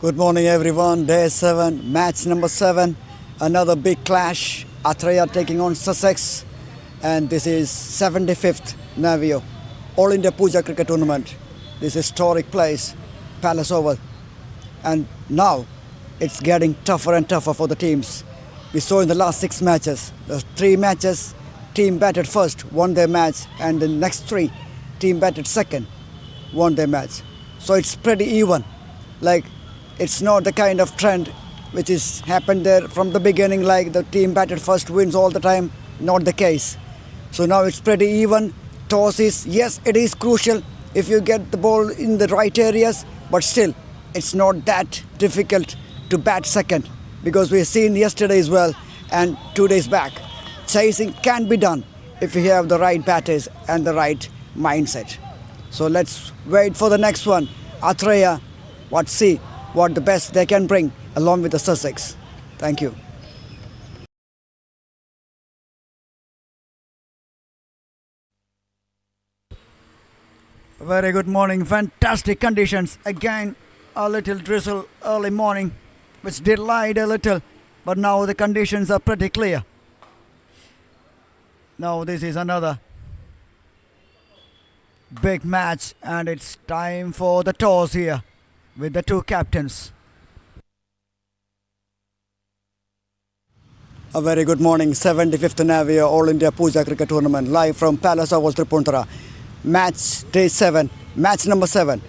Good morning, everyone. Day 7, match number 7. Another big clash. Athreya taking on Sussex. And this is 75th Navio All India Pooja Cricket Tournament. This historic place, Palace Oval. And now it's getting tougher and tougher for the teams. We saw in the last 6 matches, the 3 matches, team batted first, won their match, and the next 3, team batted second, won their match. So it's pretty even. Like, it's not the kind of trend which is happened there from the beginning, like the team batted first wins all the time. Not the case. So now it's pretty even. Toss is, yes, it is crucial if you get the ball in the right areas, but still, it's not that difficult to bat second, because we've seen yesterday as well and 2 days back. Chasing can be done if you have the right batters and the right mindset. So let's wait for the next one. Athreya, let's see what the best they can bring along with the Sussex. Thank you. Very good morning. Fantastic conditions. Again, a little drizzle early morning, which did light a little, but now the conditions are pretty clear. Now this is another big match, and it's time for the toss here with the 2 captains. A very good morning. 75th Navio All India Pooja Cricket Tournament live from Palace Oval, Tripundra. Match day 7, match number 7.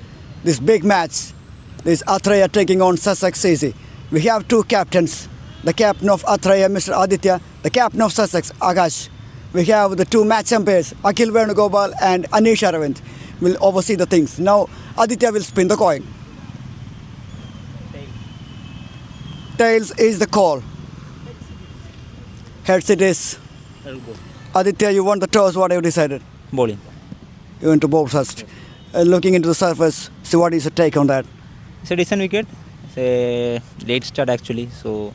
This big match, this Athreya taking on Sussex Easy. We have 2 captains. The captain of Athreya, Mr. Aditya. The captain of Sussex, Akash. We have the 2 match umpires, Akhil Venugopal and Anish Aravind, will oversee the things. Now Aditya will spin the coin. Tails is the call. Heads it is. Aditya, you want the toss. What have you decided? Bowling. You want to bowl first. Looking into the surface, so what is your take on that? It's a decent wicket. It's a late start actually, so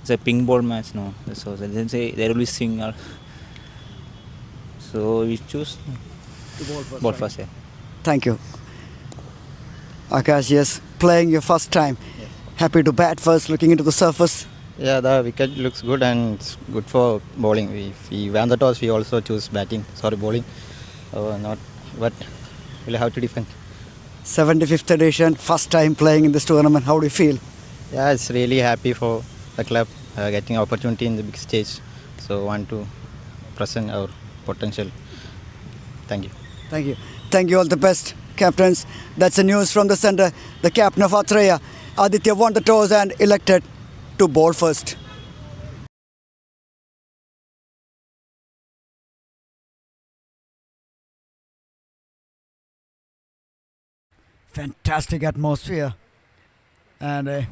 it's a ping ball match now. So they say there will be swing. So we choose To ball first. Yeah. Thank you. Akash, yes, playing your first time. Yes. Happy to bat first, looking into the surface. Yeah, the wicket looks good and it's good for bowling. If we won the toss, we also choose bowling. Not, but we'll have to defend. 75th edition, first time playing in this tournament. How do you feel? Yeah, it's really happy for the club getting opportunity in the big stage. So want to present our potential. Thank you. Thank you. Thank you, all the best, captains. That's the news from the centre. The captain of Athreya, Aditya, won the toss and elected to bowl first. Fantastic atmosphere, and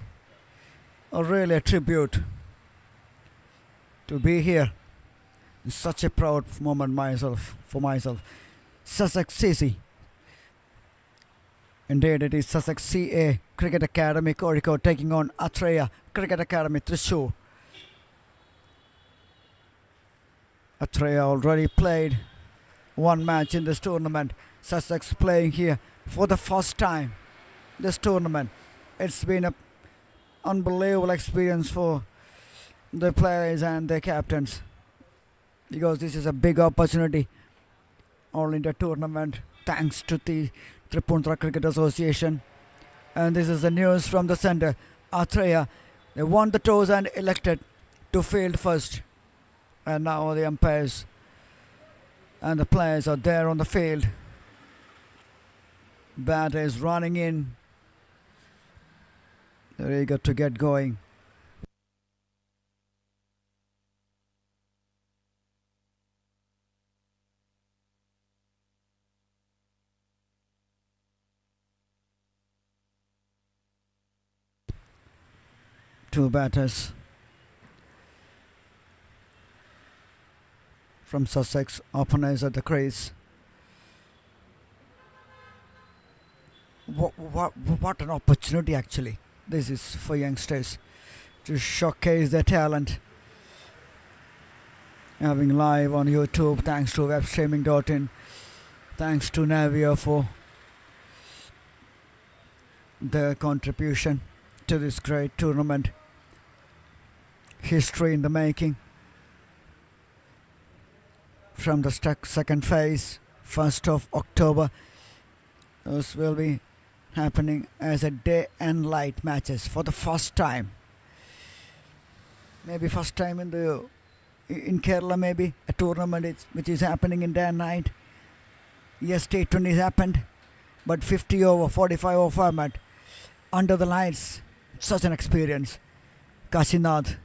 really a tribute to be here. It's such a proud moment for myself. Sussex CC. Indeed, it is Sussex CA Cricket Academy Kozhikode taking on Athreya Cricket Academy Thrissur. Atrea already played 1 match in this tournament. Sussex playing here for the first time this tournament. It's been an unbelievable experience for the players and their captains, because this is a big opportunity. All India tournament, thanks to the Tripundra Cricket Association. And this is the news from the centre. Athreya, they won the toss and elected to field first. And now the umpires and the players are there on the field. Batter is running in. They're eager to get going. Two batters from Sussex, openers at the crease. What an opportunity actually this is for youngsters to showcase their talent. Having live on YouTube, thanks to webstreaming.in, thanks to Navio for their contribution to this great tournament. History in the making. From the second phase, 1st of October, those will be happening as a day and night matches for the first time. Maybe first time in Kerala, maybe a tournament which is happening in day and night. Yes, T20 has happened, but 50 over, 45 over format under the lights, such an experience. Kashinath.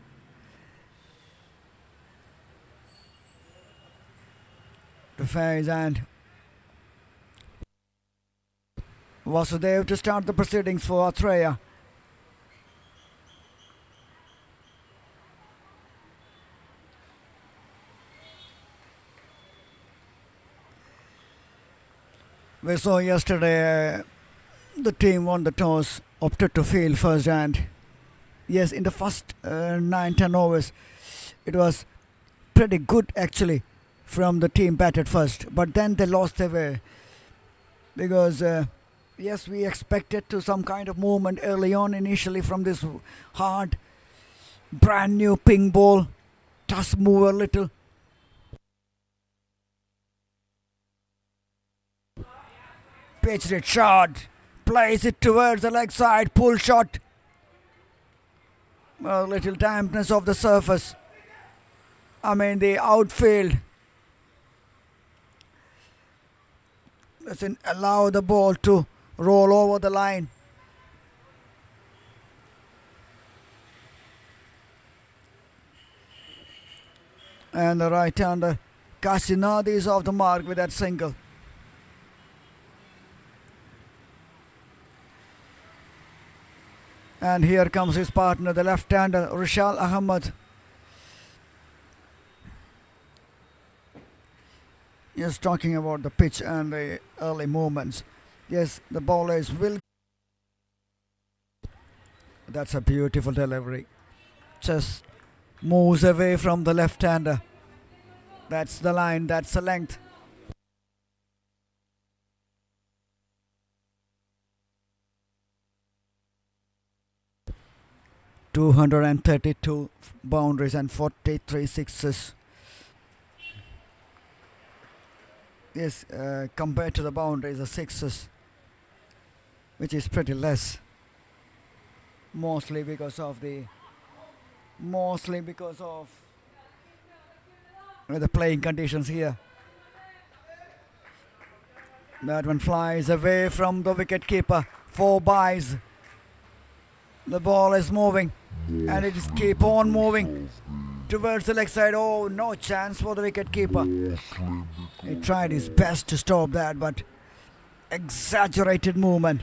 To phase and Vasudev to start the proceedings for Athreya. We saw yesterday the team won the toss, opted to field first, and yes, in the first 9-10 overs it was pretty good actually from the team batted first, but then they lost their way because yes, we expected to some kind of movement early on initially from this hard brand new ping ball. Does move a little. Pitched it short, plays it towards the leg side, pull shot. A little dampness of the surface. I mean the outfield doesn't allow the ball to roll over the line. And the right-hander Kashinath is off the mark with that single. And here comes his partner, the left-hander Rishal Ahmed. Yes, talking about the pitch and the early movements. Yes, the bowlers will. That's a beautiful delivery. Just moves away from the left-hander. That's the line, that's the length. .232 boundaries and 43 sixes. Yes, compared to the boundaries, the sixes, which is pretty less. Mostly because of the playing conditions here. That one flies away from the wicket keeper. 4 byes. The ball is moving, and it is keep on moving towards the leg side. Oh, no chance for the wicket keeper. He tried his best to stop that, but exaggerated movement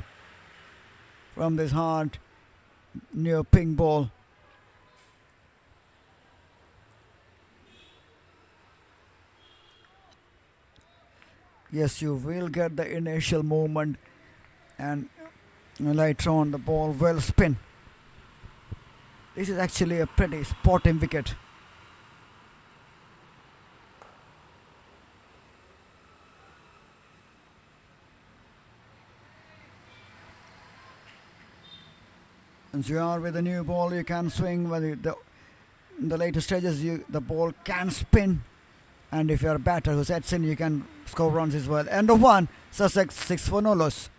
from this hard new ping ball. Yes, you will get the initial movement, and later on the ball will spin. This is actually a pretty sporting wicket. Once you are with a new ball, you can swing. When in the later stages, the ball can spin. And if you're a batter who sets in, you can score runs as well. End of 1, Sussex 6 for no loss.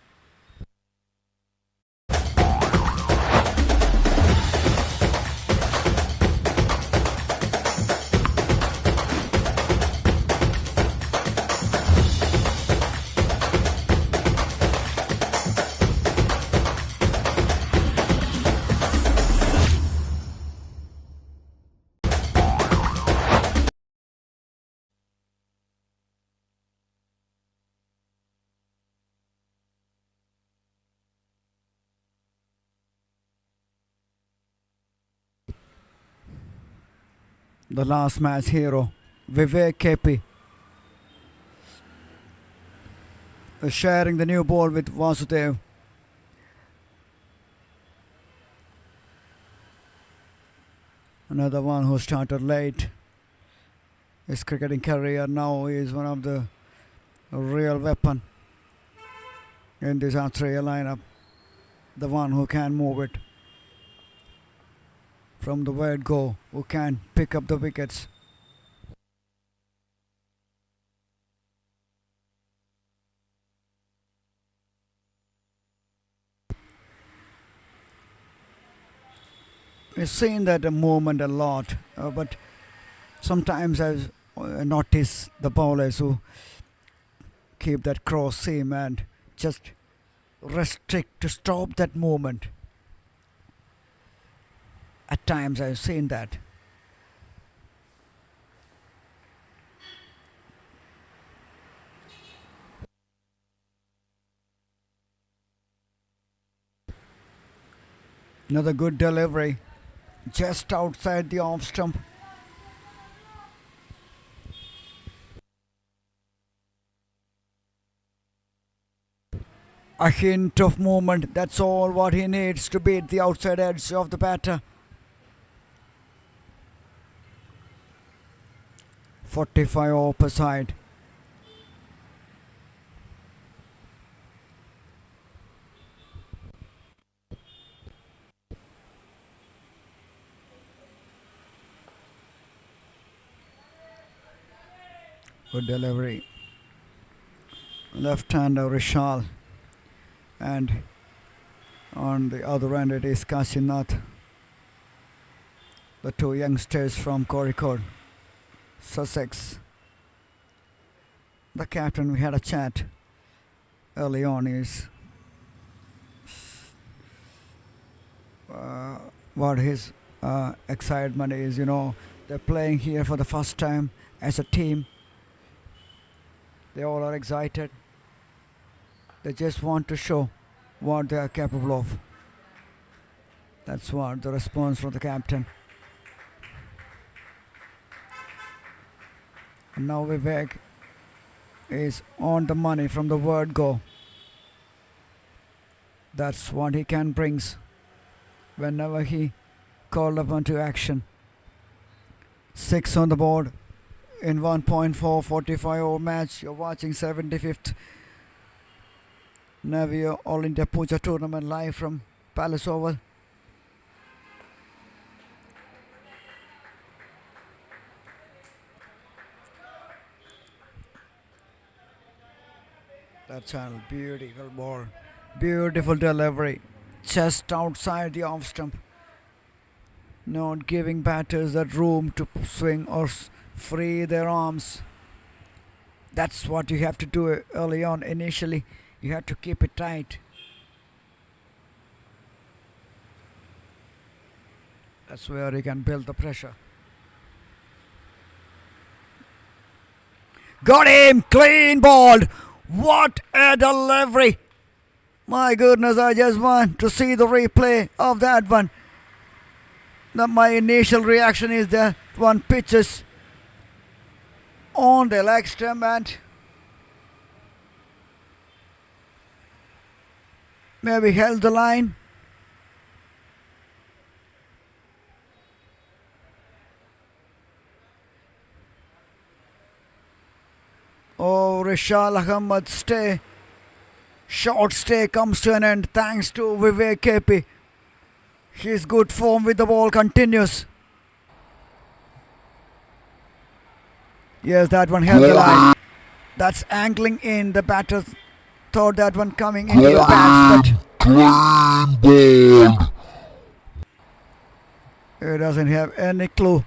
The last match hero, Vivek KP, is sharing the new ball with Vasudev. Another one who started late. His cricketing career now is one of the real weapon in this Atrea lineup. the one who can move it from the word go, who can pick up the wickets. We've seen that movement a lot, but sometimes I've noticed the bowlers who keep that cross seam and just restrict to stop that movement. At times I've seen that. Another good delivery just outside the off stump. A hint of movement, that's all what he needs to beat the outside edge of the batter. 45 over per side. Good delivery. Left-hander Rishal. And on the other end it is Kashinath. The two youngsters from Kozhikode, Sussex. The captain, we had a chat early on, is what his excitement is. You know, they're playing here for the first time as a team. They all are excited. They just want to show what they are capable of. That's what the response from the captain. And now Vivek is on the money from the word go. That's what he can brings whenever he called upon to action. 6 on the board in 1.4 45 over match. You're watching 75th Navio All India Pooja tournament live from Palace Oval. That's a beautiful ball. Beautiful delivery. Just outside the off stump. Not giving batters that room to swing or free their arms. That's what you have to do early on. Initially, you have to keep it tight. That's where you can build the pressure. Got him! Clean ball! What a delivery! My goodness, I just want to see the replay of that one. My initial reaction is that one pitches on the leg stump and maybe held the line. Oh, Rishal Ahmed's stay, short stay comes to an end thanks to Vivek KP. His good form with the ball continues. Yes, that one held the line. That's angling in. The batter thought that one coming into the bats, but he doesn't have any clue.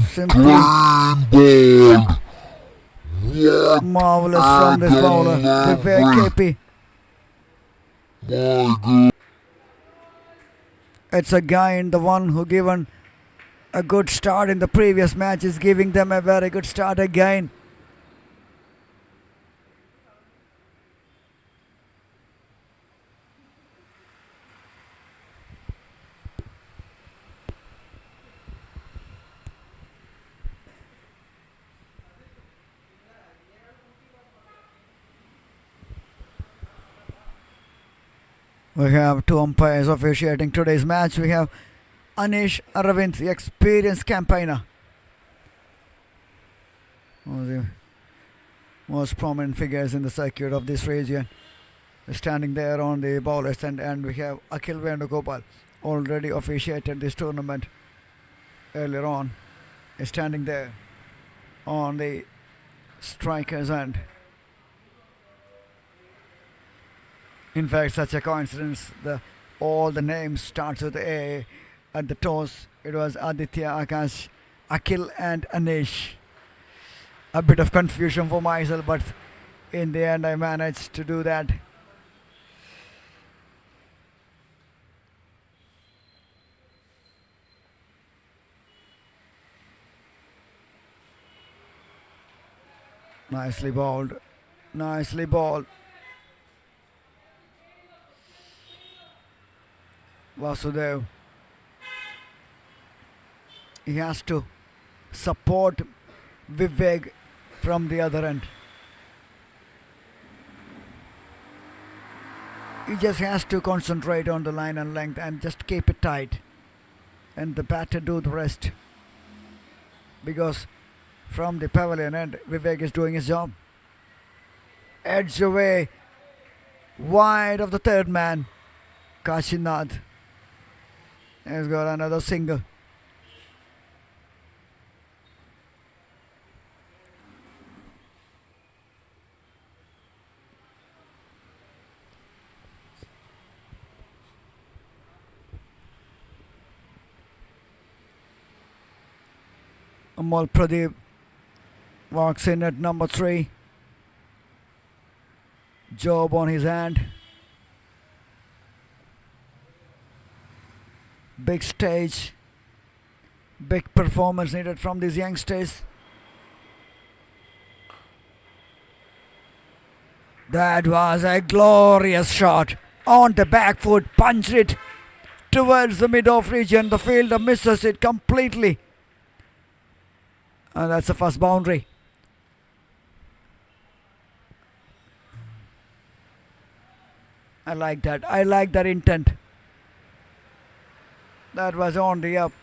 Simply marvelous from this bowler, Vivek KP. It's again the one who given a good start in the previous match is giving them a very good start again. We have two umpires officiating today's match. We have Anish Aravind, the experienced campaigner. One of the most prominent figures in the circuit of this region. standing there on the bowler's end, and we have Akhil Venugopal, already officiated this tournament earlier on, standing there on the striker's end. In fact, such a coincidence, all the names starts with A. At the toss, it was Aditya, Akash, Akhil and Anish. A bit of confusion for myself, but in the end I managed to do that. Nicely bowled. Nicely bowled. Vasudev. He has to support Vivek from the other end. He just has to concentrate on the line and length and just keep it tight. And the batter do the rest. Because from the pavilion end, Vivek is doing his job. Edge away. Wide of the third man. Kashinath has got another single. Amal Pradeep walks in at number 3. Job on his hand. Big stage. Big performance needed from these youngsters. That was a glorious shot. On the back foot, punched it towards the mid-off region. The fielder misses it completely. And that's the first boundary. I like that. I like that intent. That was on the up.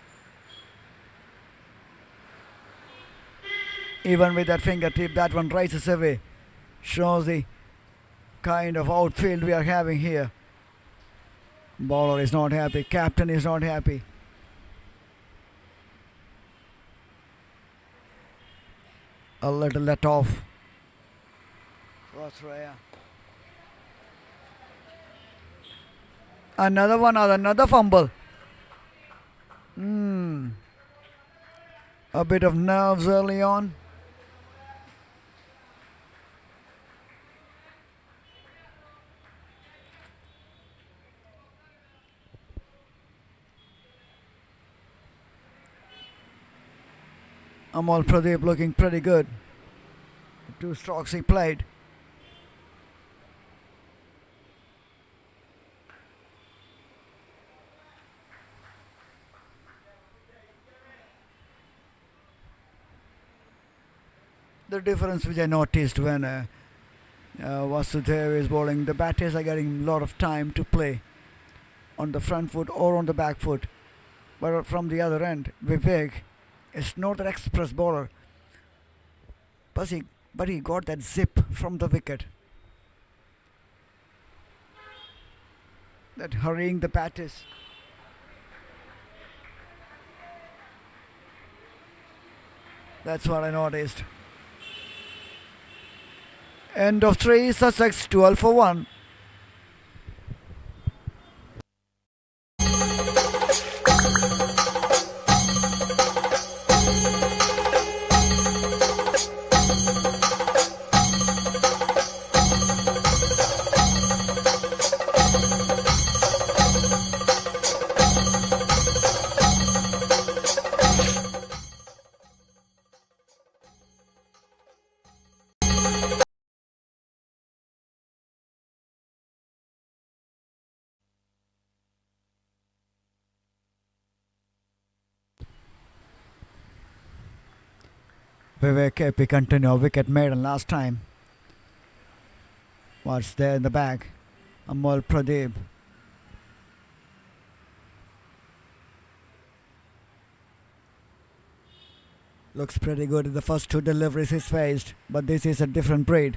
Even with that fingertip, that one rises away. Shows the kind of outfield we are having here. Bowler is not happy. Captain is not happy. A little let off. Athreya. Another one, another fumble. A bit of nerves early on. Amal Pradeep looking pretty good. 2 strokes he played. The difference which I noticed when Vasudev is bowling, the batters are getting a lot of time to play on the front foot or on the back foot. But from the other end, Vivek is not an express bowler. But he got that zip from the wicket. That hurrying the batters. That's what I noticed. End of 3, Sussex 12 for 1. Vivek Kepi continue, wicket maiden last time. What's there in the bag? Amal Pradeep. Looks pretty good in the first 2 deliveries he's faced, but this is a different breed.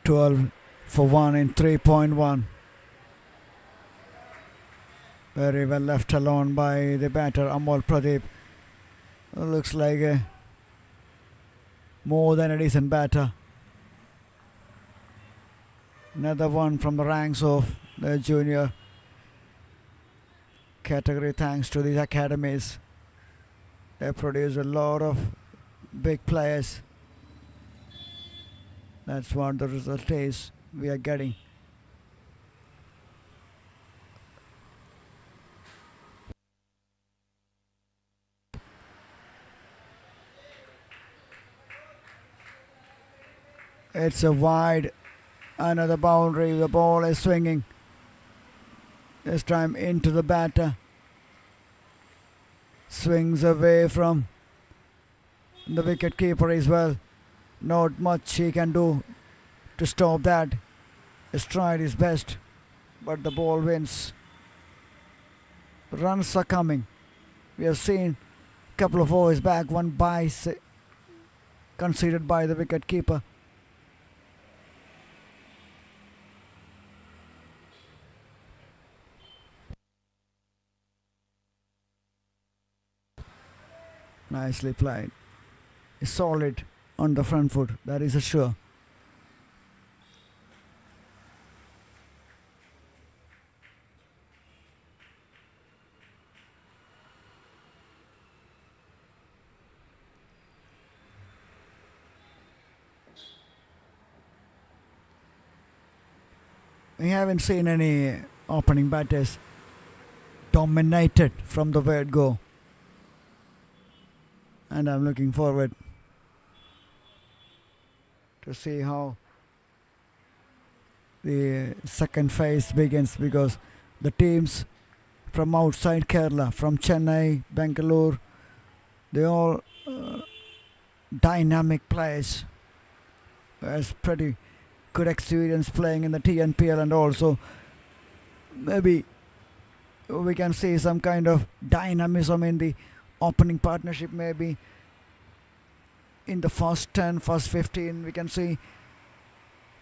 12 for 1 in 3.1. Very well left alone by the batter Amol Pradeep. Looks like a more than a decent batter. Another one from the ranks of the junior category, thanks to these academies. They produce a lot of big players. That's what the result is we are getting. It's a wide, another boundary. The ball is swinging. This time into the batter. Swings away from the wicket keeper as well. Not much he can do to stop that. He's tried his best, but the ball wins. Runs are coming. We have seen a couple of overs back, one by conceded by the wicket keeper. Nicely played. It's solid on the front foot, that is a sure. We haven't seen any opening batters dominated from the word go. And I'm looking forward to see how the second phase begins, because the teams from outside Kerala, from Chennai, Bangalore, they all dynamic players. There's pretty good experience playing in the TNPL, and also maybe we can see some kind of dynamism in the opening partnership. Maybe in the first 10, first 15 we can see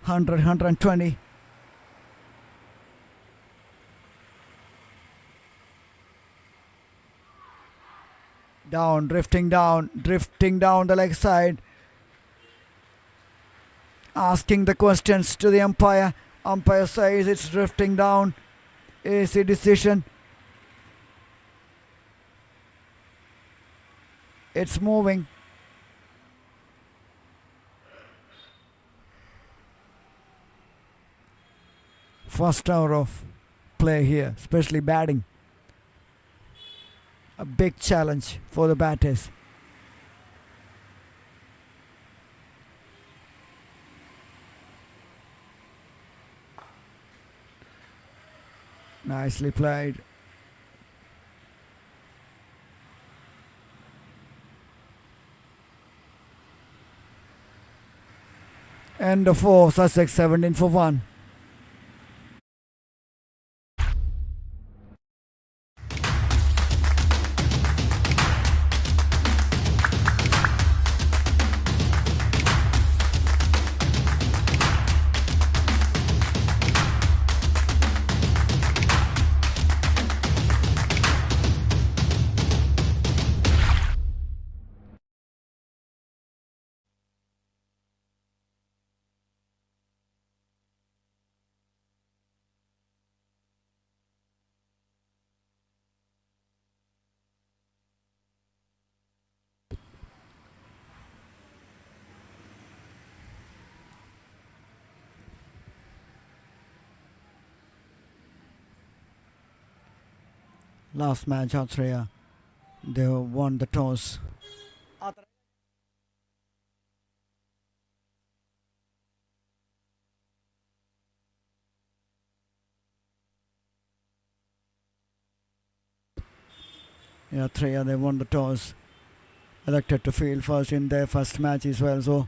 100, 120. Drifting down the leg side, asking the questions to the umpire. Umpire says it's drifting down. Easy decision. It's moving. First hour of play here, especially batting. A big challenge for the batters. Nicely played. End of 4, Sussex 17 for 1. Last match, Atrea, they won the toss. Yeah, Atrea, they won the toss. Elected to field first in their first match as well, so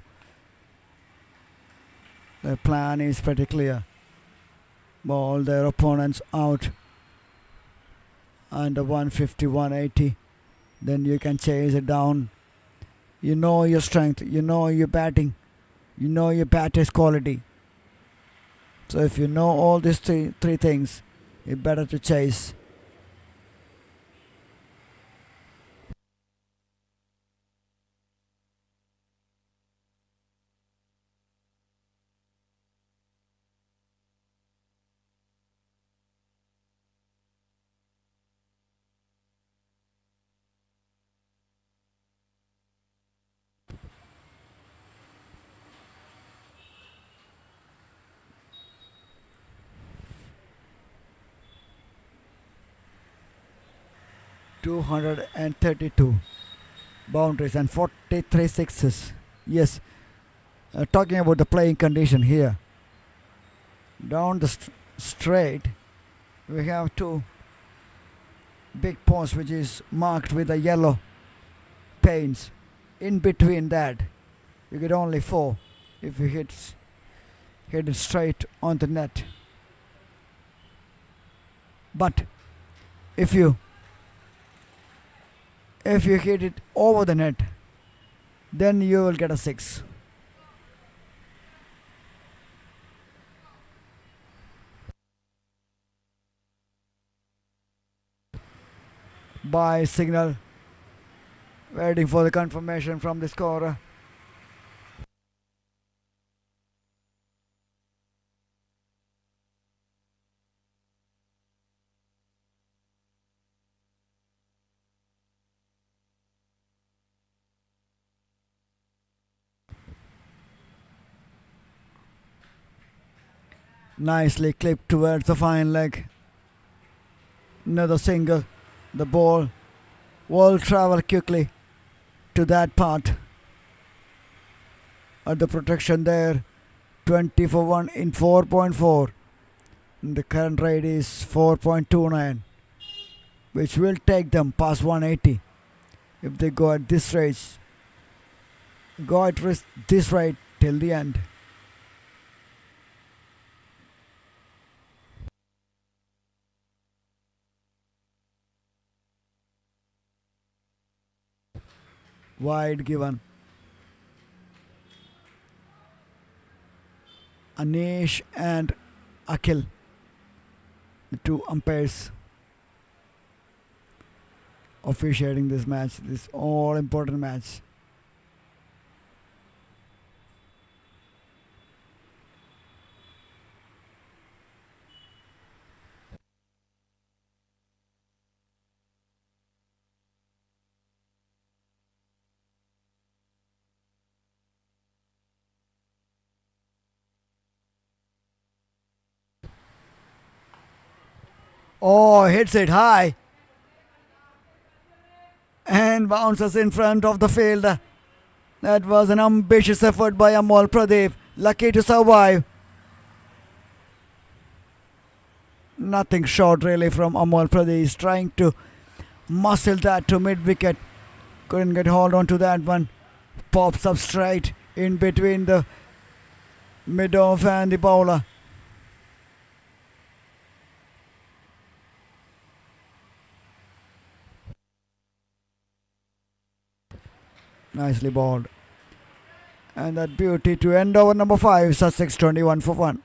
their plan is pretty clear. Ball their opponents out under 150, 180. Then you can chase it down. You know your strength, you know your batting, you know your batter's quality. So if you know all these three things, it's better to chase. .232 boundaries and 43 sixes. Yes, talking about the playing condition here. Down the straight, we have two big posts which is marked with the yellow paints. In between that, you get only 4 if you hit it straight on the net. But if you hit it over the net, then you will get a 6. By signal, waiting for the confirmation from the scorer. Nicely clipped towards the fine leg. Another single. The ball will travel quickly to that part. At the protection there, 20 for 1 in 4.4. The current rate is 4.29, which will take them past 180 if they go at this rate. Go at this rate till the end. Wide given. Anish and Akhil, the 2 umpires officiating this match, this all important match. Oh, hits it high and bounces in front of the field. That was an ambitious effort by Amol Pradeep. Lucky to survive. Nothing short really from Amol Pradeep. He's trying to muscle that to mid wicket. Couldn't get hold on to that one. Pops up straight in between the mid off and the bowler. Nicely bowled. And that beauty to end over number 5, Sussex 21 for 1.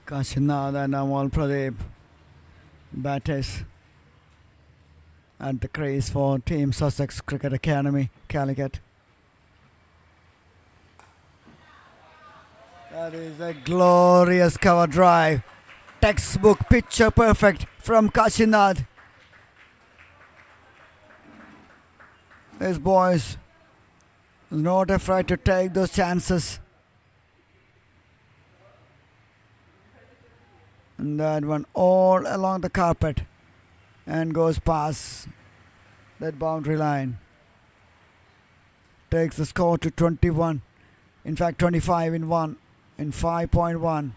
Kashinad and Amol Pradeep, batters at the crease for Team Sussex Cricket Academy, Calicut. That is a glorious cover drive. Textbook picture perfect from Kashinad. These boys not afraid to take those chances. And that one all along the carpet and goes past that boundary line. Takes the score to 21. In fact, 25 in 5.1.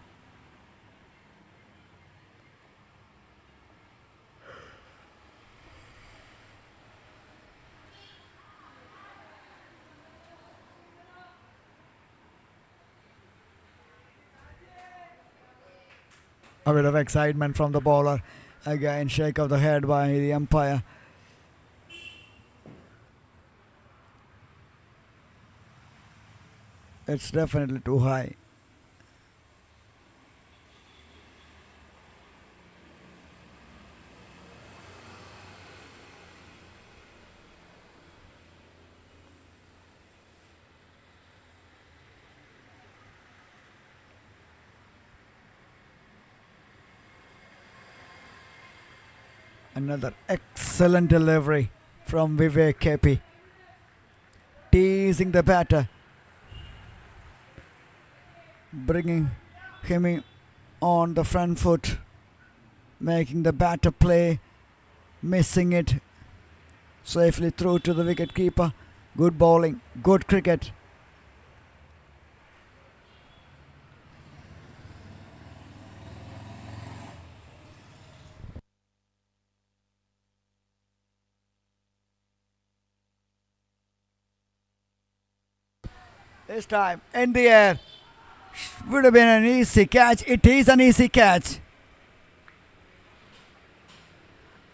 A bit of excitement from the bowler. Again, shake of the head by the umpire. It's definitely too high. Another excellent delivery from Vivek KP. Teasing the batter. Bringing him on the front foot. Making the batter play. Missing it. Safely through to the wicket keeper. Good bowling. Good cricket. This time in the air. Would have been an easy catch. It is an easy catch.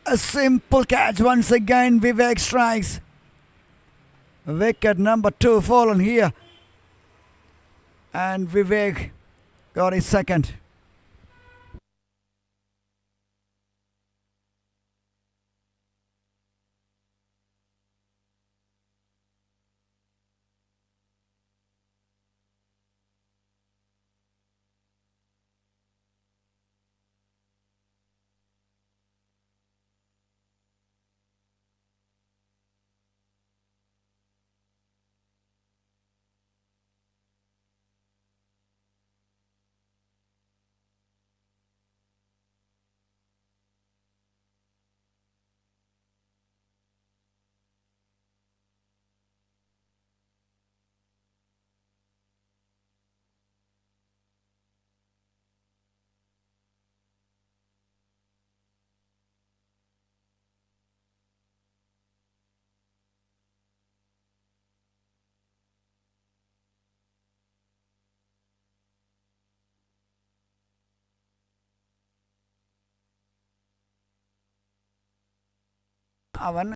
A simple catch once again. Vivek strikes. Wicket number 2 fallen here. And Vivek got his second. Avan.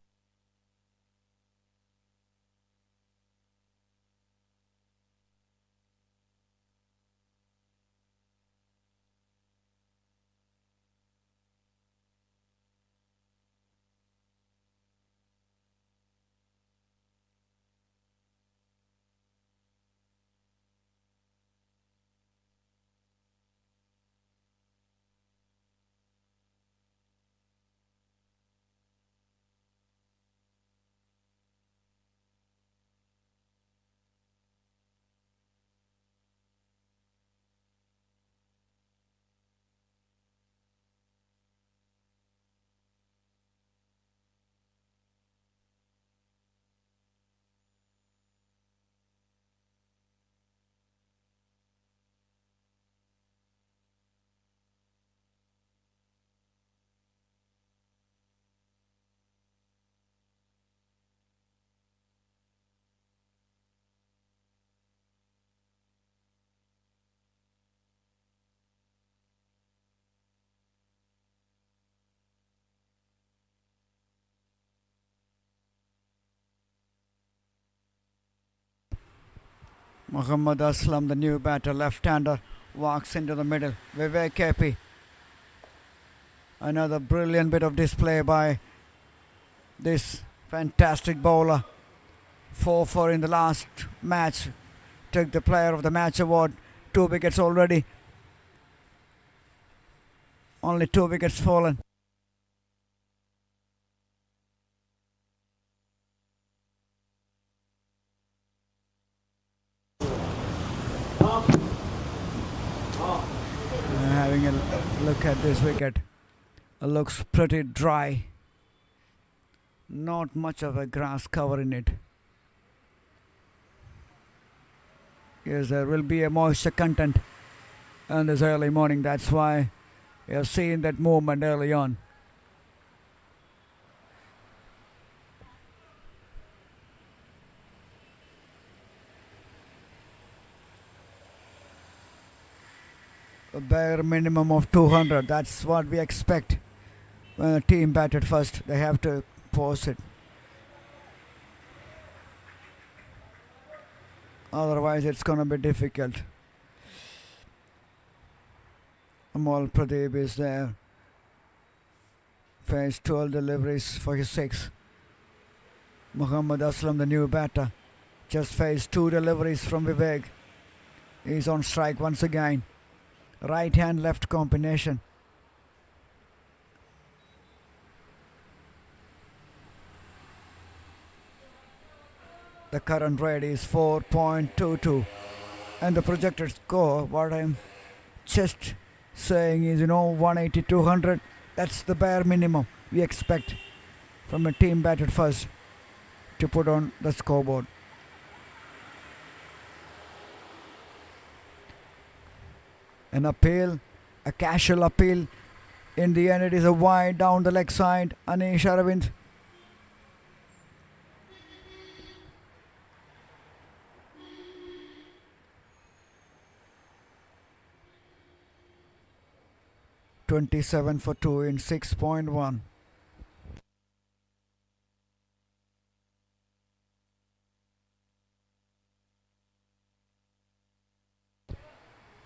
Muhammad Aslam, the new batter, left-hander, walks into the middle. Vivek KP. Another brilliant bit of display by this fantastic bowler. 4-4 in the last match. Took the player of the match award. 2 wickets already. Only 2 wickets fallen. having a look at this wicket. It looks pretty dry. Not much of a grass cover in it. Yes, there will be a moisture content in this early morning. That's why you have seen that movement early on. A bare minimum of 200. That's what we expect when a team batted first. They have to force it. Otherwise, it's going to be difficult. Amal Pradeep is there. Faced 12 deliveries for his 6. Muhammad Aslam, the new batter, just faced 2 deliveries from Vivek. He's on strike once again. Right hand left combination. The current rate is 4.22 and the projected score, what I'm just saying is, 180, 200. That's the bare minimum we expect from a team batted first to put on the scoreboard. An appeal, a casual appeal. In the end, it is a wide down the leg side. Anish Aravind. (27 for 2 in 6.1).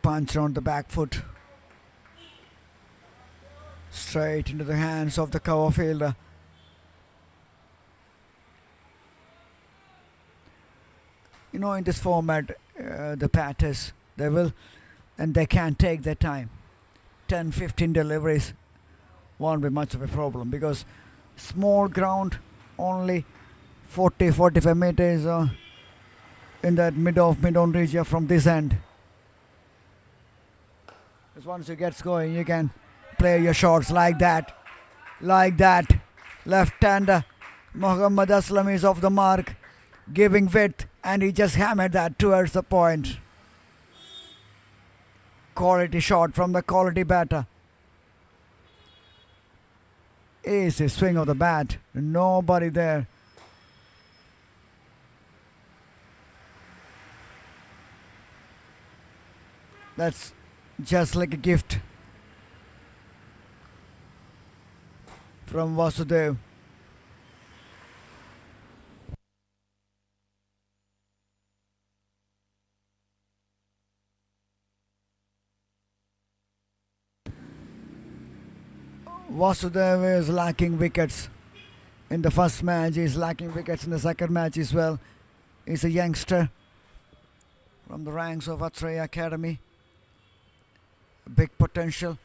Punch on the back foot. Straight into the hands of the cover fielder. In this format, the batters, they will and they can take their time. 10-15 deliveries won't be much of a problem because small ground, only 40-45 meters in that mid-on region from this end. Because once it gets going, you can play your shots like that. Left-hander Muhammad Aslam is off the mark, giving width, and he just hammered that towards the point. Quality shot from the quality batter. Easy swing of the bat. Nobody there. That's just like a gift from Vasudev. Vasudev is lacking wickets. In the first match, he's lacking wickets in the second match as well. He's a youngster from the ranks of Atrea Academy. Big potential.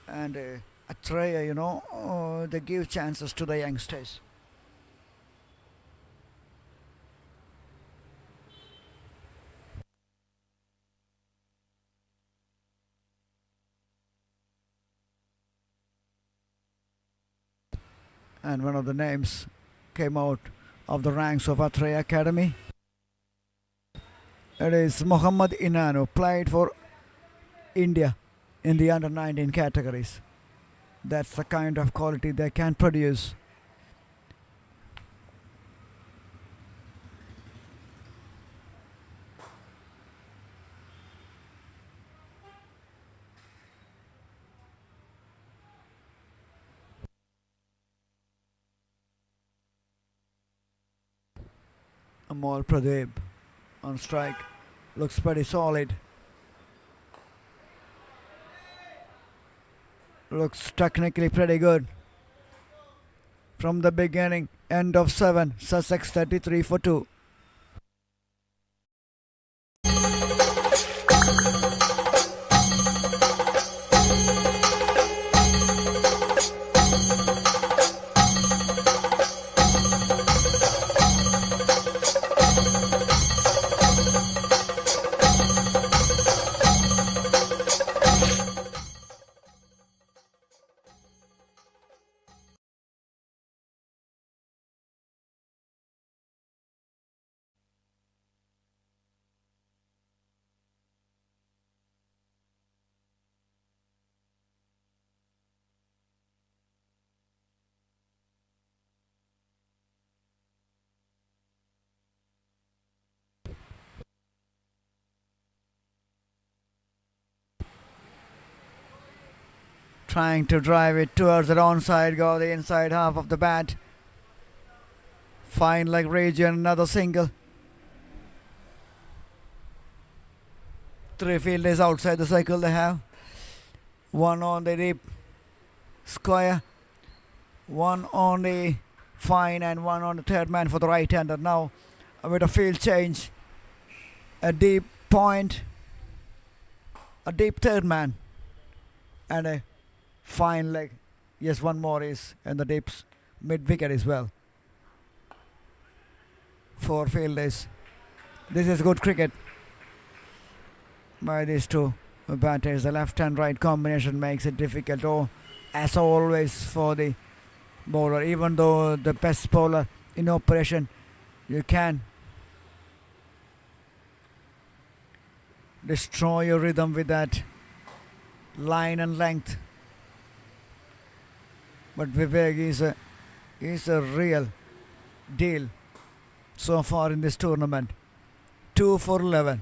And Atrea, they give chances to the youngsters. And one of the names came out of the ranks of Atrea Academy. It is Muhammad Inanu, played for India in the under-19 categories. That's the kind of quality they can produce. Amal Pradeep on strike. Looks pretty solid. Looks technically pretty good. From the beginning, end of 7, Sussex 33 for 2. Trying to drive it towards the onside, go the inside half of the bat. Fine leg region, another single. 3 fielders outside the circle they have. One on the deep square, one on the fine, and one on the third man for the right-hander. Now with a field change, a deep point, a deep third man, and a fine leg. Yes, one more is in the deep mid wicket as well. 4 fielders. This is good cricket by these two batters. The left and right combination makes it difficult, as always, for the bowler. Even though the best bowler in operation, you can destroy your rhythm with that line and length. But Vivek is a real deal so far in this tournament. 2 for 11.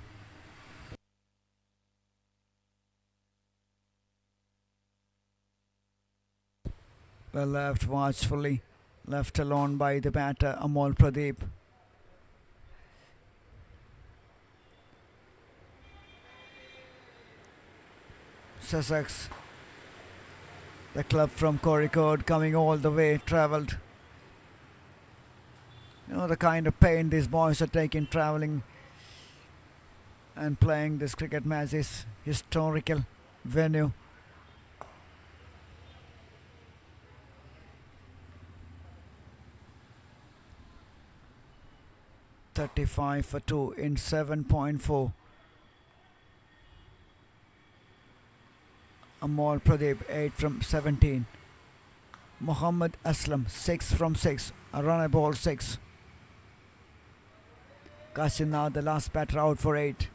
Well left watchfully, left alone by the batter Amol Pradeep. Sussex, the club from Kozhikode, coming all the way, travelled. You know the kind of pain these boys are taking travelling and playing this cricket match, is historical venue. .35 for 2 in 7.4. Amol Pradeep 8 from 17. Muhammad Aslam 6 from 6. A run a ball 6. Kasim now the last batter out for 8.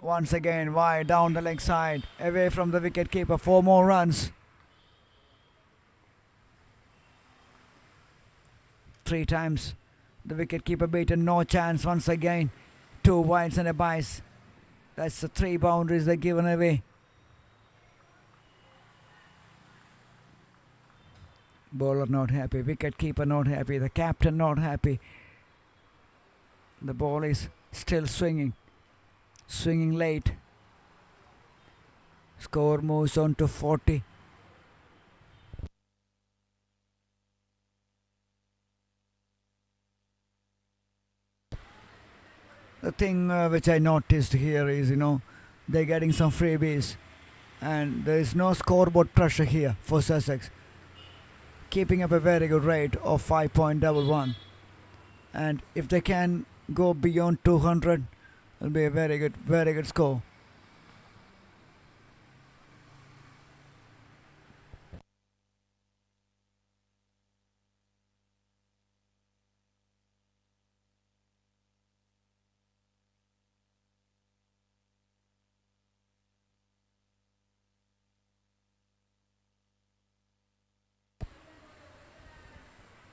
Once again wide down the leg side, away from the wicket keeper. 4 more runs. 3 times the wicket keeper beaten, no chance once again. 2 wides and a byes. That's the 3 boundaries they're given away. Bowler not happy, wicket keeper not happy, the captain not happy. The ball is still swinging late. Score moves on to 40. The thing which I noticed here is, they're getting some freebies, and there is no scoreboard pressure here for Sussex, keeping up a very good rate of 5.11, and if they can go beyond 200, it'll be a very good score.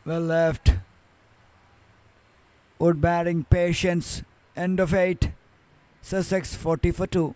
Well left. Wood batting, patience. End of 8. Sussex 40 for 2.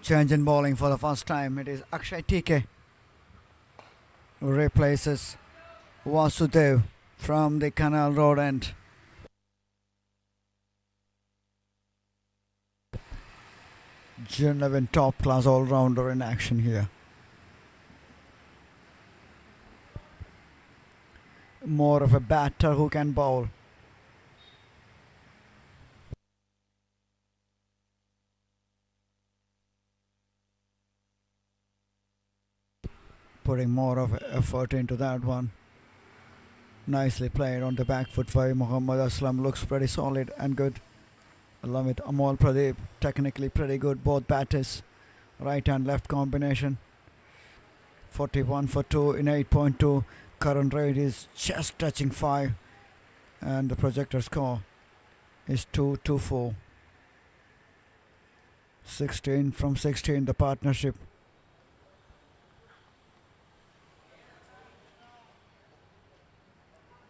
Change in bowling for the first time. It is Akshay TK who replaces Vasudev from the Canal Road end. Genevieve top class all-rounder in action here. More of a batter who can bowl. Putting more of effort into that one. Nicely played on the back foot by Muhammad Aslam. Looks pretty solid and good. Along with Amol Pradeep, technically pretty good, both batters. Right and left combination. 41 for 2 in 8.2. Current rate is just touching 5. And the projector score is 2-4. 16 from 16, the partnership.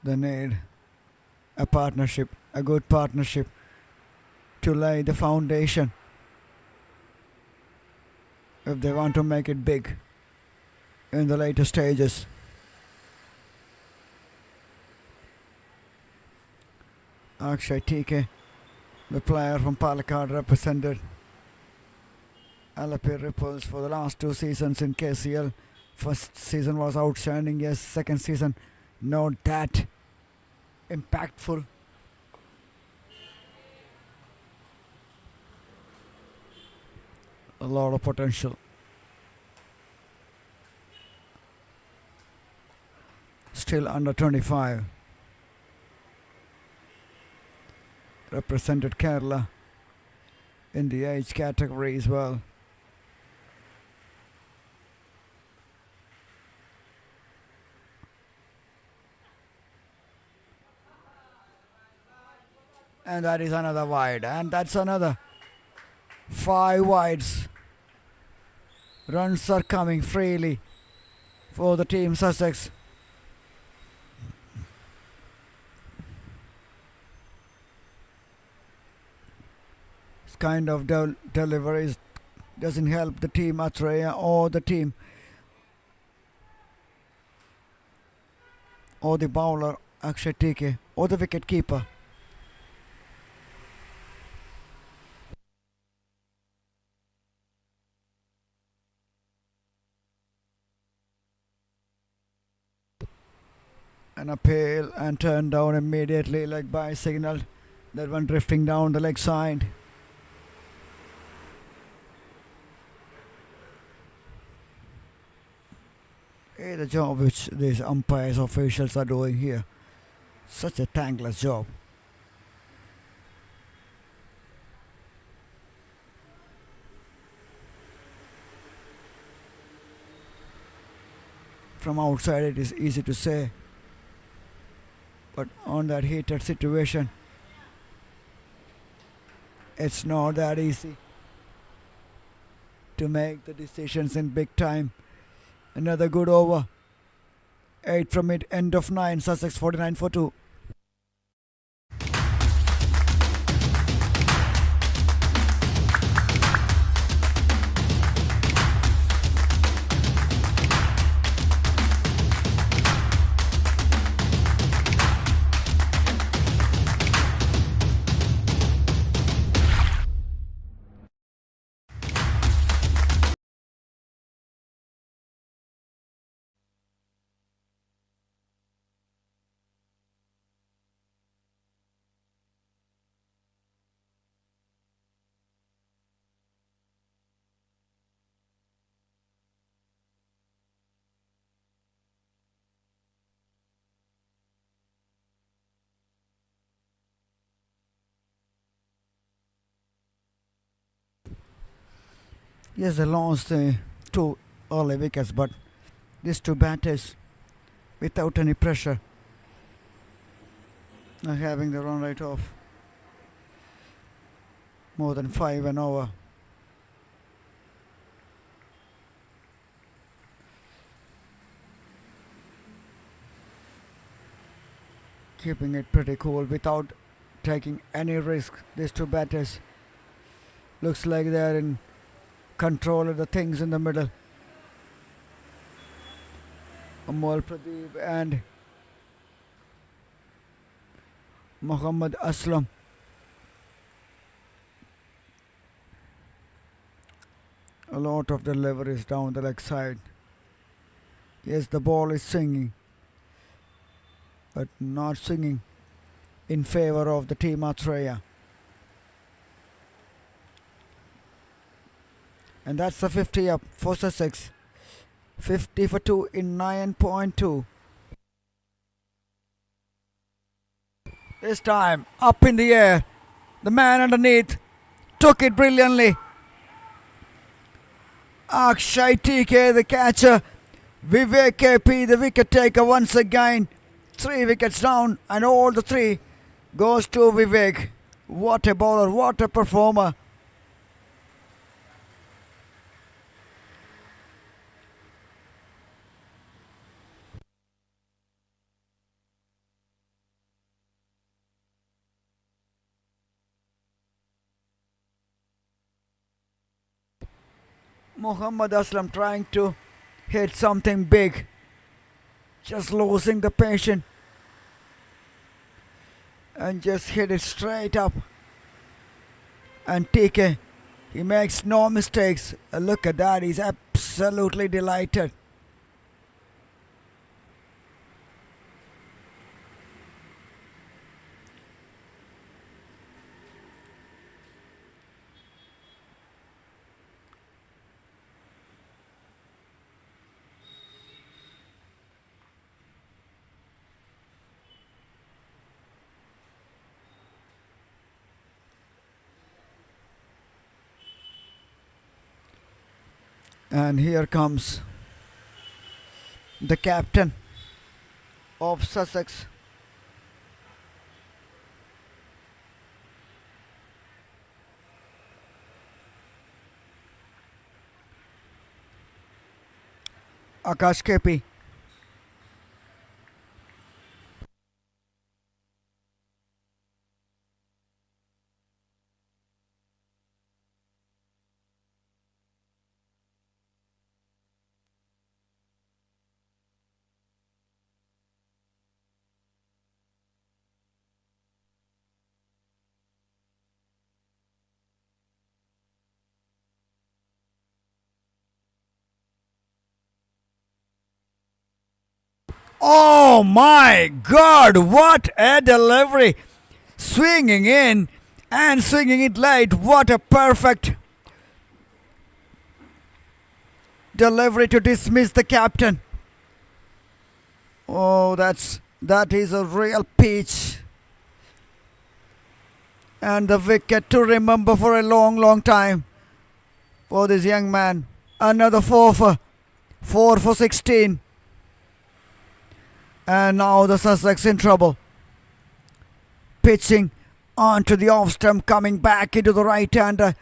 They need a partnership, a good partnership to lay the foundation if they want to make it big in the later stages. Akshay TK, the player from Palakkad, represented Alapi Ripples for the last 2 seasons in KCL. First season was outstanding, yes. Second season, not that impactful. A lot of potential. Still under 25. Represented Kerala in the age category as well. And that is another wide. And that's another 5 wides. Runs are coming freely for the team Sussex. This kind of deliveries doesn't help the team Atrea or the team or the bowler Akshay TK or the wicket keeper. An appeal and turned down immediately, like by signal. That one drifting down the leg side. Hey, the job which these umpires officials are doing here, such a thankless job. From outside it is easy to say, but on that heated situation, it's not that easy to make the decisions in big time. Another good over. 8 from it, end of 9, Sussex 49 for 2. Yes, they lost 2 early wickets, but these 2 batters, without any pressure, are having the run rate of more than 5 and over. Keeping it pretty cool without taking any risk. These 2 batters looks like they're in control of the things in the middle. Amol Pradeep and Muhammad Aslam. A lot of deliveries down the leg side. Yes, the ball is swinging, but not swinging in favor of the team Atrea. And that's the 50 up for Sussex. 50 for 2 in 9.2. This time, up in the air. The man underneath took it brilliantly. Akshay TK, the catcher. Vivek KP, the wicket taker once again. 3 wickets down, and all the 3 goes to Vivek. What a bowler, what a performer. Muhammad Aslam trying to hit something big, just losing the patience, and just hit it straight up. And TK, he makes no mistakes. Look at that, he's absolutely delighted. And here comes the captain of Sussex. Akash KP. Oh my God, what a delivery! Swinging in and swinging it late. What a perfect delivery to dismiss the captain. Oh, that is a real peach. And the wicket to remember for a long, long time for this young man. Another 4 for 16. And now the Sussex in trouble. Pitching onto the off stump, coming back into the right hander.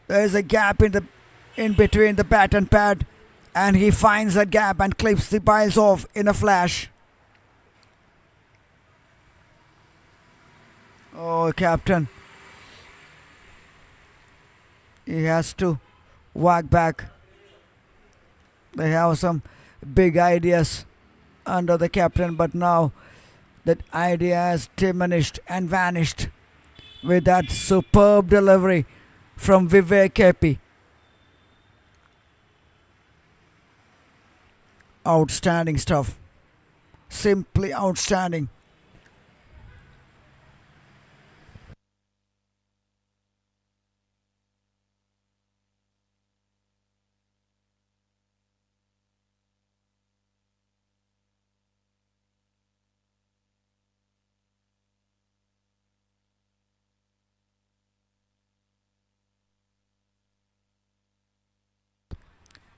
There is a gap in between the bat and pad, and he finds that gap and clips the piles off in a flash. Oh, captain. He has to whack back. They have some big ideas under the captain, but now that idea has diminished and vanished with that superb delivery from Vivek KP. Outstanding stuff. Simply outstanding.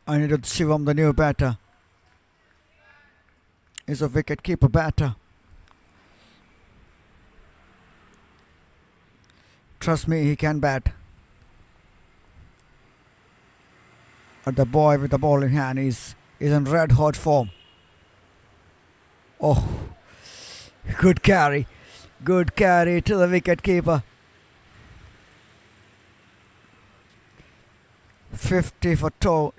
Anirudh Shivam, the new batter, is a wicket-keeper batter. Trust me, he can bat. But the boy with the ball in hand is in red-hot form. Oh, good carry. Good carry to the wicket-keeper. 50 for 2.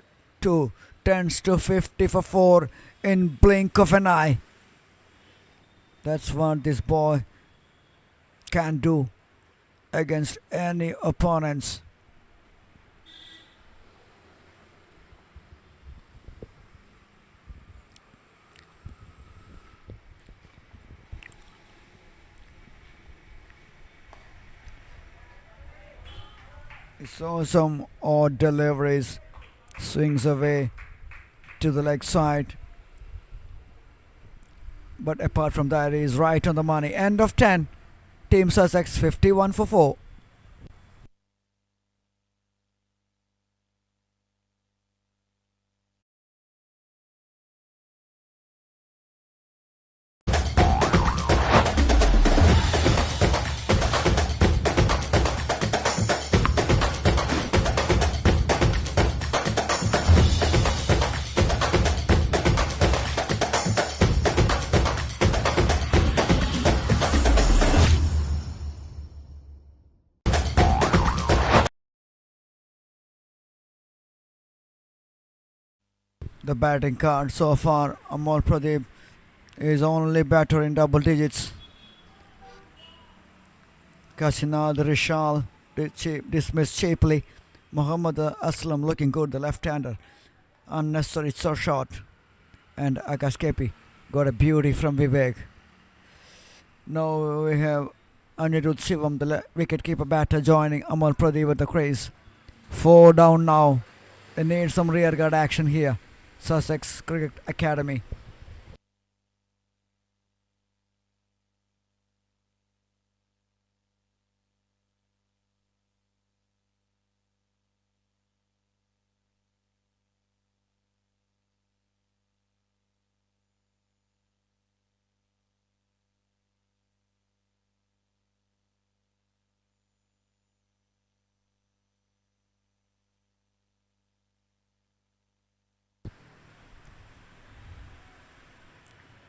10s to 50 for 4 in blink of an eye. That's what this boy can do against any opponents. He saw some odd deliveries, swings away to the leg side. But apart from that, he is right on the money. End of 10. Team Sussex 51 for 4. The batting card so far, Amol Pradeep is only better in double digits. Kashinad Rishal dismissed cheaply. Muhammad Aslam looking good, the left-hander. Unnecessary shot. And Akash Kepi got a beauty from Vivek. Now we have Anirudh Shivam, the wicket-keeper batter, joining Amol Pradeep with the crease. 4 down now. They need some rear-guard action here. Sussex Cricket Academy.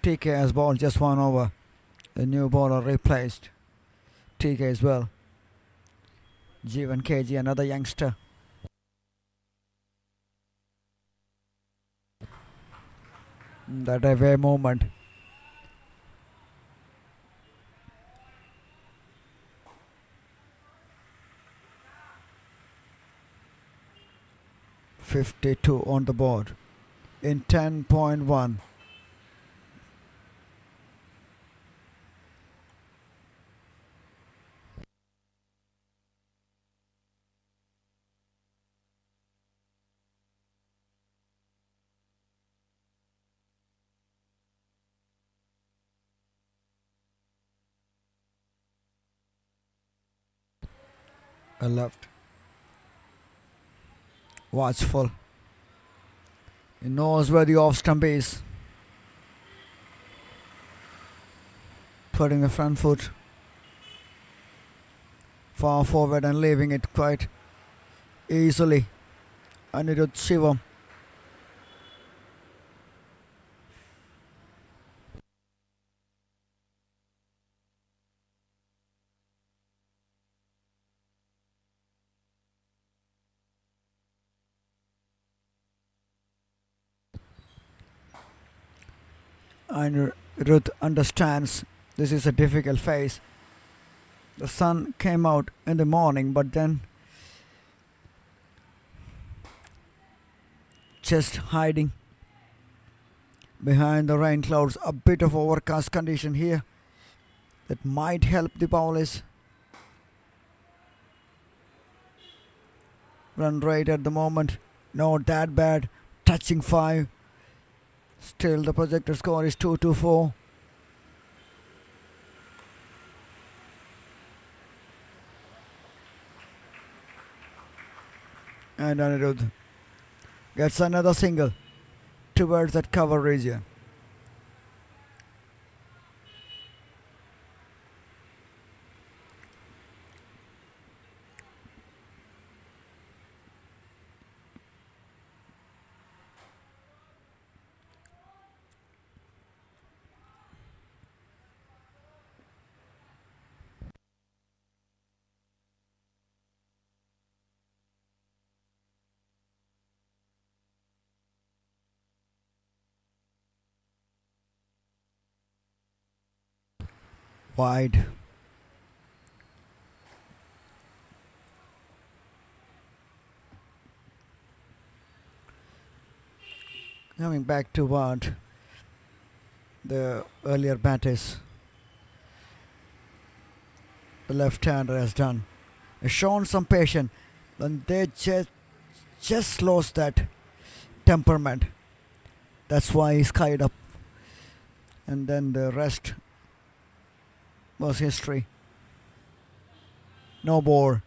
TK has bowled just 1 over. The new bowler replaced TK as well. Jeevan KG, another youngster. That away movement. .52 on the board in 10.1. A left. Watchful. He knows where the off stump is. Putting the front foot far forward and leaving it quite easily. Anirudh Shivam. Anirudh understands this is a difficult phase. The sun came out in the morning, but then just hiding behind the rain clouds. A bit of overcast condition here that might help the bowlers. Run rate at the moment not that bad, touching 5. Still the projected score is 2-4. And Anirudh gets another single towards that cover region. Wide. Coming back to what the earlier batters, the left-hander has done. Has shown some patience, and they just lost that temperament. That's why he's skied up, and then the rest was history. No ball.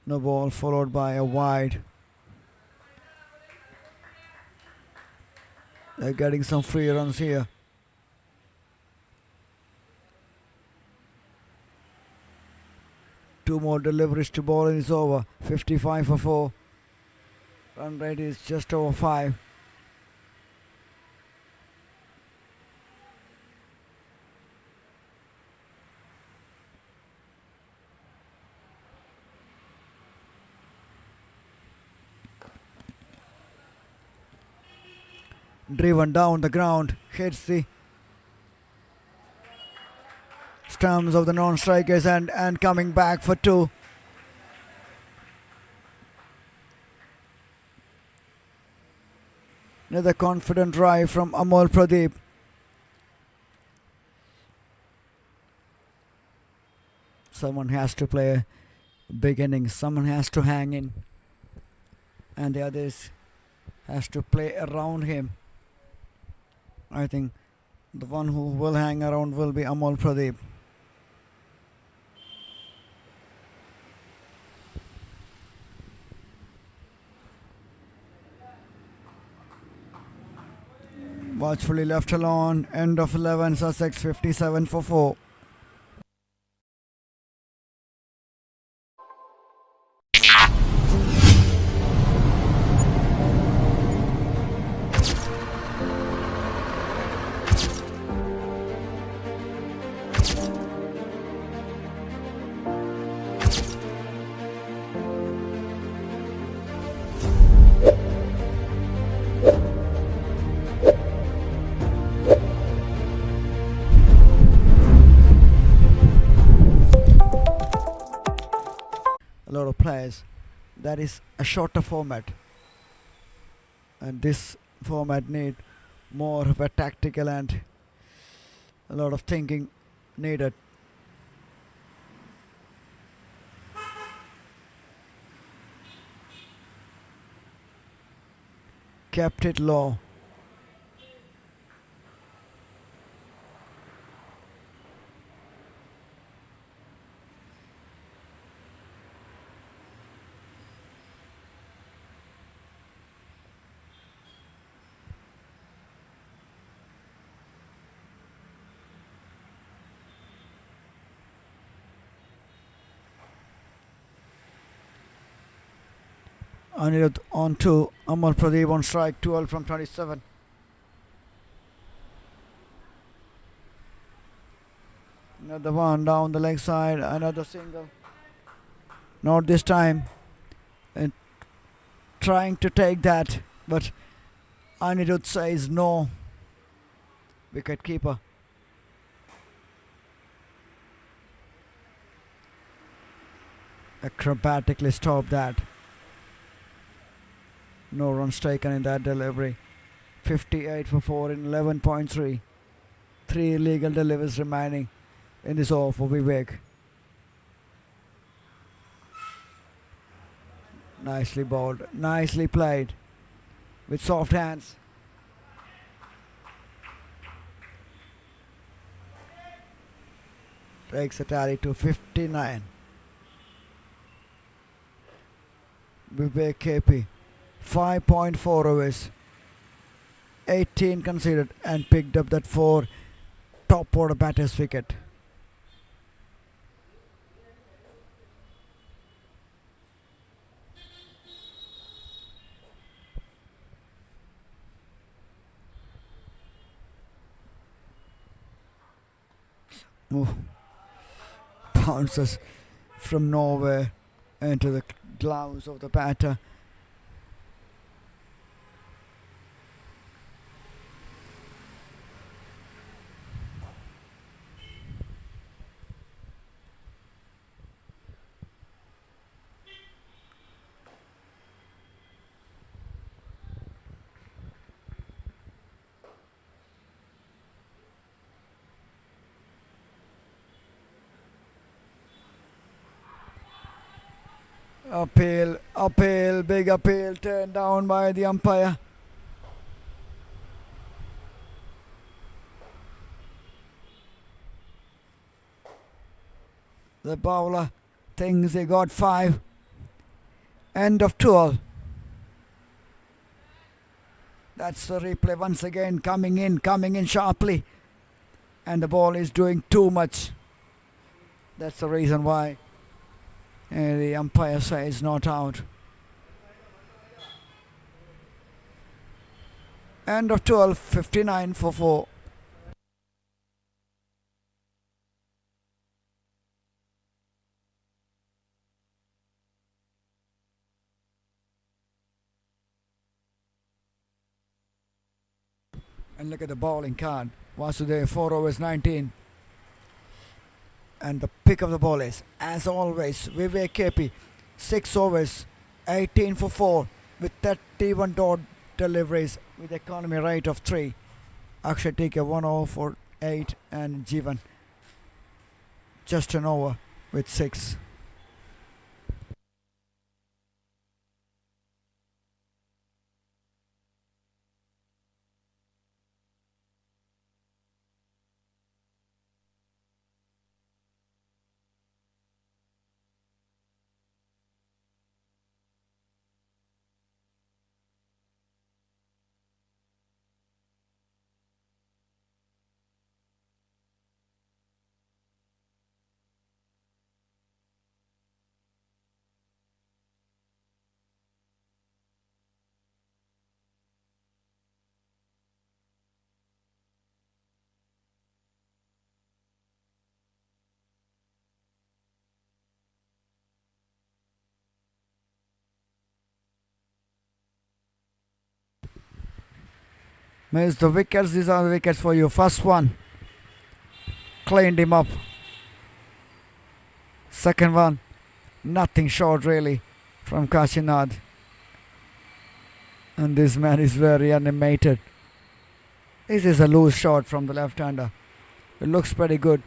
No ball, followed by a wide. They're getting some free runs here. Two more deliveries to ball and it's over. 55 for 4. Run rate is just over 5. Driven down the ground, hits the stumps of the non-strikers and coming back for 2. Another confident drive from Amol Pradeep. Someone has to play big innings, someone has to hang in, and the others has to play around him. I think the one who will hang around will be Amol Pradeep. Watchfully left alone. End of 11. Sussex 57 for 4. A lot of players. That is a shorter format, and this format need more of a tactical and a lot of thinking needed. Kept it low. Anirudh on 2. Amol Pradeep on strike. 12 from 27. Another one down the leg side. Another single. Not this time. And trying to take that, but Anirudh says no. Wicket keeper. Acrobatically stopped that. No runs taken in that delivery. 58 for 4 in 11.3. 3 illegal deliveries remaining in this over for Vivek. Nicely bowled. Nicely played. With soft hands. Takes a tally to 59. Vivek KP. 5.4 overs, 18 conceded, and picked up that 4 top order batters wicket. Bounces from nowhere into the gloves of the batter. Appeal, big appeal, turned down by the umpire. The bowler thinks he got 5. End of 12. That's the replay once again coming in sharply. And the ball is doing too much. That's the reason why the umpire says not out. End of 12, 59 for 4. And look at the bowling card. Vasudev 4 overs 19. And the pick of the ball is, as always, Vivek KP 6 overs 18 for 4 with 31 dot deliveries with economy rate of 3. Akshay Tikka 1 over for 8 and Jivan just an over with 6. Missed the wickets. These are the wickets for you. First one, cleaned him up. Second one, nothing short really from Kashinath. And this man is very animated. This is a loose shot from the left-hander. It looks pretty good.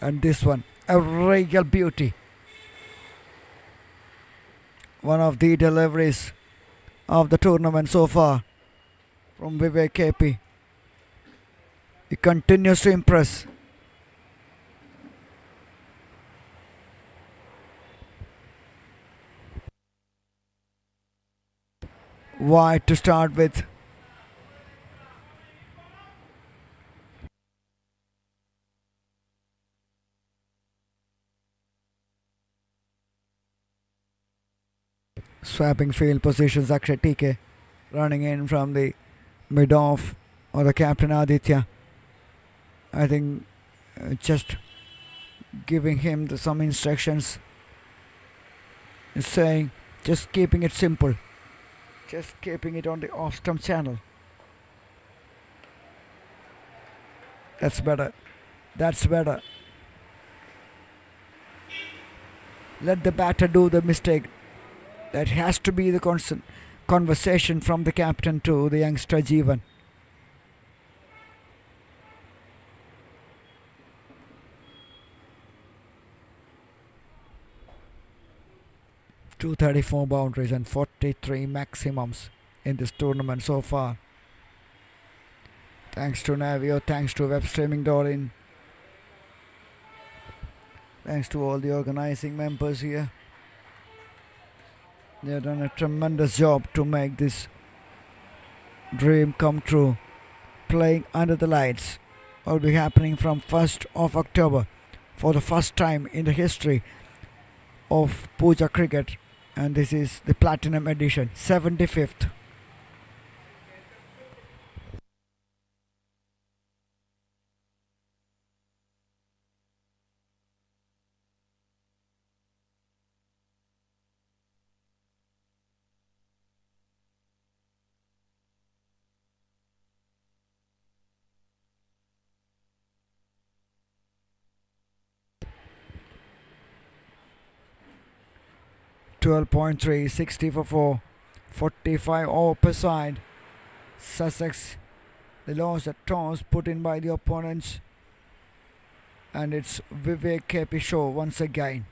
And this one, a regal beauty. One of the deliveries of the tournament so far from Vivek KP. He continues to impress. Wide to start with. Swapping field positions, Akshay Tikka running in from the mid-off or the captain Aditya. I think just giving him some instructions. He's saying just keeping it simple. Just keeping it on the off-stump channel. That's better. That's better. Let the batter do the mistake. That has to be the constant conversation from the captain to the youngster Jeevan. .234 boundaries and 43 maximums in this tournament so far. Thanks to Navio, thanks to webstreaming.in. Thanks to all the organizing members here. They have done a tremendous job to make this dream come true. Playing under the lights will be happening from 1st of October for the first time in the history of Pooja cricket, and this is the Platinum edition, 75th. .3, 60 for 4, 45 over per side. Sussex They lost a toss put in by the opponents. And it's Vivek KP show once again.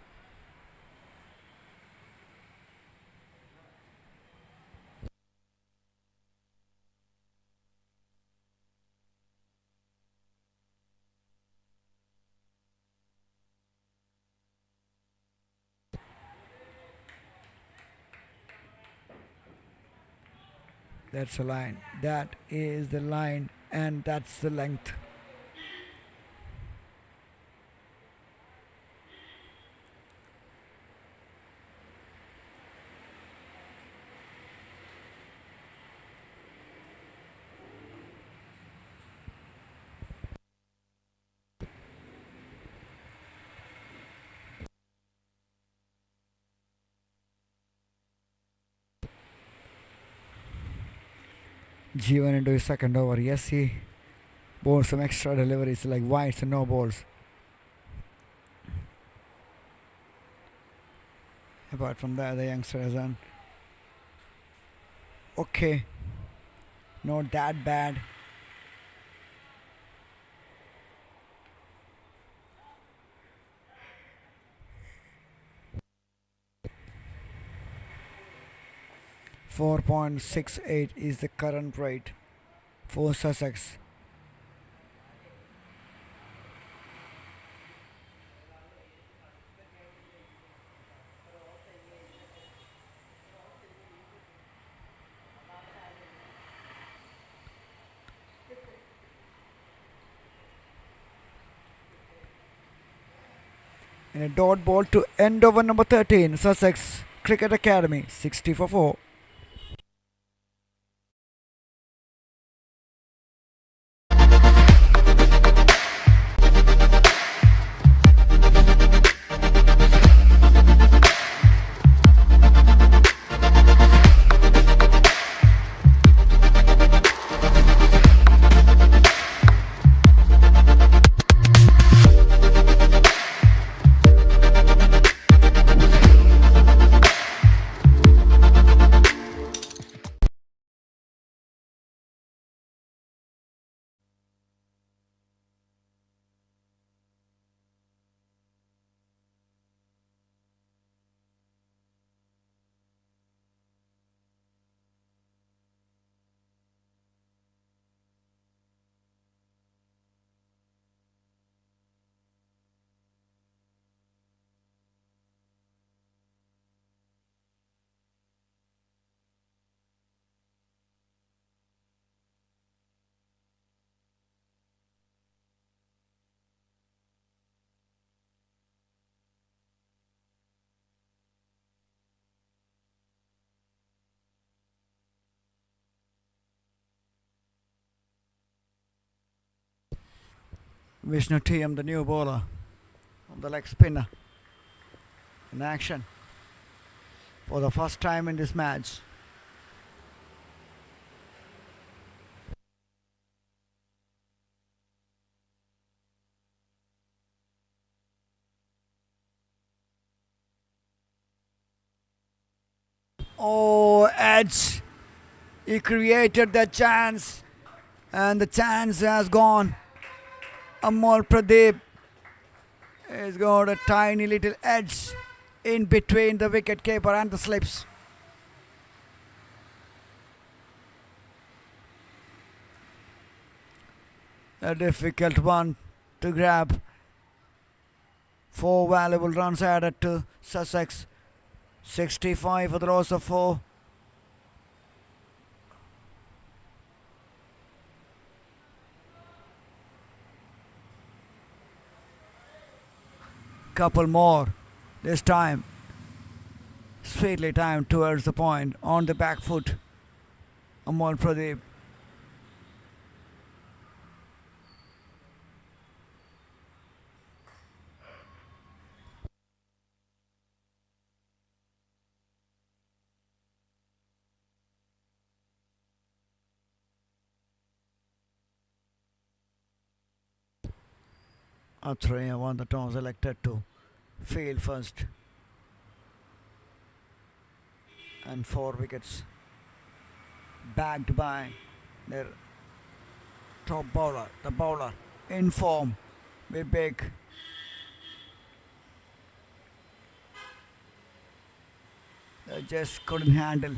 That's a line. That is the line, and that's the length. G1 into his second over. Yes, he bowled some extra deliveries like wides and no balls. Apart from that, the youngster has done okay. Not that bad. .68 is the current rate for Sussex. And a dot ball to end over number 13, Sussex Cricket Academy, 60 for 4. Vishnu TM, the new bowler, on the leg spinner, in action for the first time in this match. Oh, edge! He created that chance, and the chance has gone. Amol Pradeep has got a tiny little edge in between the wicket keeper and the slips. A difficult one to grab. 4 valuable runs added to Sussex. 65 for the loss of 4. Couple more this time. Sweetly timed towards the point on the back foot. Amol Pradeep. Athreya won the toss, elected to field first. And 4 wickets backed by their top bowler, the bowler in form, Vivek. They just couldn't handle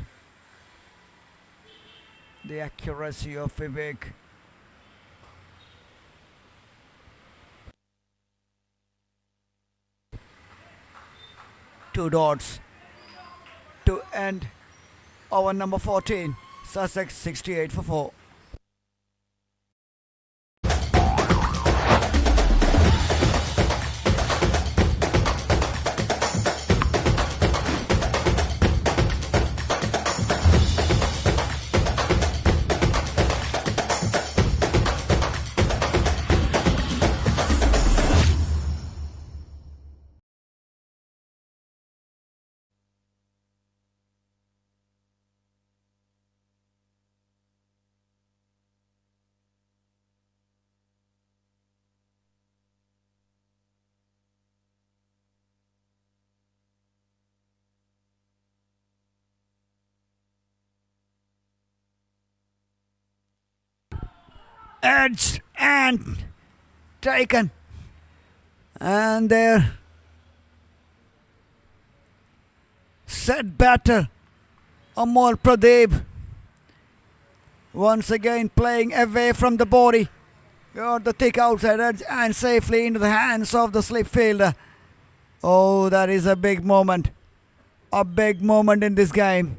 the accuracy of Vivek. Two dots to end over number 14. Sussex 68 for 4. Edged and taken. And there. Set batter. Amol Pradeep. Once again playing away from the body. Got the thick outside edge and safely into the hands of the slip fielder. Oh, that is a big moment. A big moment in this game.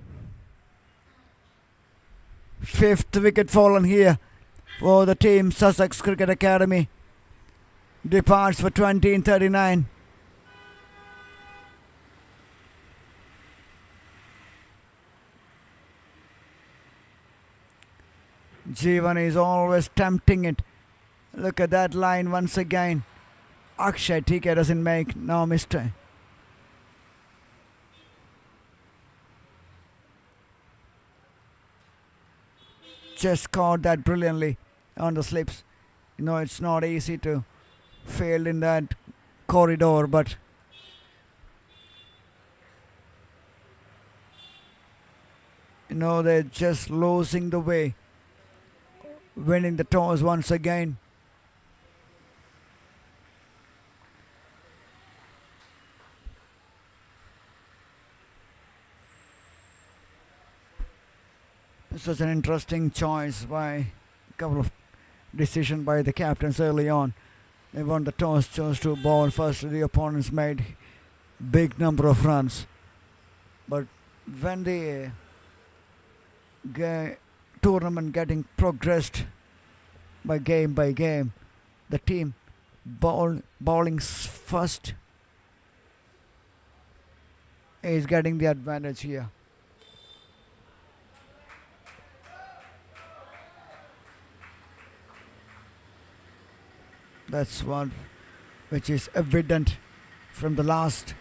Fifth wicket fallen here for the team. Sussex Cricket Academy departs for 20 in 39. Jeevan is always tempting it. Look at that line once again. Akshay TK doesn't make no mistake. Just caught that brilliantly on the slips. You know, it's not easy to field in that corridor, but you know, they're just losing the way. Winning the toss once again. This was an interesting choice by a couple of decisions by the captains early on. They won the toss, chose to bowl first. The opponents made big number of runs. But when the tournament getting progressed by game, the team bowling first is getting the advantage here. That's one which is evident from the last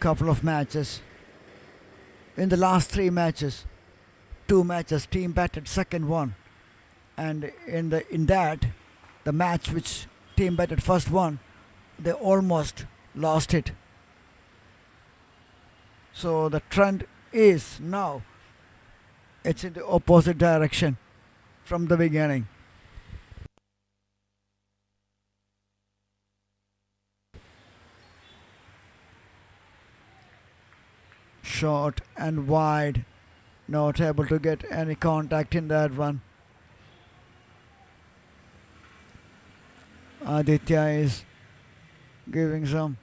couple of matches. In the last 3 matches, 2 matches team batted second one, and in that the match which team batted first one, they almost lost it. So the trend is now it's in the opposite direction from the beginning. Short and wide, not able to get any contact in that one. Aditya is giving some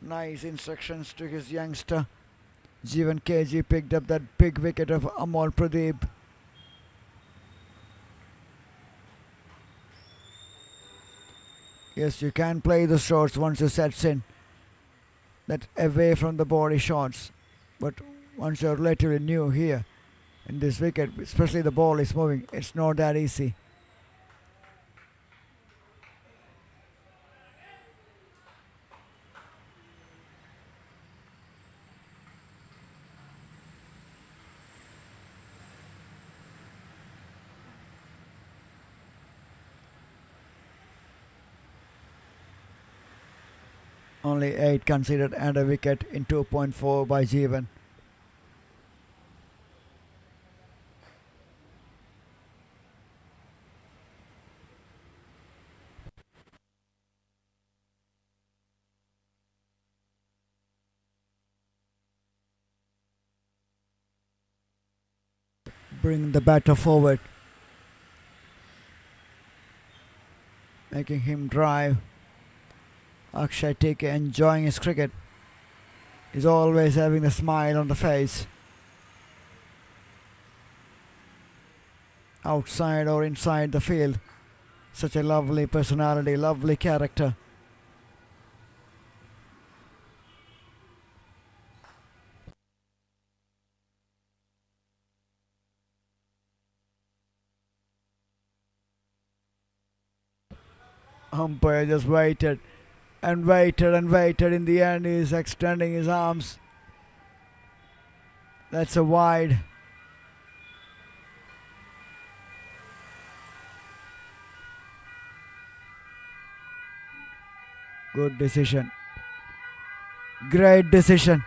nice instructions to his youngster. Jeevan KG picked up that big wicket of Amol Pradeep. Yes, you can play the shots once you sets in. That away from the body shots. But once you're relatively new here in this wicket, especially the ball is moving, it's not that easy. Only 8 considered and a wicket in 2.4 by Jeevan. bring the batter forward, making him drive. Akshay Tike enjoying his cricket. He's always having a smile on the face. Outside or inside the field. Such a lovely personality, lovely character. Umpire just waited and waited and waited. In the end, he's extending his arms. That's a wide. Good decision. Great decision.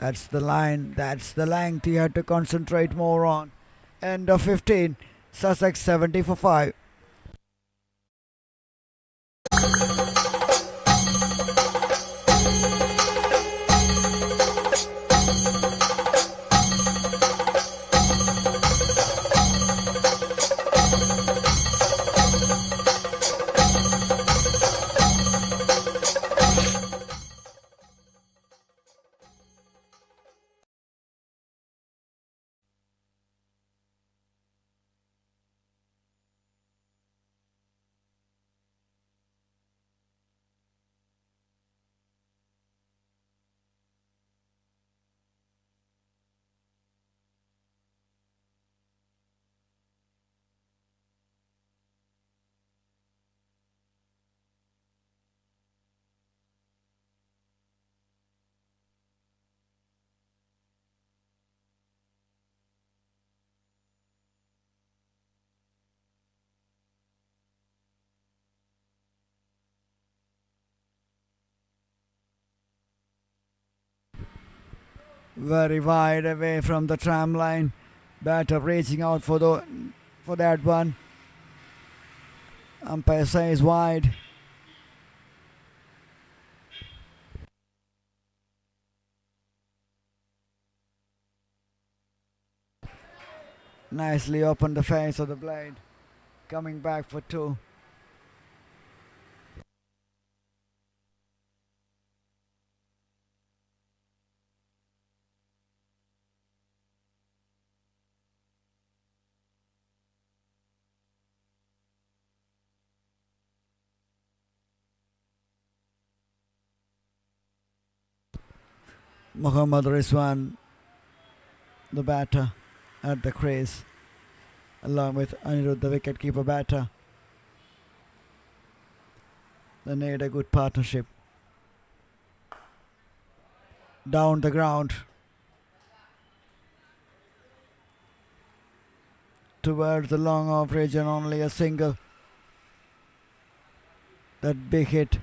That's the line. That's the length you had to concentrate more on. End of 15. Sussex 70 for 5. Very wide away from the tram line. Batter reaching out for that one. Umpire says wide. Nicely opened the face of the blade. Coming back for 2. Mohammad Rizwan, the batter, at the crease, along with Anirudh, the wicketkeeper batter. They need a good partnership. Down the ground. Towards the long off region, only a single. That big hit.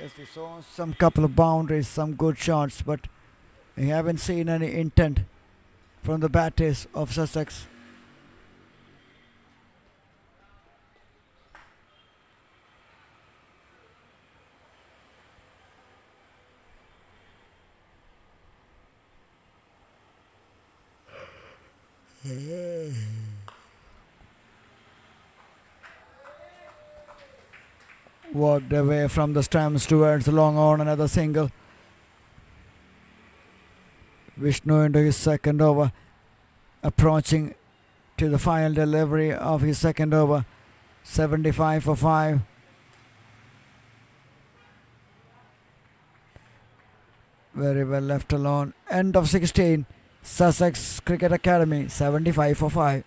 Yes, we saw some couple of boundaries, some good shots, but we haven't seen any intent from the batters of Sussex. Walked away from the stumps towards the long on, another single. Vishnu into his second over, approaching to the final delivery of his second over. 75 for 5. Very well left alone. End of 16. Sussex Cricket Academy 75 for 5.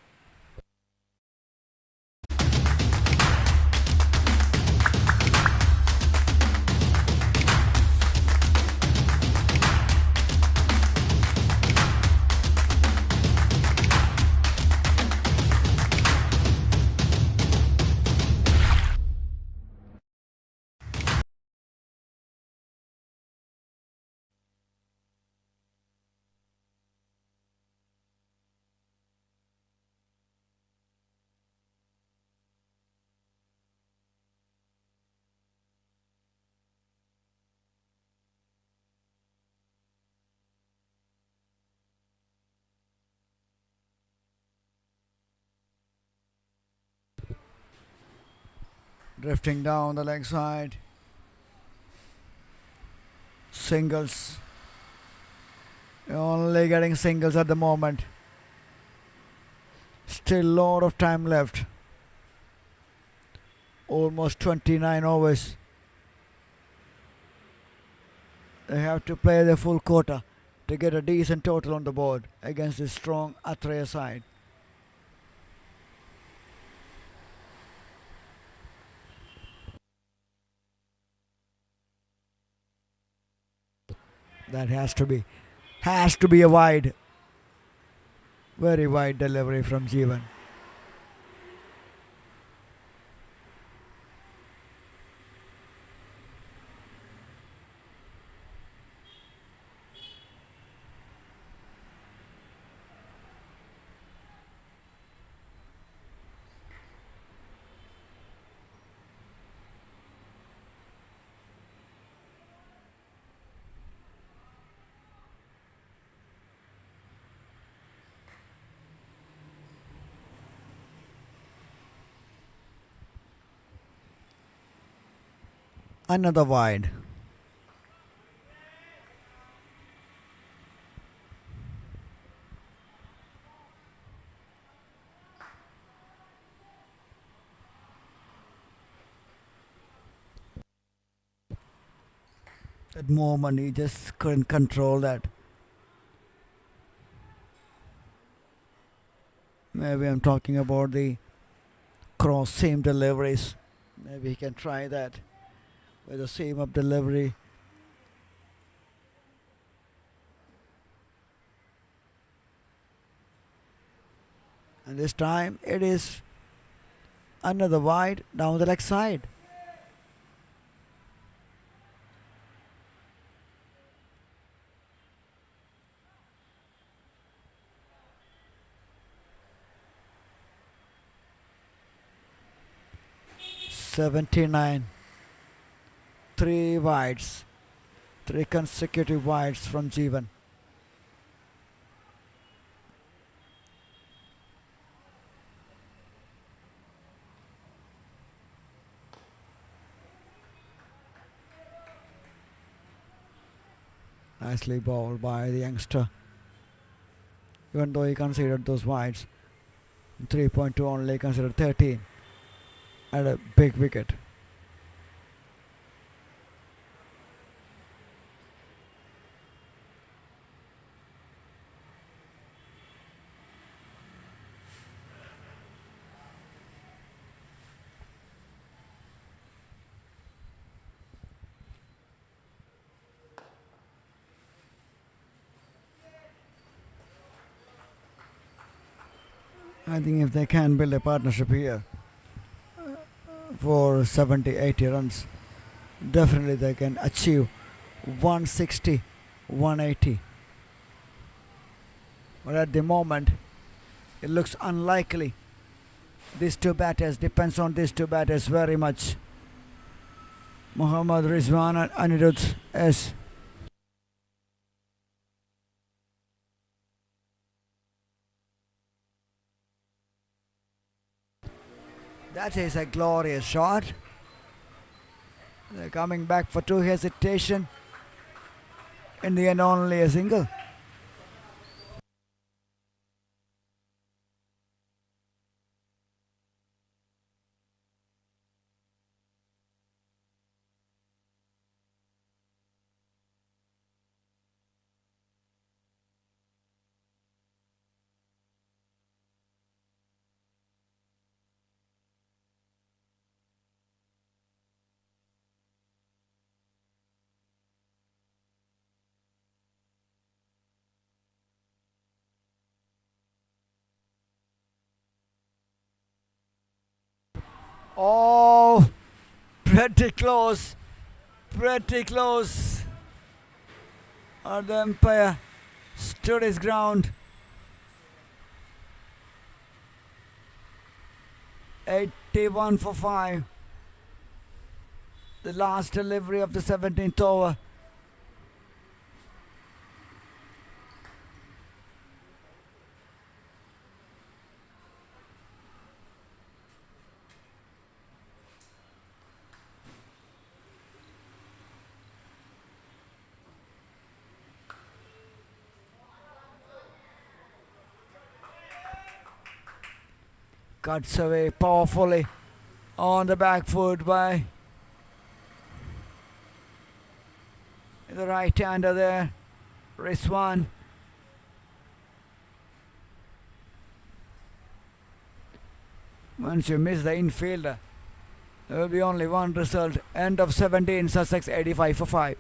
Drifting down the leg side. Singles. Only getting singles at the moment. Still lot of time left. Almost 29 overs. They have to play the full quota to get a decent total on the board against this strong Atrea side. That has to be a wide, very wide delivery from Jeevan. Another wide. That moment he just couldn't control that. Maybe I'm talking about the cross seam deliveries. Maybe he can try that with the seam up delivery. And this time it is another wide down the leg side. '79. Three wides. Three consecutive wides from Jeevan. Nicely bowled by the youngster. Even though he considered those wides, 3.2 only considered 13 at a big wicket. I think if they can build a partnership here for 70, 80 runs, definitely they can achieve 160, 180. But at the moment, it looks unlikely. These two batters, depends on these two batters very much. Mohammad Rizwan and Anirudh S. That is a glorious shot. They're coming back for two hesitation. In the end, only a single. Oh, pretty close. Pretty close. And the umpire stood his ground. 81 for 5. The last delivery of the 17th over. Cuts away powerfully on the back foot by the right-hander there, Rizwan. Once you miss the infielder, there will be only one result. End of 17, Sussex 85 for 5.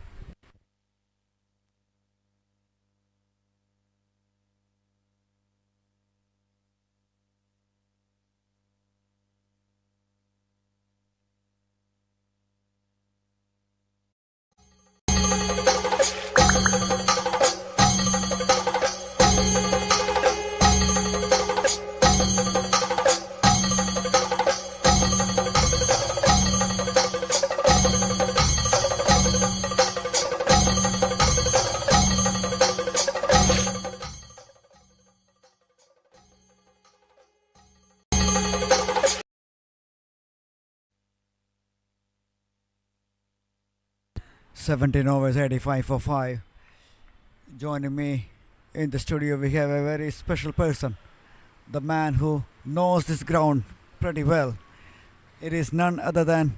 Seventeen overs, 85 for 5. Joining me in the studio, we have a very special person, the man who knows this ground pretty well. It is none other than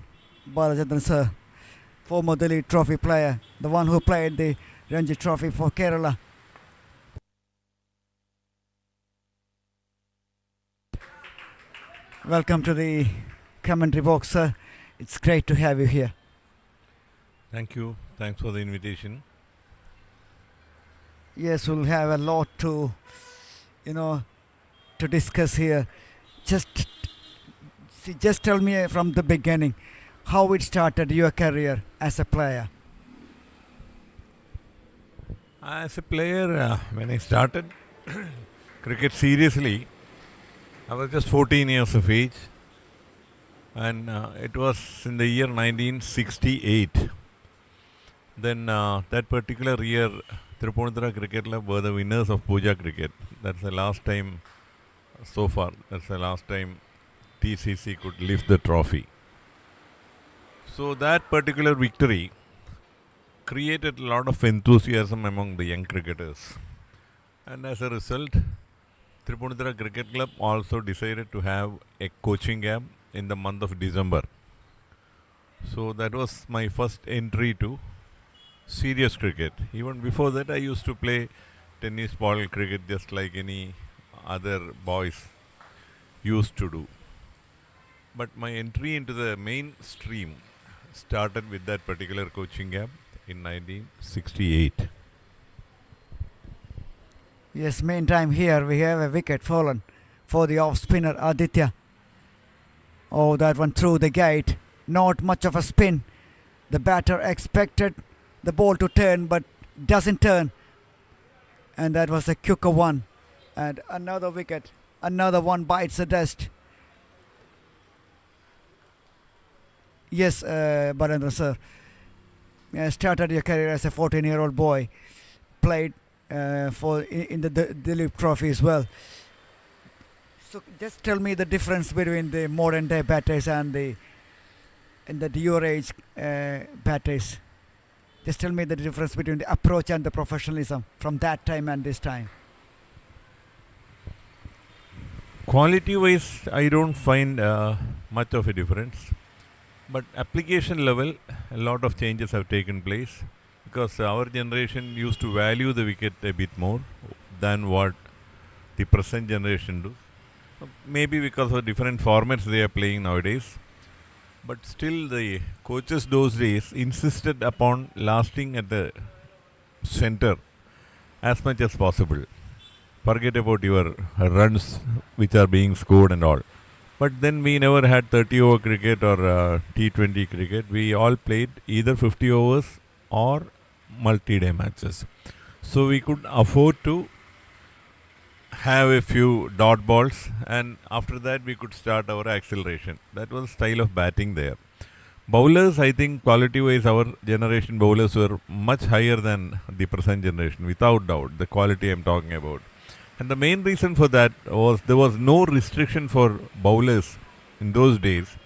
Balachandran sir, former Delhi Trophy player, the one who played the Ranji Trophy for Kerala. Welcome to the commentary box, sir. It's great to have you here. Thank you. Thanks for the invitation. Yes, we'll have a lot to, to discuss here. Just tell me from the beginning how it started your career as a player. As a player, when I started cricket seriously, I was just 14 years of age, and it was in the year 1968. Then that particular year, Tripundra Cricket Club were the winners of Pooja cricket. That's the last time so far. That's the last time TCC could lift the trophy. So that particular victory created a lot of enthusiasm among the young cricketers. And as a result, Tripundra Cricket Club also decided to have a coaching camp in the month of December. So that was my first entry to serious cricket. Even before that, I used to play tennis ball cricket just like any other boys used to do. But my entry into the mainstream started with that particular coaching camp in 1968. Yes, meantime here we have a wicket fallen for the off-spinner Aditya. Oh, that one through the gate. Not much of a spin. The batter expected the ball to turn, but doesn't turn. And that was a quicker one. And another wicket. Another one bites the dust. Yes, Barendra sir. Started your career as a 14-year-old boy. Played in the Dilip Trophy as well. So just tell me the difference between the modern day batters and the your age batters. Just tell me the difference between the approach and the professionalism from that time and this time. Quality wise, I don't find much of a difference. But application level, a lot of changes have taken place, because our generation used to value the wicket a bit more than what the present generation do. Maybe because of different formats they are playing nowadays. But still the coaches those days insisted upon lasting at the center as much as possible. Forget about your runs which are being scored and all. But then we never had 30 over cricket or T20 cricket. We all played either 50 overs or multi-day matches. So we could afford to have a few dot balls, and after that we could start our acceleration. That was style of batting there. Bowlers, I think quality wise our generation bowlers were much higher than the present generation, without doubt, the quality I'm talking about. And the main reason for that was there was no restriction for bowlers in those days.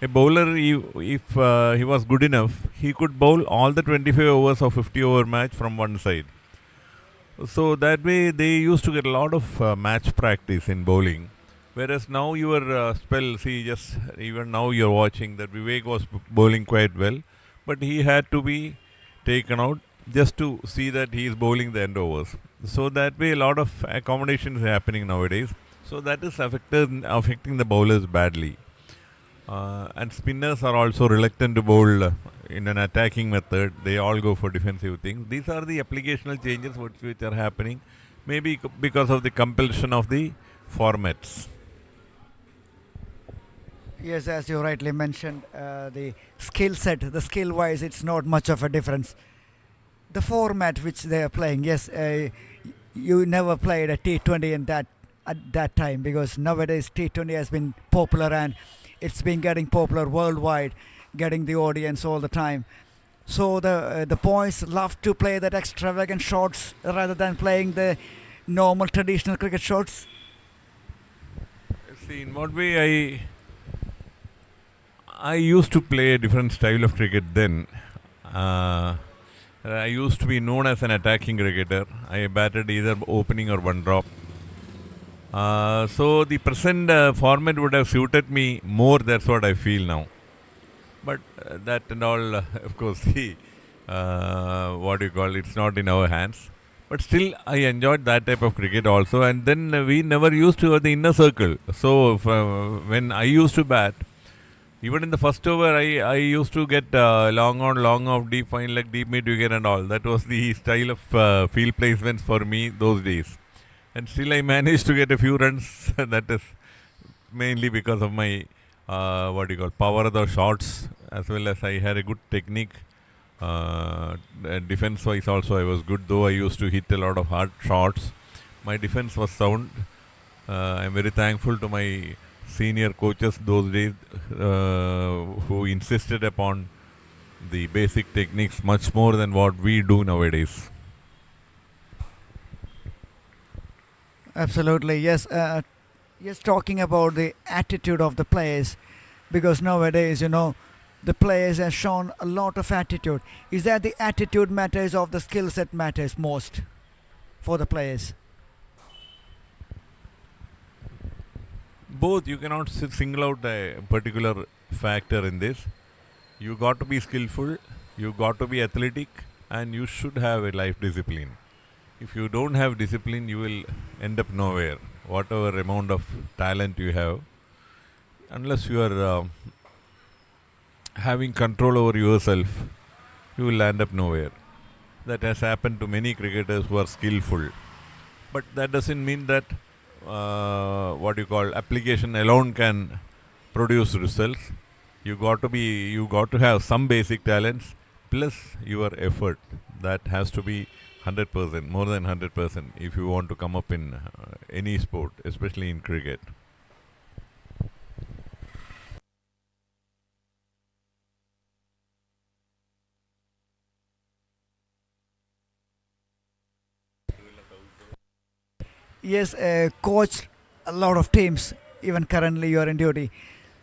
A bowler, if he was good enough, he could bowl all the 25 overs of 50 over match from one side. So that way they used to get a lot of match practice in bowling. Whereas now your spell, see, just even now you're watching that Vivek was bowling quite well, but he had to be taken out just to see that he is bowling the end overs. So that way, a lot of accommodation is happening nowadays. So that is affecting the bowlers badly. And spinners are also reluctant to bowl in an attacking method. They all go for defensive things. These are the applicational changes which are happening, maybe because of the compulsion of the formats. Yes, as you rightly mentioned, the skill set, the skill wise, it's not much of a difference. The format which they are playing, yes, you never played a T20 in that at that time, because nowadays T20 has been popular and it's been getting popular worldwide, getting the audience all the time. So the boys love to play that extravagant shots rather than playing the normal traditional cricket shots. See, in what way I used to play a different style of cricket then. I used to be known as an attacking cricketer. I batted either opening or one drop. So the present format would have suited me more. That's what I feel now. But that and all, of course, what do you call it? It's not in our hands. But still, I enjoyed that type of cricket also. And then we never used to have the inner circle. So when I used to bat, even in the first over, I used to get long on, long off, deep fine leg, deep mid wicket and all. That was the style of field placements for me those days. And still I managed to get a few runs. That is mainly because of my, power of the shots, as well as I had a good technique. Defense-wise also I was good, though I used to hit a lot of hard shots. My defense was sound. I'm very thankful to my senior coaches those days who insisted upon the basic techniques much more than what we do nowadays. Absolutely, yes. Yes, talking about the attitude of the players, because nowadays, the players have shown a lot of attitude. Is that the attitude matters or the skill set matters most for the players? Both. You cannot single out a particular factor in this. You got to be skillful, you got to be athletic, and you should have a life discipline. If you don't have discipline, you will end up nowhere. Whatever amount of talent you have, unless you are having control over yourself, you will end up nowhere. That has happened to many cricketers who are skillful. But that doesn't mean that application alone can produce results. You got to have some basic talents plus your effort. That has to be 100%, more than 100%, if you want to come up in any sport, especially in cricket. Yes, coach a lot of teams, even currently you are in duty.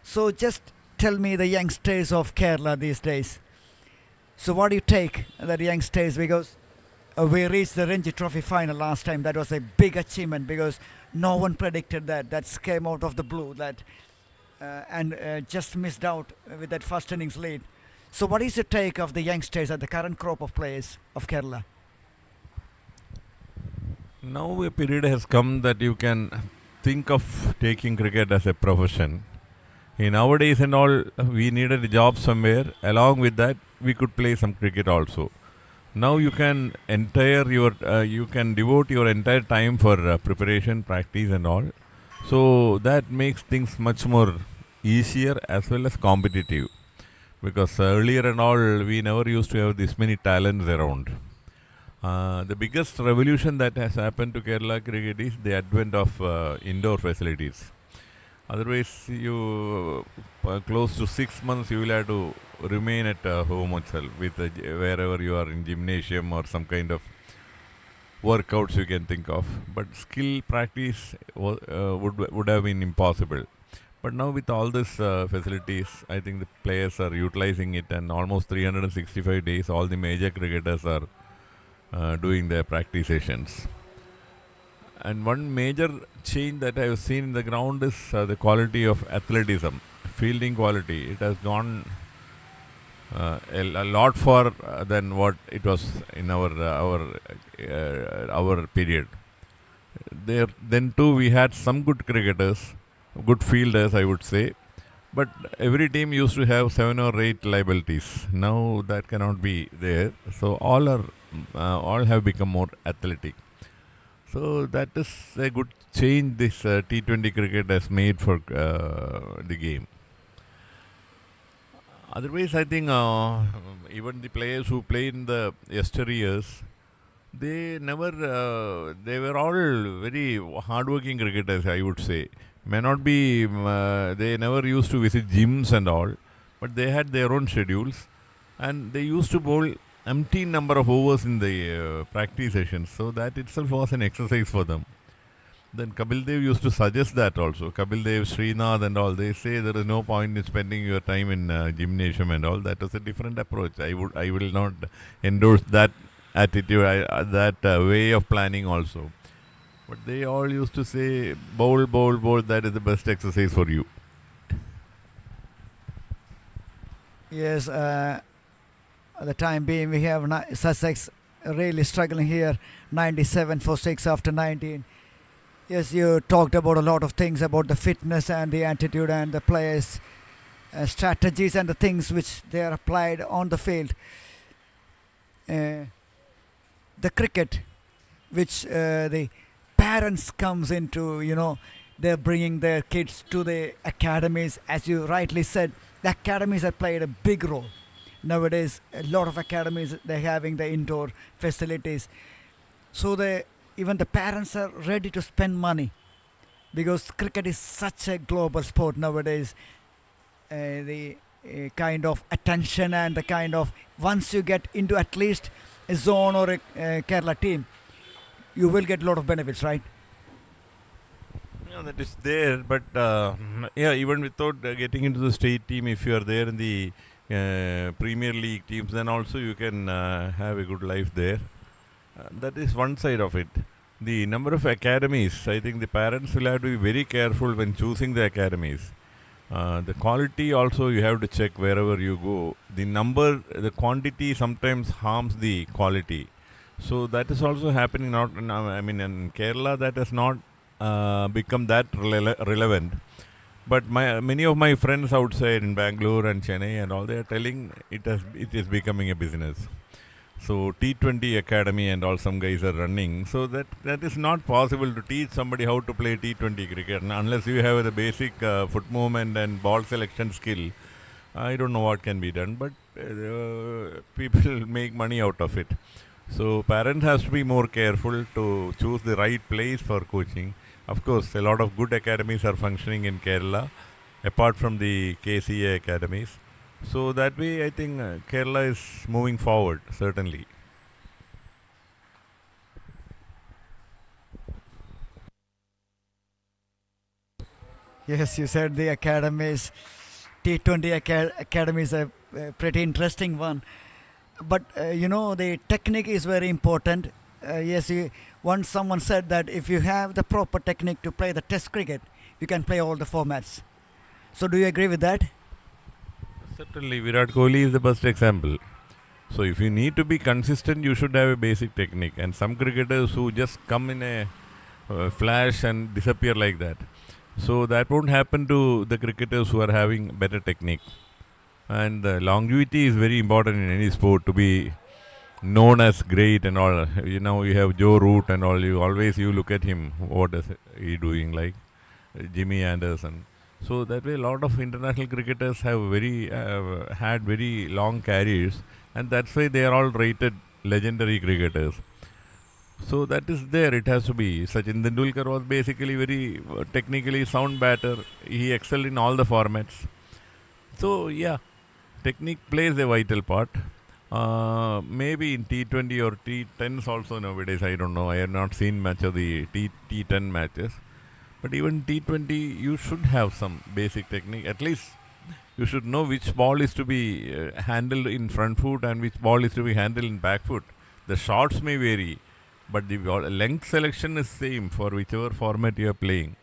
So just tell me the youngsters of Kerala these days. So what do you take the youngsters, because we reached the Ranji Trophy final last time. That was a big achievement because no one predicted that. That came out of the blue and just missed out with that first innings lead. So what is your take of the youngsters at the current crop of players of Kerala? Now a period has come that you can think of taking cricket as a profession. In nowadays and all, we needed a job somewhere. Along with that, we could play some cricket also. Now you can you can devote your entire time for preparation, practice and all. So that makes things much more easier as well as competitive. Because earlier and all, we never used to have this many talents around. The biggest revolution that has happened to Kerala cricket is the advent of indoor facilities. Otherwise, you close to 6 months you will have to remain at home itself with wherever you are in gymnasium or some kind of workouts you can think of. But skill practice would have been impossible. But now with all these facilities, I think the players are utilizing it, and almost 365 days, all the major cricketers are doing their practice sessions. And one major change that I have seen in the ground is the quality of athleticism, fielding quality. It has gone a lot far than what it was in our period. There then too we had some good cricketers, good fielders, I would say. But every team used to have 7 or 8 liabilities. Now that cannot be there. So all have become more athletic. So that is a good change this T20 cricket has made for the game. Otherwise, I think even the players who played in the yesteryears, they were all very hardworking cricketers, I would say. May not be, they never used to visit gyms and all, but they had their own schedules and they used to bowl empty number of overs in the practice sessions. So that itself was an exercise for them. Then Kapil Dev used to suggest that also. Kapil Dev, Srinath and all, they say there is no point in spending your time in gymnasium and all. That was a different approach. I will not endorse that attitude, that way of planning also. But they all used to say, bowl, bowl, bowl, that is the best exercise for you. Yes, at the time being, we have Sussex really struggling here, 97 for 6 after 19. Yes, you talked about a lot of things about the fitness and the attitude and the players' strategies and the things which they are applied on the field. The cricket, which the parents comes into, they're bringing their kids to the academies. As you rightly said, the academies have played a big role. Nowadays, a lot of academies, they're having the indoor facilities. So even the parents are ready to spend money because cricket is such a global sport nowadays. The kind of attention and the kind of, once you get into at least a zone or a Kerala team, you will get a lot of benefits, right? Yeah, that is there, but even without getting into the state team, if you are there in the Premier League teams, then also you can have a good life there. That is one side of it. The number of academies, I think the parents will have to be very careful when choosing the academies. The quality also you have to check wherever you go. The quantity sometimes harms the quality. So that is also happening. In Kerala that has not become that relevant. But many of my friends outside in Bangalore and Chennai and all, they are telling it is becoming a business. So T20 academy and all, some guys are running. So that is not possible to teach somebody how to play T20 cricket unless you have the basic foot movement and ball selection skill. I don't know what can be done, but people make money out of it. So parents has to be more careful to choose the right place for coaching. Of course, a lot of good academies are functioning in Kerala, apart from the KCA academies. So that way, I think Kerala is moving forward, certainly. Yes, you said the academies, T20 academy is a pretty interesting one. But the technique is very important. Yes, once someone said that if you have the proper technique to play the test cricket, you can play all the formats. So do you agree with that? Certainly, Virat Kohli is the best example. So if you need to be consistent, you should have a basic technique. And some cricketers who just come in a flash and disappear like that. So that won't happen to the cricketers who are having better technique. And longevity is very important in any sport to be known as great and all. You have Joe Root and all. You look at him. What is he doing? Like Jimmy Anderson. So that way, a lot of international cricketers have had very long careers, and that's why they are all rated legendary cricketers. So that is there. It has to be. Sachin Tendulkar was basically very technically sound batter. He excelled in all the formats. So yeah, technique plays a vital part. Maybe in T20 or T10s also nowadays. I don't know. I have not seen much of the T10 matches. But even T20, you should have some basic technique. At least you should know which ball is to be handled in front foot and which ball is to be handled in back foot. The shots may vary, but the length selection is same for whichever format you are playing.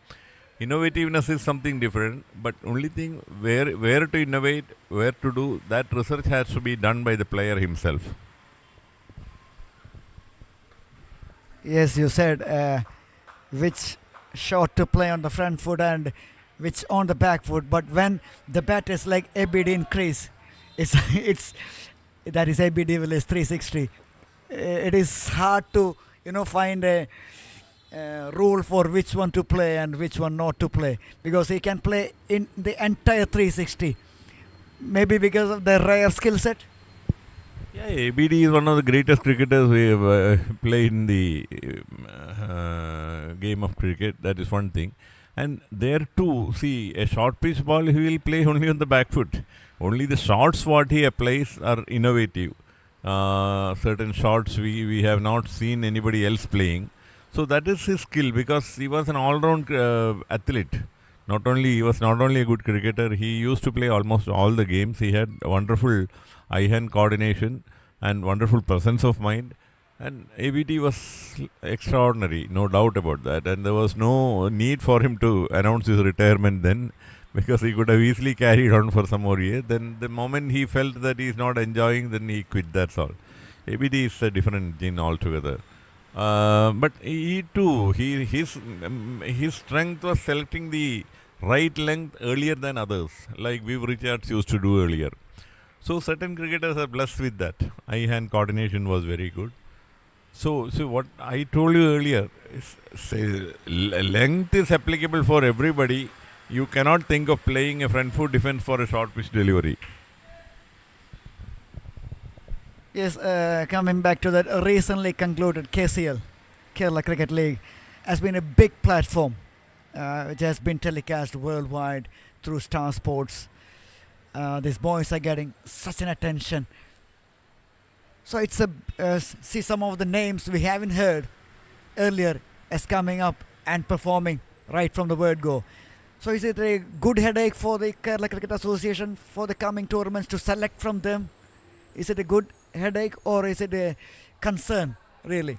Innovativeness is something different, but only thing where to innovate, where to do, that research has to be done by the player himself. Yes, you said which shot to play on the front foot and which on the back foot. But when the bat is like ABD in crease, it's that is ABD will is 360. It is hard to find a rule for which one to play and which one not to play, because he can play in the entire 360. Maybe because of the rare skill set. Yeah, ABD is one of the greatest cricketers we have played in the game of cricket. That is one thing. And there too, see, a short pitch ball he will play only on the back foot. Only the shots what he applies are innovative. Certain shots we have not seen anybody else playing. So that is his skill, because he was an all-round athlete. He was not only a good cricketer, he used to play almost all the games. He had wonderful eye-hand coordination and wonderful presence of mind. And ABD was extraordinary, no doubt about that. And there was no need for him to announce his retirement then, because he could have easily carried on for some more years. Then the moment he felt that he is not enjoying, then he quit, that's all. ABD is a different gene altogether. But he too, his strength was selecting the right length earlier than others, like Viv Richards used to do earlier. So certain cricketers are blessed with that. Eye-hand coordination was very good. So what I told you earlier is, length is applicable for everybody. You cannot think of playing a front foot defense for a short pitch delivery. Yes, coming back to that recently concluded KCL, Kerala Cricket League, has been a big platform which has been telecast worldwide through Star Sports. These boys are getting such an attention. So it's see some of the names we haven't heard earlier as coming up and performing right from the word go. So is it a good headache for the Kerala Cricket Association for the coming tournaments to select from them? Is it a good headache or is it a concern, really?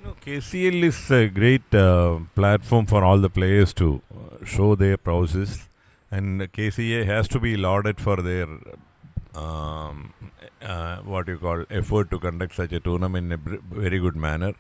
No, KCL is a great platform for all the players to show their prowess, and KCA has to be lauded for their effort to conduct such a tournament in a very good manner.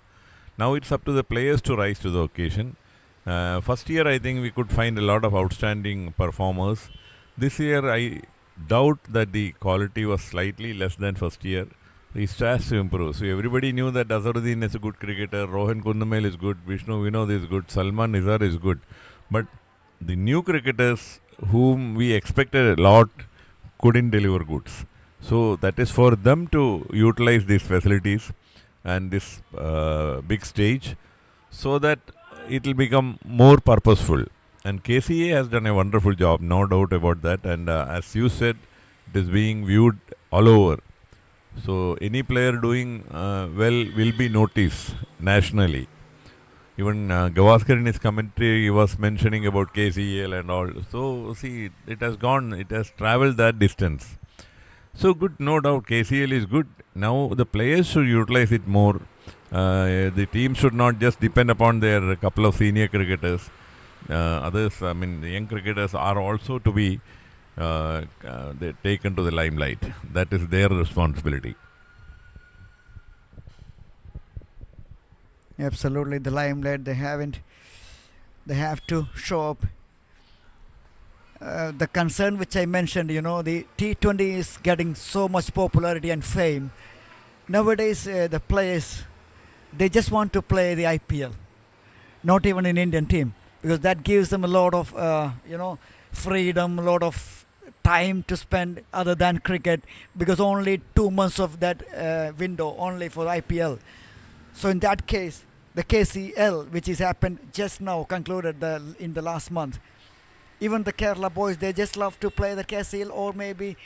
Now it's up to the players to rise to the occasion. First year I think we could find a lot of outstanding performers. This year I doubt that the quality was slightly less than first year. It has to improve. So everybody knew that Azharuddin is a good cricketer, Rohan Kundamel is good, Vishnu Vinod is good, Salman Nizar is good. But the new cricketers whom we expected a lot couldn't deliver goods. So that is for them to utilize these facilities and this big stage, so that it will become more purposeful. And KCA has done a wonderful job, no doubt about that. And as you said, it is being viewed all over. So any player doing well will be noticed nationally. Even Gavaskar in his commentary, he was mentioning about KCL and all. So see, it has travelled that distance. So good, no doubt, KCL is good. Now the players should utilize it more. The team should not just depend upon their couple of senior cricketers. Others, the young cricketers are also to be taken to the limelight. That is their responsibility. Absolutely, the limelight they have to show up. The concern which I mentioned, the T20 is getting so much popularity and fame. Nowadays, the players, they just want to play the IPL, not even in Indian team, because that gives them a lot of, freedom, a lot of time to spend other than cricket, because only 2 months of that window only for IPL. So in that case, the KCL, which has happened just now, concluded in the last month. Even the Kerala boys, they just love to play the KCL, or maybe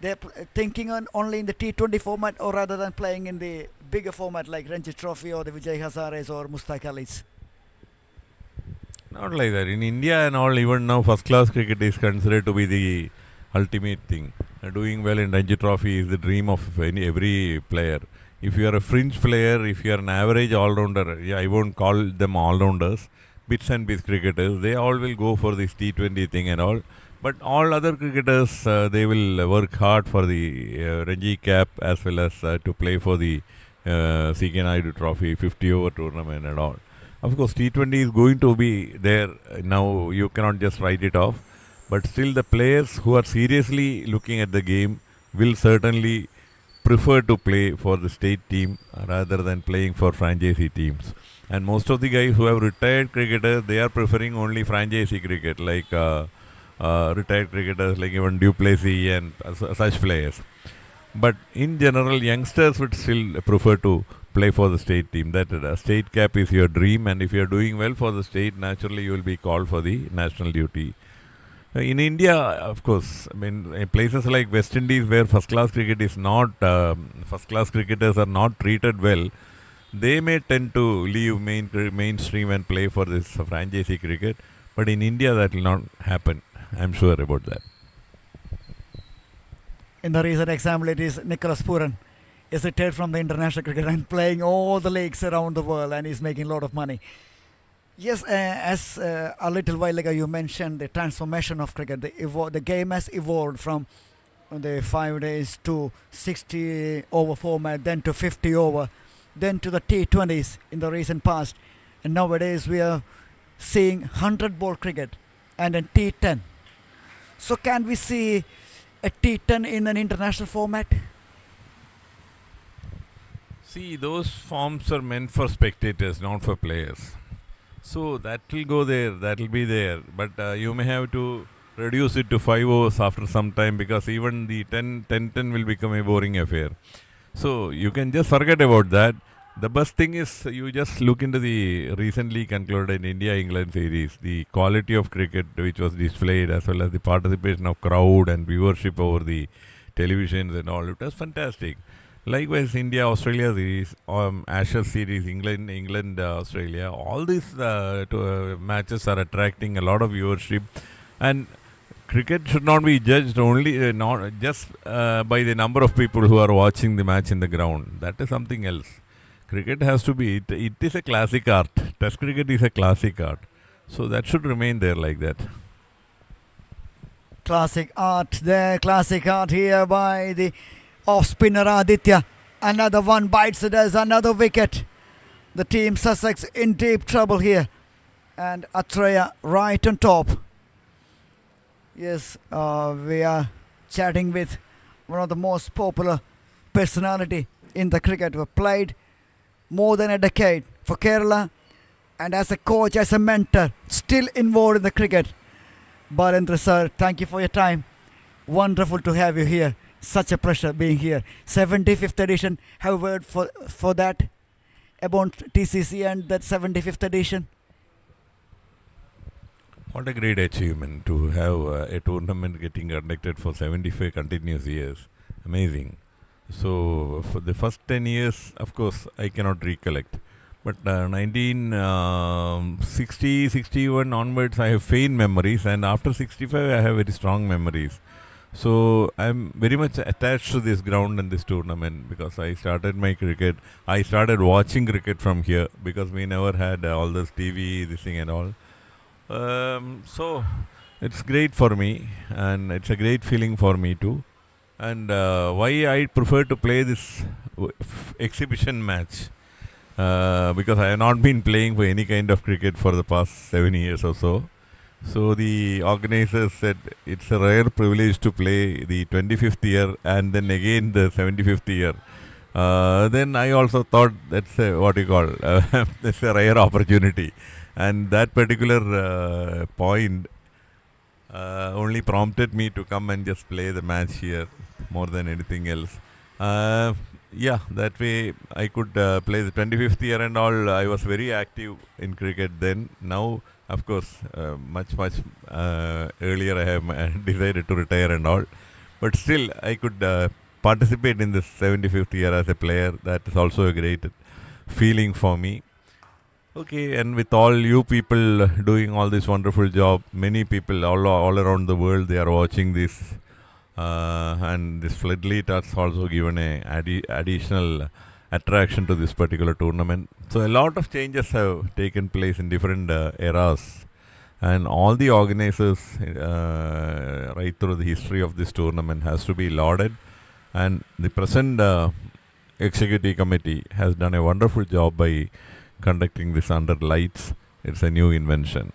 they're thinking on only in the T20 format, or rather than playing in the bigger format like Ranji Trophy or the Vijay Hazares or Mustaq Ali's. Not like that. In India and all, even now, first class cricket is considered to be the ultimate thing. Doing well in Ranji Trophy is the dream of every player. if you are a fringe player, if you are an average all-rounder, I won't call them all-rounders, bits and bits cricketers, they all will go for this T20 thing and all. But all other cricketers, they will work hard for the Ranji Cap as well as to play for the C.K. Naidu Trophy, 50 over tournament and all. Of course, T20 is going to be there now. You cannot just write it off. But still, the players who are seriously looking at the game will certainly prefer to play for the state team rather than playing for franchisee teams. And most of the guys who have retired cricketers, they are preferring only franchisee cricket, like retired cricketers like even Duplessis and such players. But in general, youngsters would still prefer to play for the state team. That state cap is your dream, and if you are doing well for the state, naturally you will be called for the national duty. In India, of course, I mean, in places like West Indies where first-class cricket is not, first-class cricketers are not treated well, they may tend to leave mainstream and play for this franchisee cricket. But in India, that will not happen. I'm sure about that. In the recent example, it is Nicholas Puran. Is retired from the international cricket and playing all the leagues around the world, and he's making a lot of money. Yes, as a little while ago you mentioned the transformation of cricket. The game has evolved from the 5 days to 60 over format, then to 50 over, then to the T20s in the recent past. And nowadays we are seeing 100 ball cricket and a T10. So can we see a T10 in an international format? See, those forms are meant for spectators, not for players. So that will go there, that will be there. But you may have to reduce it to 5 overs after some time, because even the 10-10 will become a boring affair. So you can just forget about that. The best thing is you just look into the recently concluded India-England series, the quality of cricket which was displayed, as well as the participation of crowd and viewership over the televisions and all. It was fantastic. Likewise, India-Australia series, Ashes series, England, Australia, all these matches are attracting a lot of viewership. And cricket should not be judged only not just by the number of people who are watching the match in the ground. That is something else. Cricket has to be, it is a classic art. Test cricket is a classic art. So that should remain there like that. Classic art there, classic art here by the off-spinner Aditya. Another one bites it as another wicket. The team Sussex in deep trouble here. And Atrea right on top. Yes, we are chatting with one of the most popular personality in the cricket, who played more than a decade for Kerala, and as a coach, as a mentor, still involved in the cricket. Barendra sir, thank you for your time. Wonderful to have you here. Such a pleasure being here. 75th edition. Have a word for that about TCC and that 75th edition. What a great achievement to have a tournament getting conducted for 75 continuous years. Amazing. So for the first 10 years, of course, I cannot recollect. But 1960, 61 onwards, I have faint memories. And after 65, I have very strong memories. So I'm very much attached to this ground and this tournament, because I started my cricket. I started watching cricket from here, because we never had all this TV, this thing and all. So it's great for me, and it's a great feeling for me too. And why I prefer to play this exhibition match, because I have not been playing for any kind of cricket for the past 7 years or so. So the organizers said it's a rare privilege to play the 25th year and then again the 75th year. Then I also thought that's what you call that's a rare opportunity, and that particular point only prompted me to come and just play the match here more than anything else. Yeah, that way I could play the 25th year and all. I was very active in cricket then. Now, of course, much earlier I have decided to retire and all. But still, I could participate in this 75th year as a player. That is also a great feeling for me. Okay, and with all you people doing all this wonderful job, many people all around the world, they are watching this. And this floodlight has also given a additional attraction to this particular tournament. So a lot of changes have taken place in different eras, and all the organizers right through the history of this tournament has to be lauded, and the present executive committee has done a wonderful job by conducting this under lights. It's a new invention.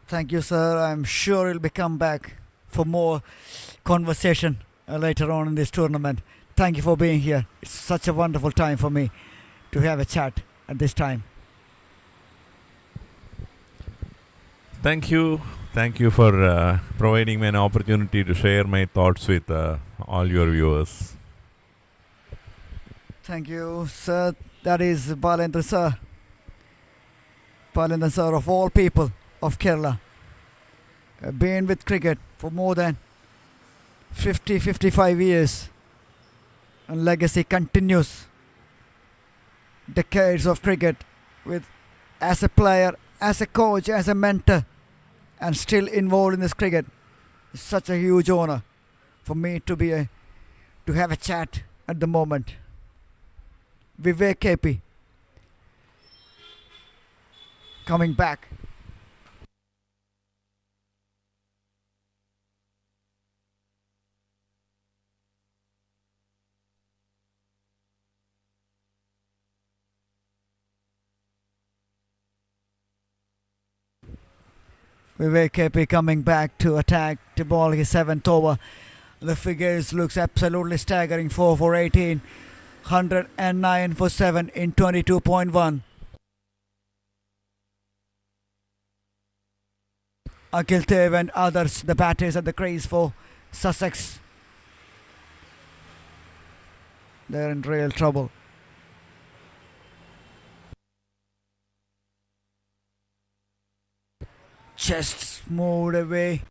Thank you, sir. I'm sure you'll be come back for more conversation later on in this tournament. Thank you for being here. It's such a wonderful time for me to have a chat at this time. Thank you. Thank you for providing me an opportunity to share my thoughts with all your viewers. Thank you, sir. That is Balendra sir. Balendra sir, of all people of Kerala. Been with cricket for more than 55 years. And legacy continues. Decades of cricket with as a player, as a coach, as a mentor, and still involved in this cricket. It's such a huge honor for me to have a chat at the moment. Vivek KP coming back. Vivek KP coming back to attack to ball his 7th over. The figures looks absolutely staggering. 4 for 18, 109 for 7 in 22.1. Akhil Dev and others, the batters at the crease for Sussex. They're in real trouble. Just moved away.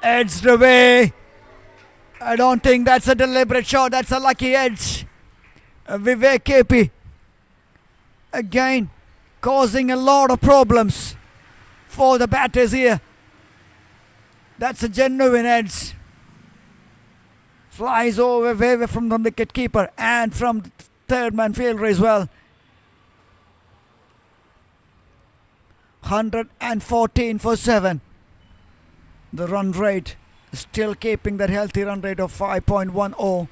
Edged away. I don't think that's a deliberate shot. That's a lucky edge. Vivek KP again causing a lot of problems for the batters here. That's a genuine edge. Flies over away from the wicket keeper and from the third man fielder as well. 114 for 7. The run rate still keeping that healthy run rate of 5.10.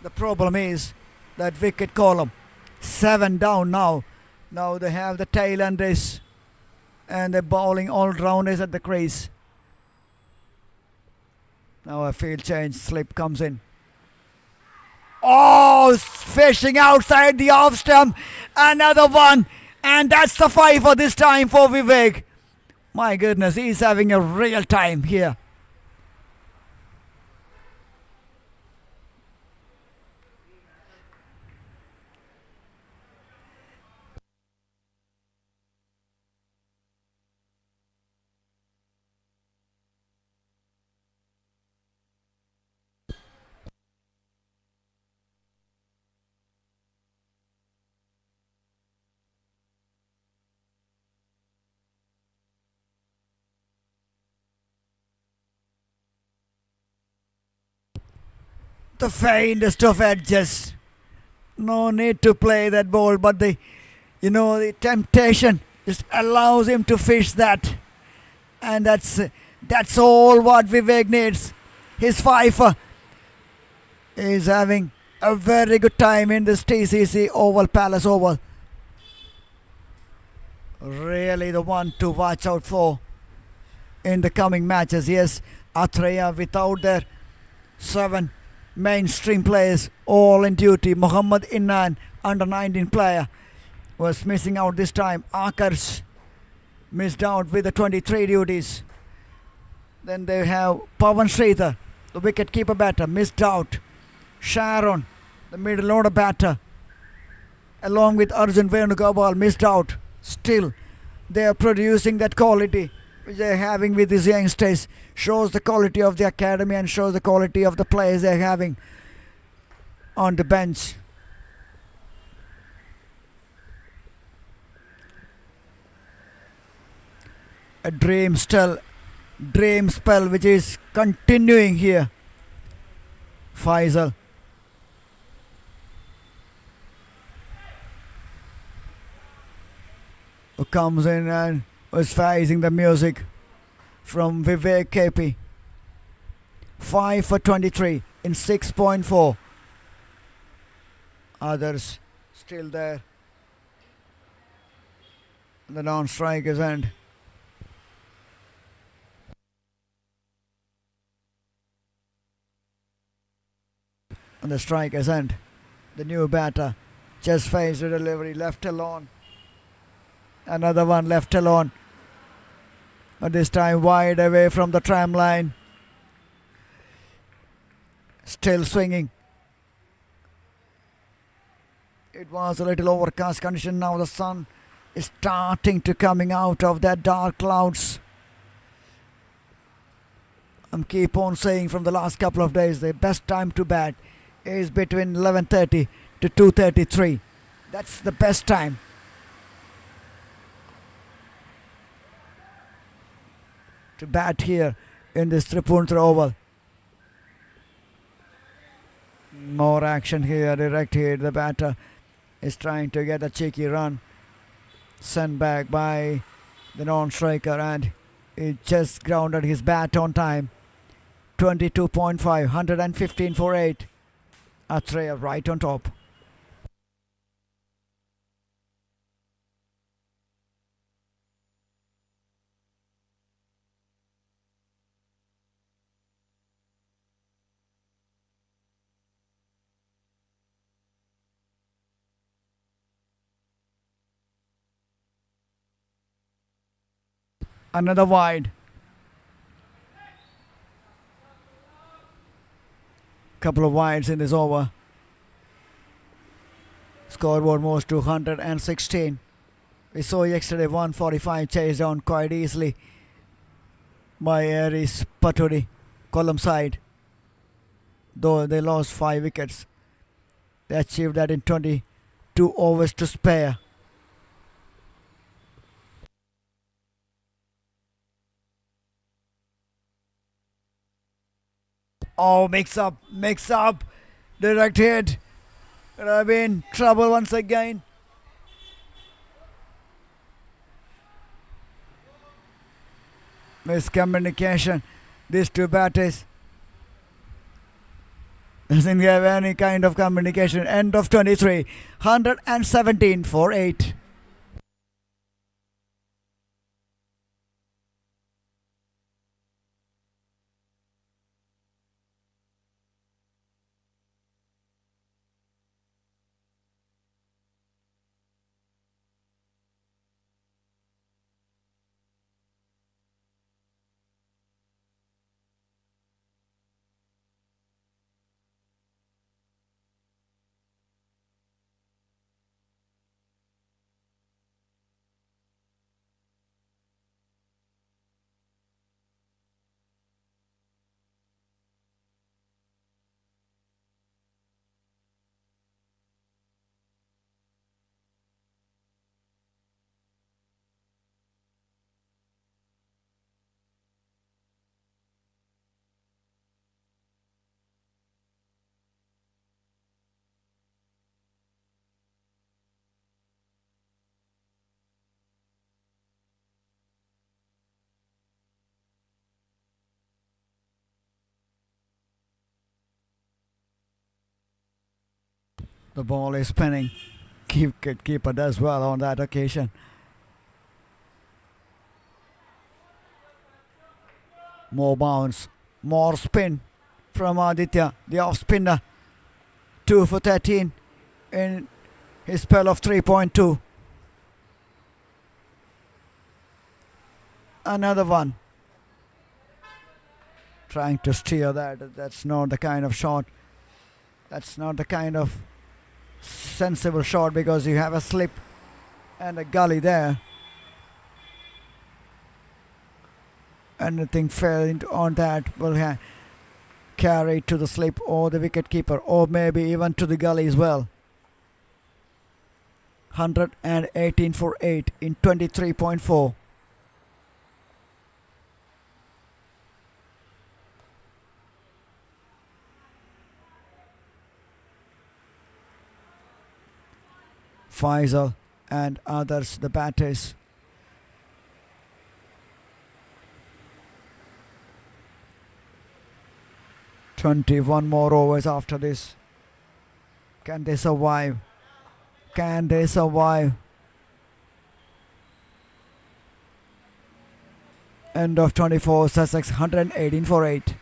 The problem is that wicket column. 7 down now. Now they have the tail enders and the bowling all-rounders at the crease. Now a field change, slip comes in. Oh, fishing outside the off stump. Another one. And that's the 5 for this time for Vivek. My goodness, he's having a real time here. The faintest of edges. No need to play that ball, but the temptation just allows him to fish that. And that's all what Vivek needs. His fifer is having a very good time in this TCC Oval, Palace Oval. Really the one to watch out for in the coming matches. Yes, Atrea without their 7 mainstream players all in duty. Muhammad Innan, under 19 player, was missing out this time. Akars missed out with the 23 duties. Then they have Pawan Sridhar, the wicket keeper batter, missed out Sharon, the middle order batter, along with Arjun Venugopal, missed out. Still, they are producing that quality which they are having with these youngsters. Shows the quality of the academy and shows the quality of the players they are having on the bench. A dream spell which is continuing here. Faisal. Who comes in and was facing the music from Vivek KP. 5 for 23 in 6.4. Others still there. The non-strikers end. On the strikers end. The new batter just faced the delivery, left alone. Another one left alone. But this time wide away from the tram line. Still swinging. It was a little overcast condition. Now the sun is starting to coming out of that dark clouds. I keep on saying from the last couple of days, the best time to bat is between 11:30 to 2:33. That's the best time. To bat here in this Tripunthra Oval. More action here, direct hit. The batter is trying to get a cheeky run. Sent back by the non-striker and he just grounded his bat on time. 22.5, 115 for 8. Atrea right on top. Another wide. Couple of wides in this over. Scoreboard moves to 116. We saw yesterday 145 chased down quite easily by Aries Paturi, column side. Though they lost 5 wickets, they achieved that in 22 overs to spare. Oh, mix up, direct hit. Could have been trouble once again. Miscommunication. These two batters doesn't have any kind of communication. End of 23. 117 for 8. The ball is spinning. Keeper does well on that occasion. More bounce. More spin from Aditya, the off spinner. 2 for 13 in his spell of 3.2. Another one. Trying to steer that. That's not the kind of shot That's not the kind of sensible shot because you have a slip and a gully there. Anything fell on that will carry it to the slip or the wicket keeper, or maybe even to the gully as well. 118 for 8 in 23.4. Faisal and others, the batters. "21 more overs after this. Can they survive? Can they survive?" End of 24, Sussex 118 for 8.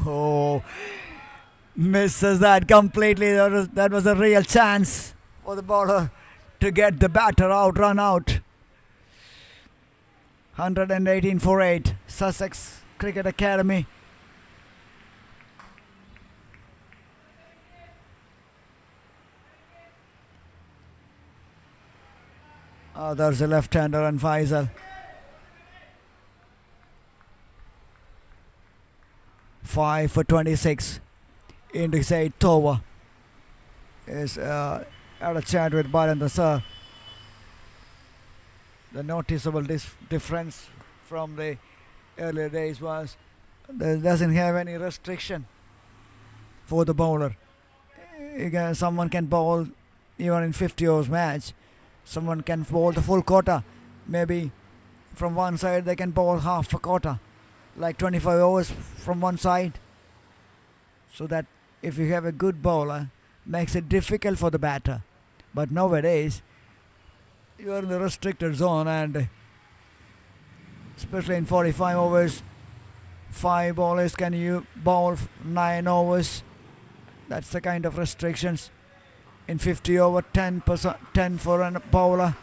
Oh, misses that completely. That was a real chance for the bowler to get the batter out, run out. 118 for 8, Sussex Cricket Academy. There's a left-hander and Faisal. 5 for 26 in his 8th over. Is had a chat with Bharendra sir. The noticeable difference from the earlier days was there doesn't have any restriction for the bowler. Someone can bowl even in 50 overs match. Someone can bowl the full quarter. Maybe from one side they can bowl half a quarter, like 25 overs from one side. So that if you have a good bowler, makes it difficult for the batter. But nowadays, you are in the restricted zone, and especially in 45 overs, 5 bowlers can you bowl 9 overs. That's the kind of restrictions. In 50 over, 10 for a bowler,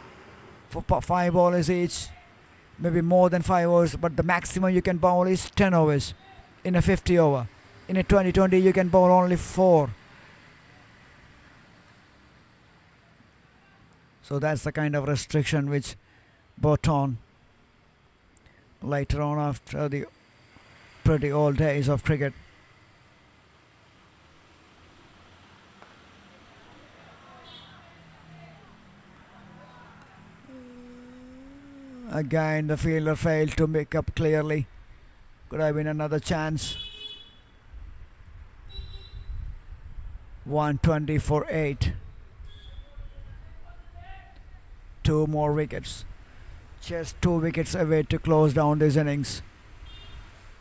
for 5 bowlers each. Maybe more than 5 overs, but the maximum you can bowl is 10 overs in a 50 over. In a 2020, you can bowl only 4. So that's the kind of restriction which brought on later on after the pretty old days of cricket. Again, the fielder failed to make up clearly. Could have been another chance. 120 for 8. 2 more wickets. Just 2 wickets away to close down this innings.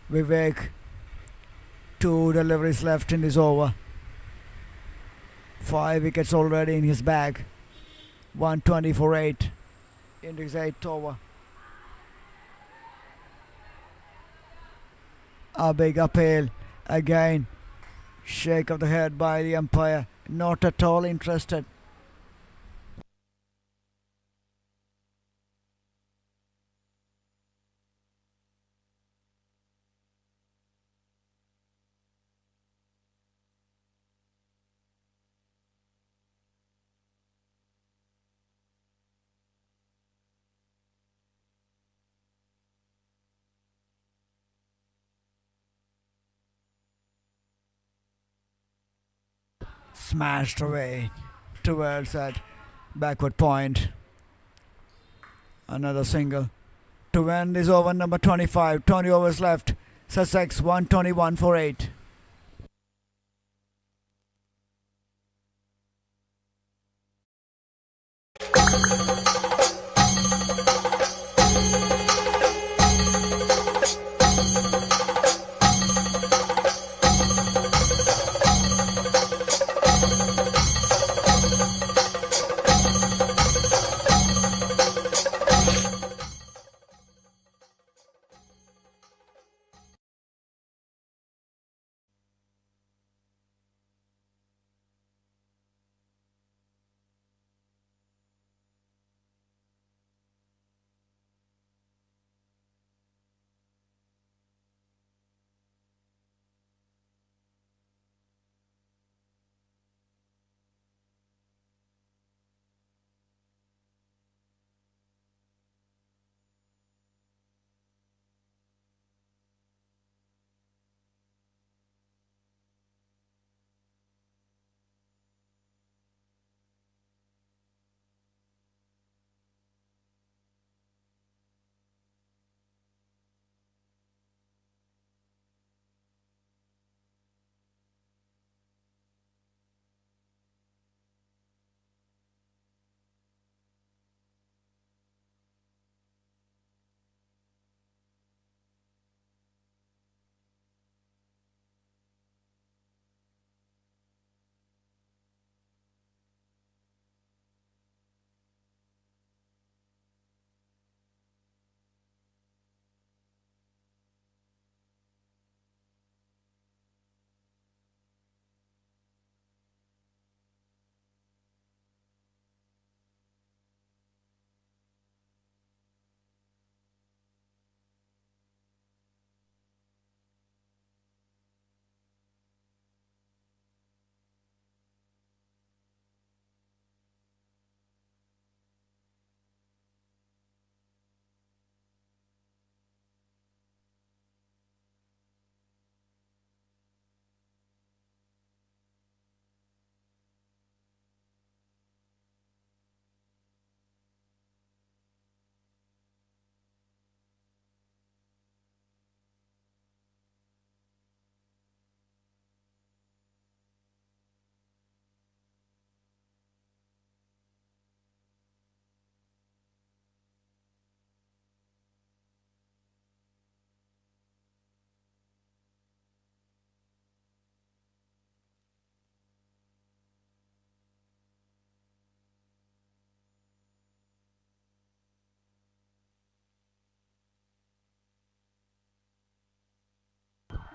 Vivek, 2 deliveries left in this over. 5 wickets already in his bag. 120 for 8 in his 8th over. A big appeal again. Shake of the head by the umpire. Not at all interested. Smashed away towards that backward point. Another single to end this over number 25. 20 overs left. Sussex 121 for 8.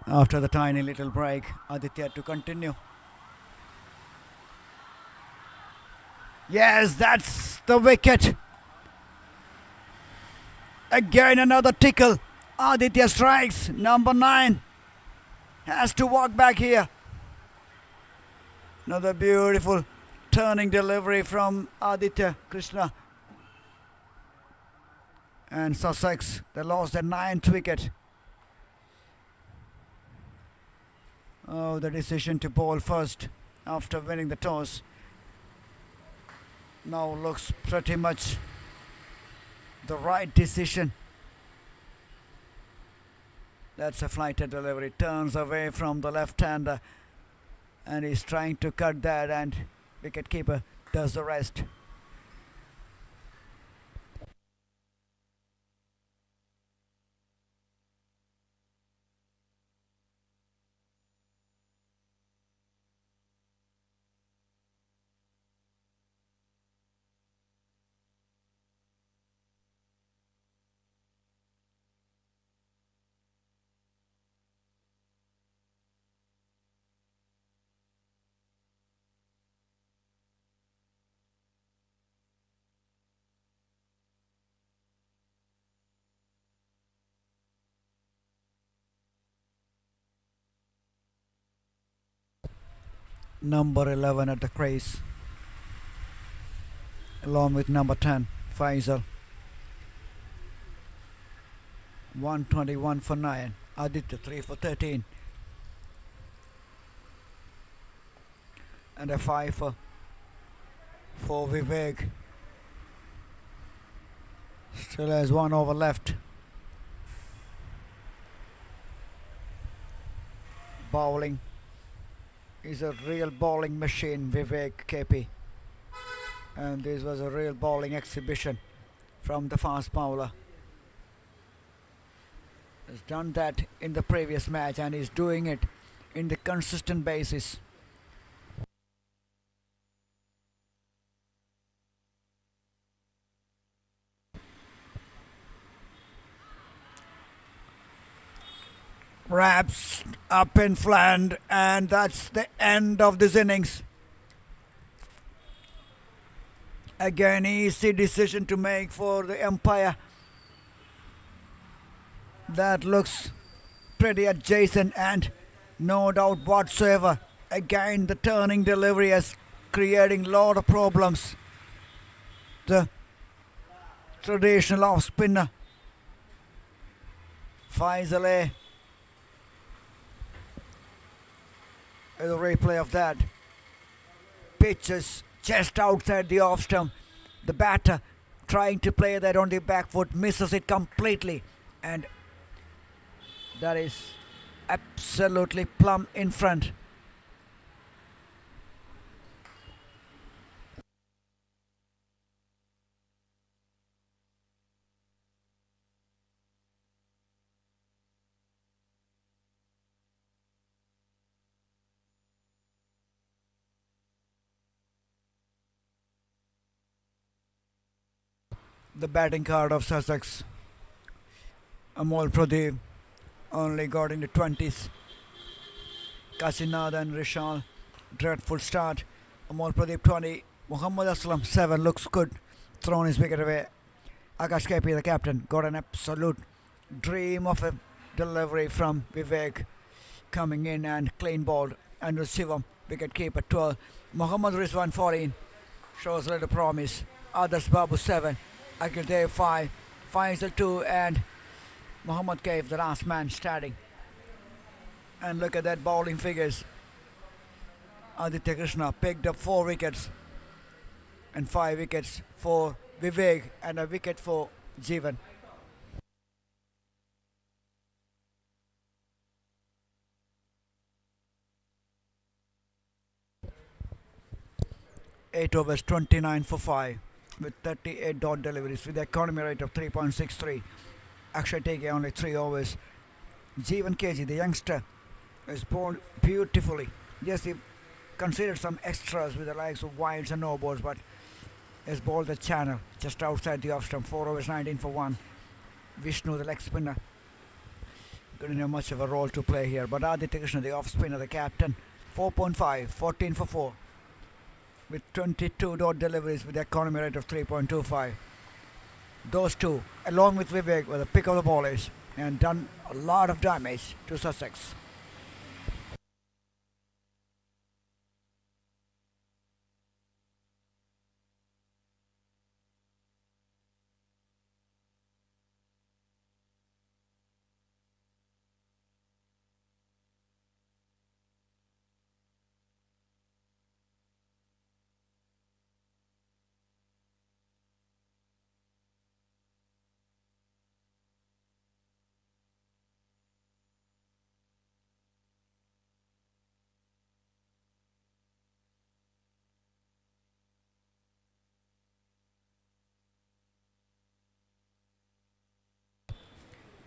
After the tiny little break, Aditya to continue. Yes, that's the wicket. Again another tickle. Aditya strikes. Number 9 has to walk back here. Another beautiful turning delivery from Aditya Krishna. And Sussex, they lost their 9th wicket. Oh, the decision to bowl first after winning the toss now looks pretty much the right decision. That's a flighted delivery, turns away from the left-hander and he's trying to cut that, and wicketkeeper does the rest. Number 11 at the crease, along with number 10, Faisal. 121 for 9. Aditya 3 for 13. And a 5 for Vivek. Still has 1 over left. bowling is a real bowling machine, Vivek KP. And this was a real bowling exhibition from the fast bowler. Has done that in the previous match and is doing it in the consistent basis. Wraps up in fland, and that's the end of this innings. Again, easy decision to make for the umpire. That looks pretty adjacent and no doubt whatsoever. Again, the turning delivery is creating a lot of problems. The traditional off spinner Faisal a replay of that. Pitches just outside the off stump. The batter trying to play that on the back foot misses it completely, and that is absolutely plumb in front. The batting card of Sussex, Amol Pradeep, only got in the 20s. Kasinada and Rishal, dreadful start. Amol Pradeep 20, Muhammad Aslam 7, looks good, thrown his wicket away. Akash KP, the captain, got an absolute dream of a delivery from Vivek, coming in and clean bowled. And Shivam, wicket keeper 12. Muhammad Rizwan 14, shows little promise. Others Babu 7, Akhil Dev 5, Faisal 2, and Muhammad Kaif, the last man standing. And look at that bowling figures. Aditya Krishna picked up 4 wickets and 5 wickets for Vivek and a wicket for Jeevan. Eight overs, 29 for 5 with 38 dot deliveries with the economy rate of 3.63. Akshay Teke only 3 overs. Jeevan KG, the youngster, is bowled beautifully. Yes, he considered some extras with the likes of wides and no balls, but has bowled the channel just outside the off stump. 4 overs, 19 for 1. Vishnu, the leg spinner, didn't have much of a role to play here, but Aditya Krishna, the off spinner, the captain, 4.5, 14 for 4 with 22 dot deliveries with the economy rate of 3.25. Those two, along with Vivek, were the pick of the bowlers and done a lot of damage to Sussex.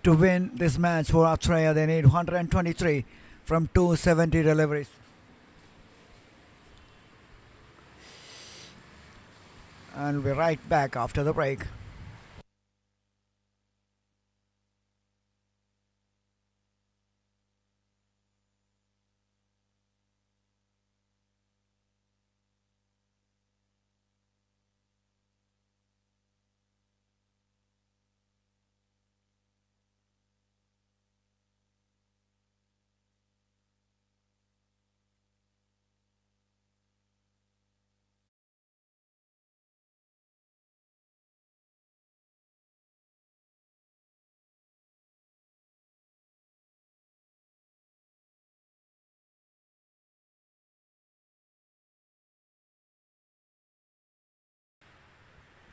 To win this match for Atrea, they need 123 from 270 deliveries. And we'll be right back after the break.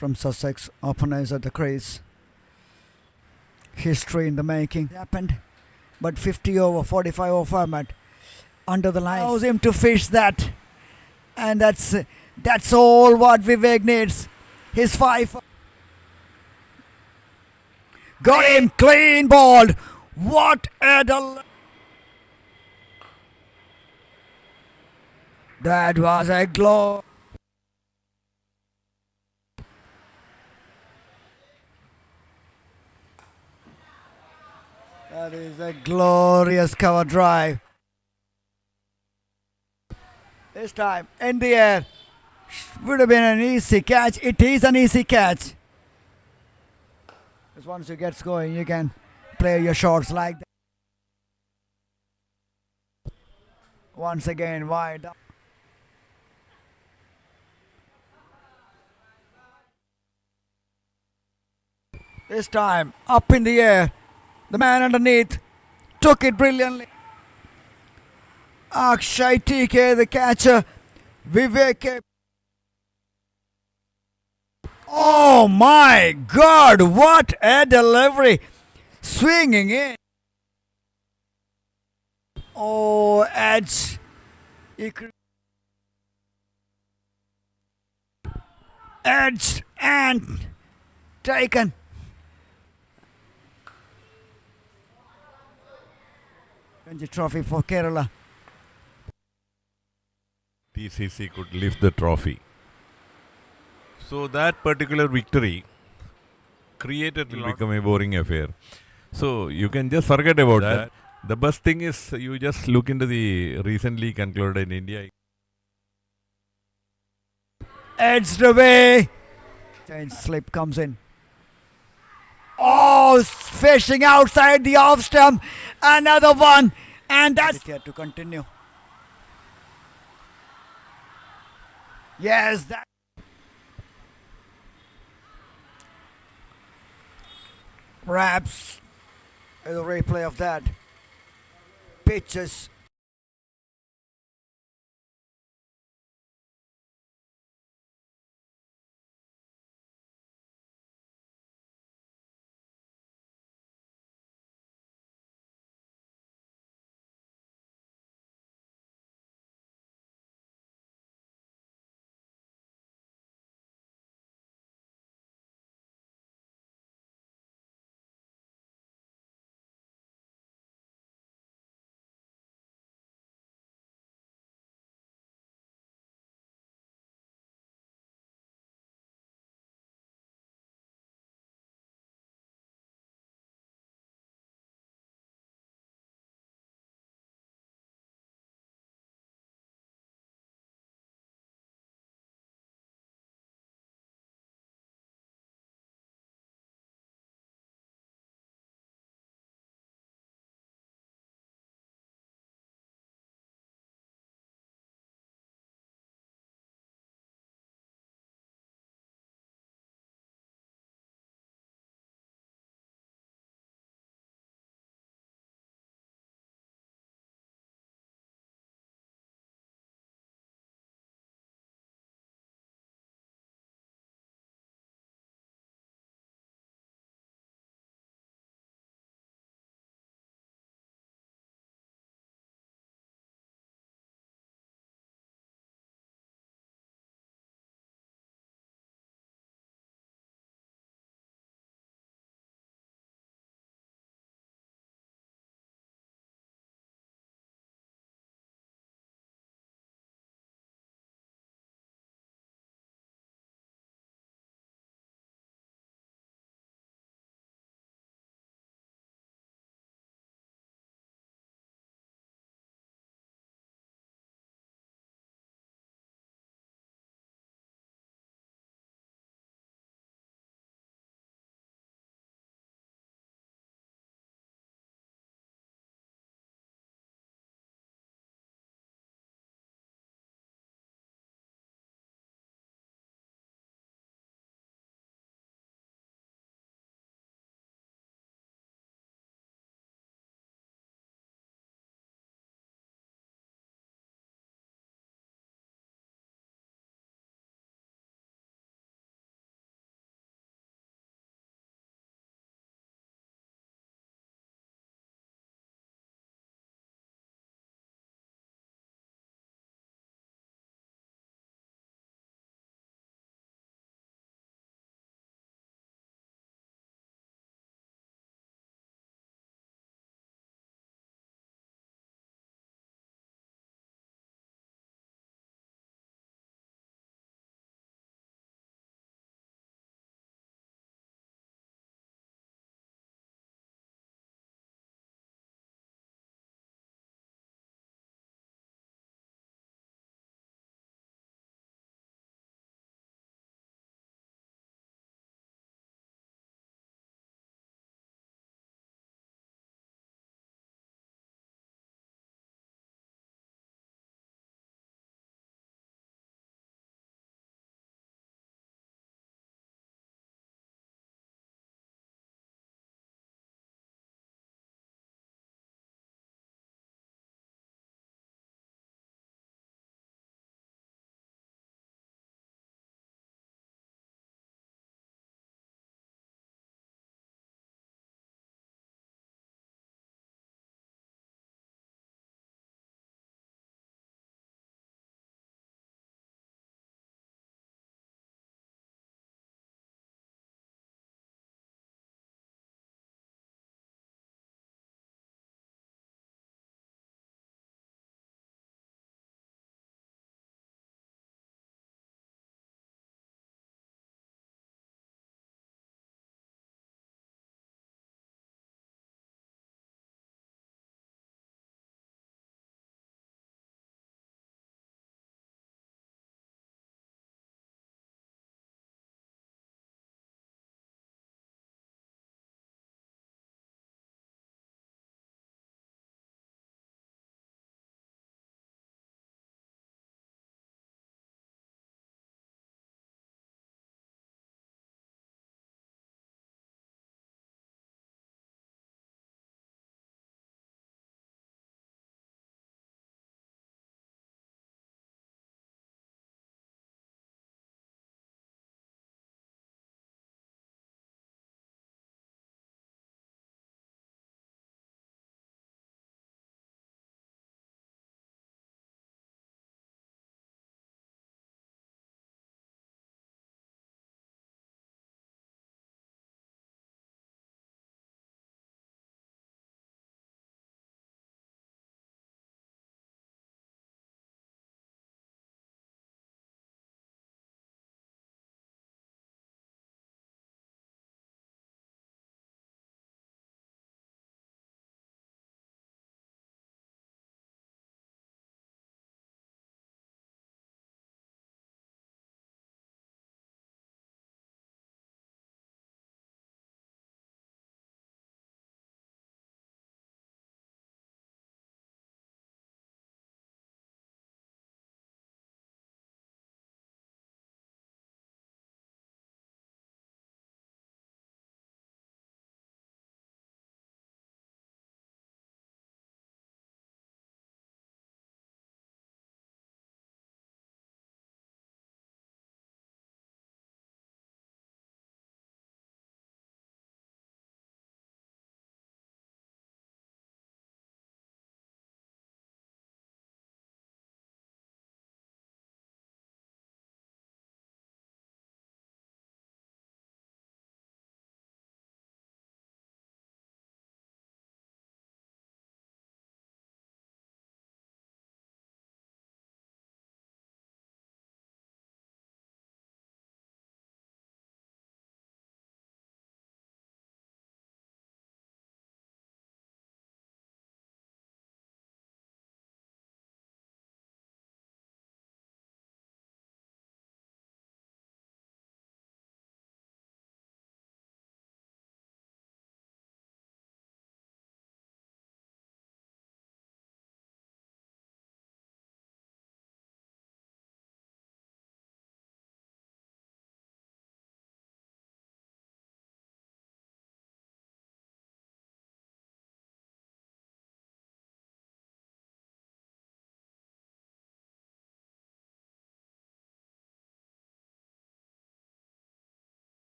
From Sussex, openers at the crease. History in the making happened, but 50 over 45 over format. under the line. Allows him to fish that. And that's all what Vivek needs. His 5. Got him clean balled. What a that was a glow. That is a glorious cover drive. This time in the air. Would have been an easy catch. It is an easy catch. Because once you get going, you can play your shots like that. Once again, wide. This time, up in the air. The man underneath took it brilliantly. Akshay TK, the catcher. Vivek. Oh my God, what a delivery. Swinging in. Oh, edge. Edge and taken. Ranji Trophy for Kerala. TCC could lift the trophy. So that particular victory created will become a boring affair. So you can just forget about that. The best thing is you just look into the recently concluded in India. Edged away. Change slip comes in. Oh, fishing outside the off stump. Another one. And that's here to continue. Yes, that. Perhaps a replay of that. Pitches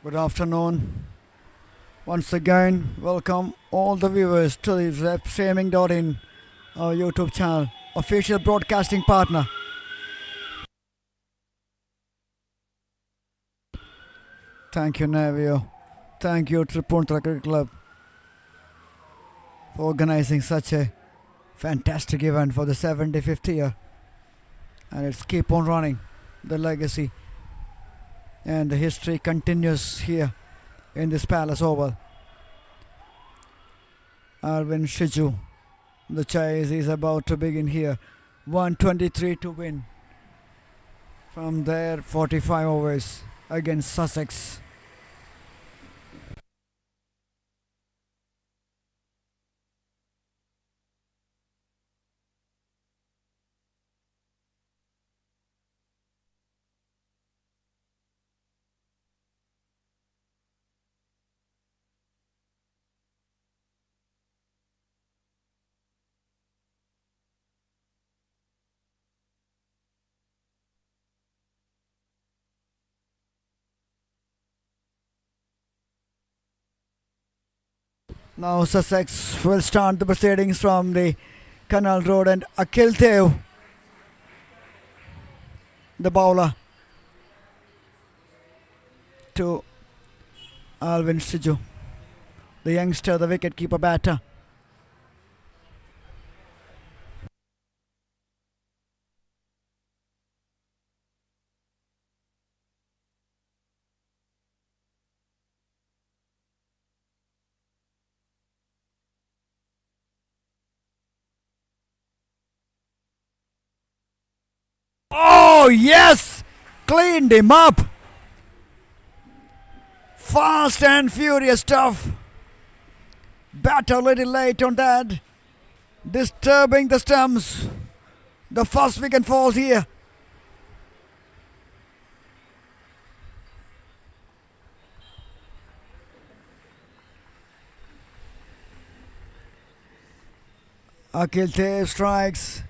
Good afternoon. Once again, welcome all the viewers to the repstreaming.in, our YouTube channel, official broadcasting partner. Thank you, Navio. Thank you, Tripuntra Cricket Club, for organizing such a fantastic event for the 75th year. And it's keep on running. The legacy and the history continues here in this Palace Oval. Arvind Shiju, the chase is about to begin here. 123 to win from their 45 overs against Sussex. Now Sussex will start the proceedings from the Canal Road, and Akhil Dev, the bowler, to Alvin Siju, the youngster, the wicket-keeper batter. Oh yes! Cleaned him up! Fast and furious stuff. Batter a little late on that. Disturbing the stumps. The first wicket falls here. Akhil Dev strikes.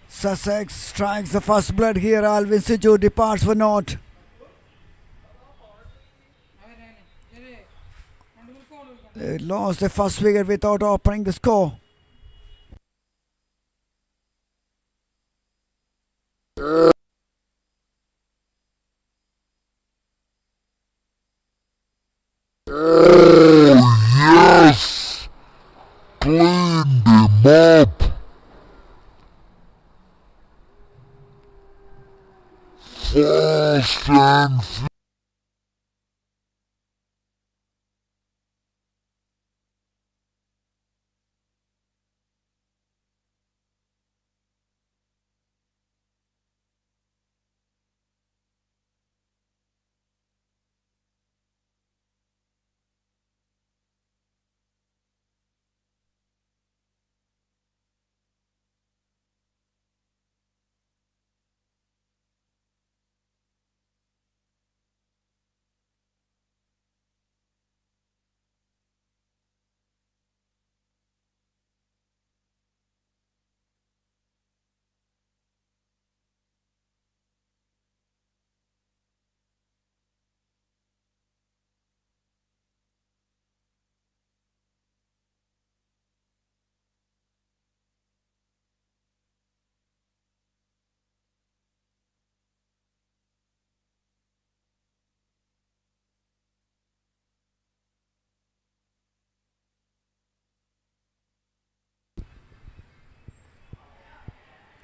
Sussex strikes the first blood here. Alvin Siju departs for naught. They lost the first wicket without opening the score. Yes! Cleaned him up! Fast and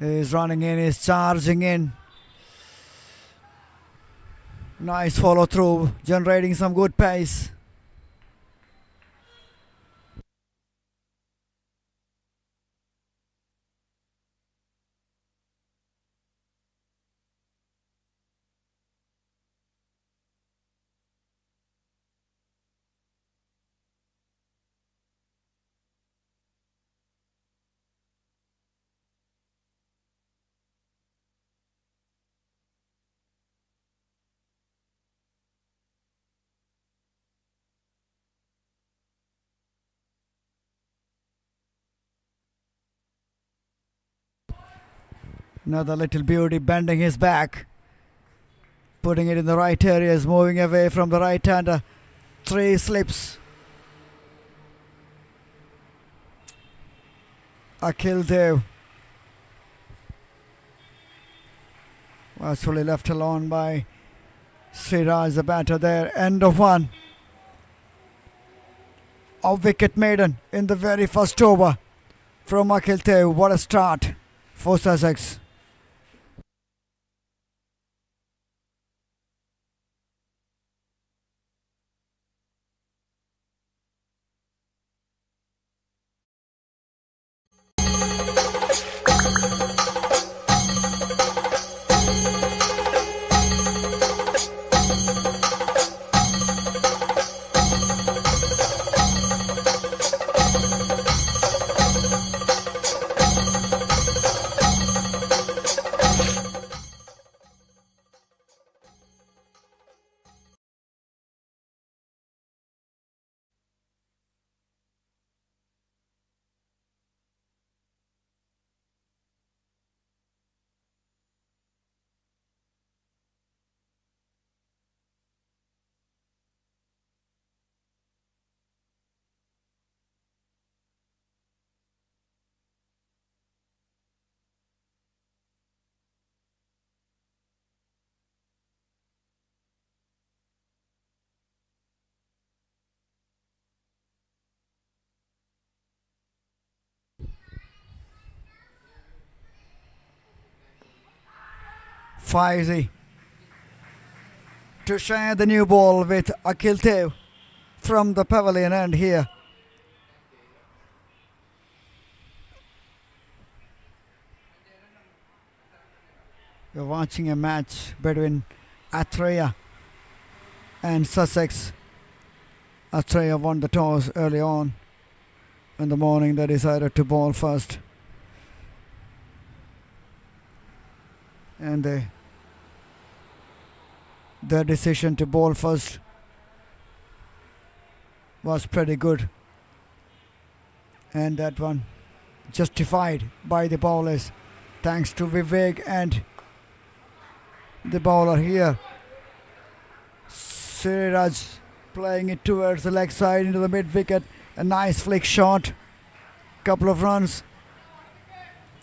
He's running in, he's charging in. Nice follow through, generating some good pace. Another little beauty bending his back. Putting it in the right areas, moving away from the right-hander. 3 slips. Akhil Dev was fully left alone by Sriraj, the batter there. End of 1. A wicket maiden in the very first over from Akhil Dev. What a start for Sussex. Faizi to share the new ball with Akhil Dev from the pavilion end here. You're watching a match between Atrea and Sussex. Atrea won the toss early on in the morning. They decided to bowl first. And their decision to bowl first was pretty good. And that one justified by the bowlers, thanks to Vivek and the bowler here. Sriraj playing it towards the leg side into the mid wicket. A nice flick shot. Couple of runs.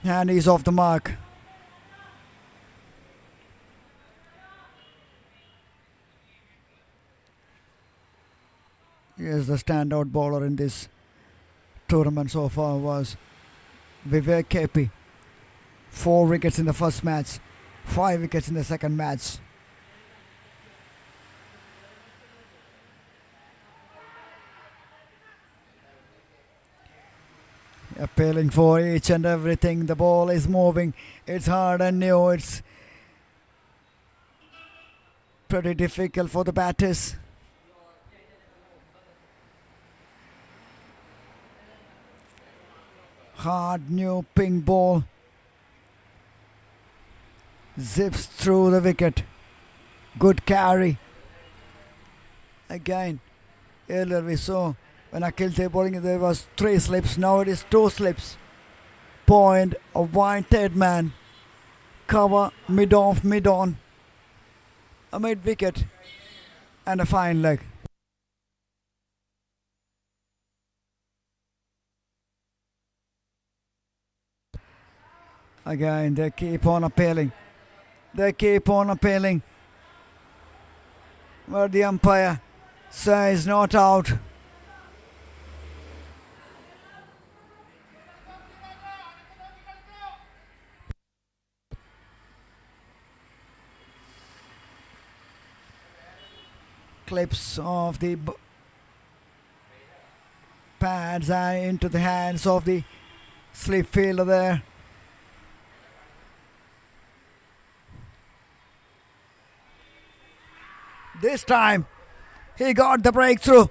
And he's off the mark. Yes, the standout bowler in this tournament so far was Vivek KP. 4 wickets in the first match, 5 wickets in the second match. Appealing for each and everything. The ball is moving. It's hard and new. It's pretty difficult for the batters. Hard new ping ball zips through the wicket. Good carry. Again, earlier we saw when Akhil Dev bowling there was 3 slips. Now it is 2 slips. Point, a wide third man. Cover, mid off, mid on. A mid wicket and a fine leg. Again, they keep on appealing. They keep on appealing. But the umpire says not out. Clips of the pads and into the hands of the slip fielder there. This time, he got the breakthrough.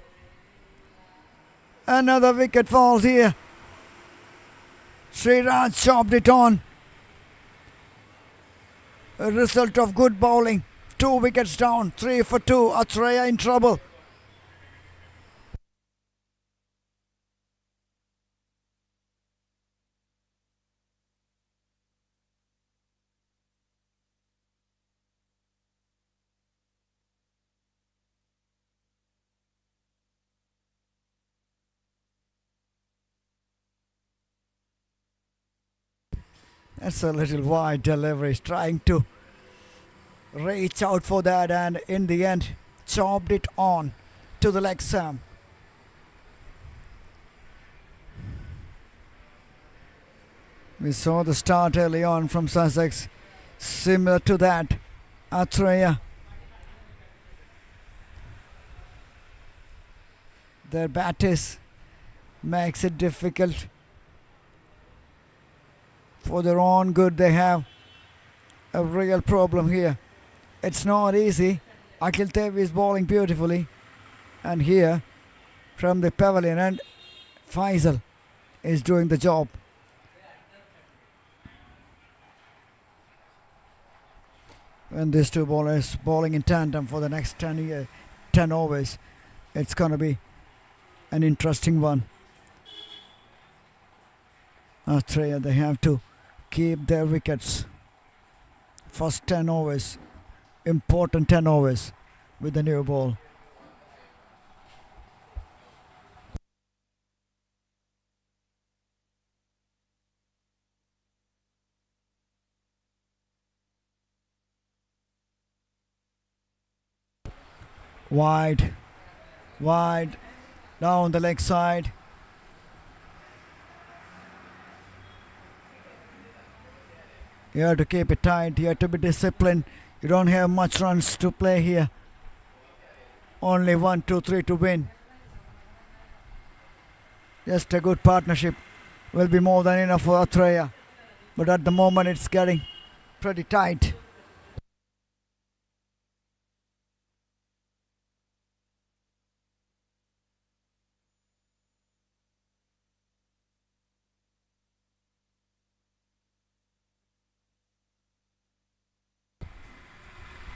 Another wicket falls here. Sriraj chopped it on. A result of good bowling. 2 wickets down, 3 for 2. Atrea in trouble. That's a little wide delivery. He's trying to reach out for that, and in the end, chopped it on to the leg stump. We saw the start early on from Sussex, similar to that. Atrea. Their batters makes it difficult for their own good. They have a real problem here. It's not easy. Akhil is bowling beautifully, and here from the pavilion, and Faisal is doing the job. When these two bowlers bowling in tandem for the next 10 overs, it's going to be an interesting one. Atrea, they have to keep their wickets. First 10 overs, important 10 overs with the new ball. Wide, down the leg side. You have to keep it tight, you have to be disciplined. You don't have much runs to play here. Only 1, 2, 3 to win. Just a good partnership will be more than enough for Athreya. But at the moment it's getting pretty tight.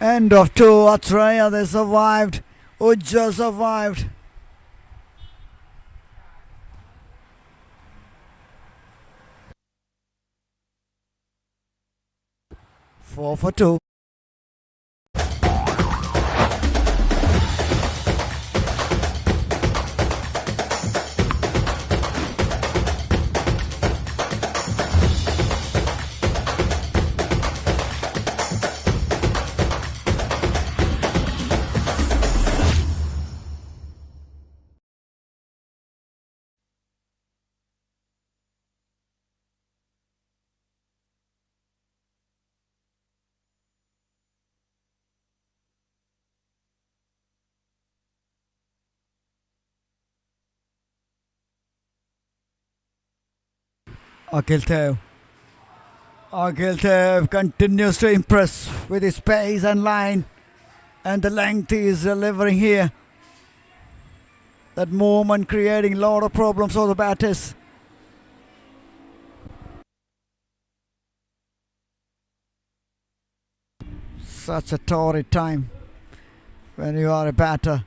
End of 2, Atrea, they survived. Pooja survived. Four for 2. Akhil continues to impress with his pace and line, and the length he is delivering here. That movement creating a lot of problems for the batters. Such a torrid time when you are a batter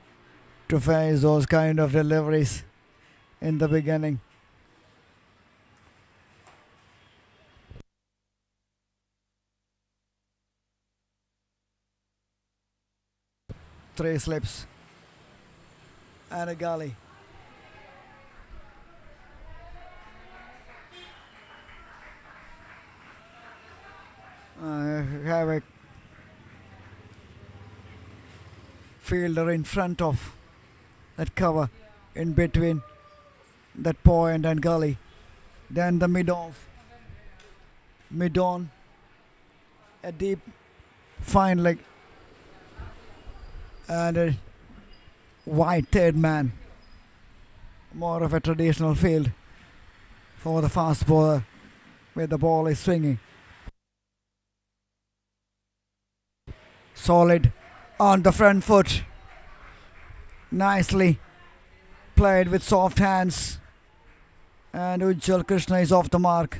to face those kind of deliveries in the beginning. Three slips and a gully. Have a fielder in front of that cover, in between that point and gully. Then the mid-on, a deep fine leg, and a wide third man. More of a traditional field for the fast bowler where the ball is swinging. Solid on the front foot. Nicely played with soft hands. And Ujjwal Krishna is off the mark.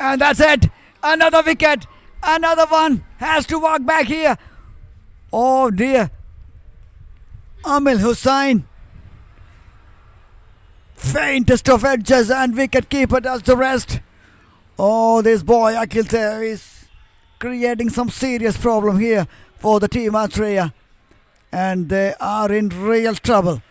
And that's it. Another wicket. Another one has to walk back here. Oh dear. Amil Hussain. Faintest of edges and wicketkeeper does the rest. Oh, this boy Akil is creating some serious problem here for the team Atrea. And they are in real trouble.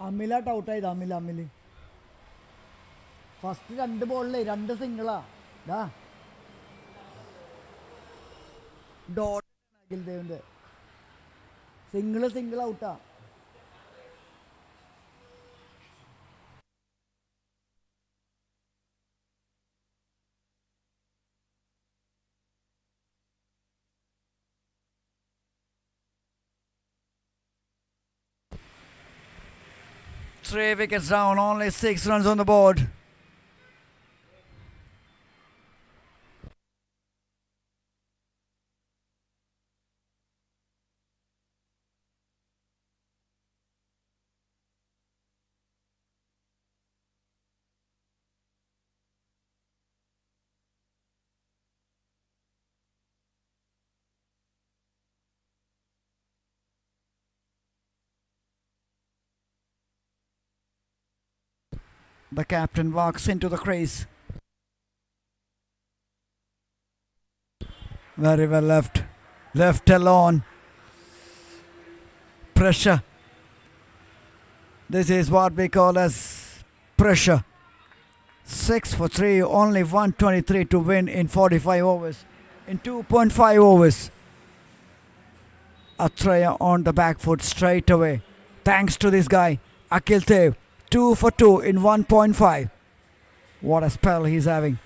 അമിലാട്ട് ഔട്ടായത് Amil first 2 ബോളിലെ 2 സിംഗിളാ dot Akhil ദേവിന്റെ single ഔട്ടാ. Three wickets down, only 6 runs on the board. The captain walks into the crease. Very well left. Left alone. Pressure. This is what we call as pressure. 6 for 3, only 123 to win in 45 overs. In 2.5 overs. Atrea on the back foot straight away. Thanks to this guy, Akil Dev. 2 for 2 in 1.5. What a spell he's having.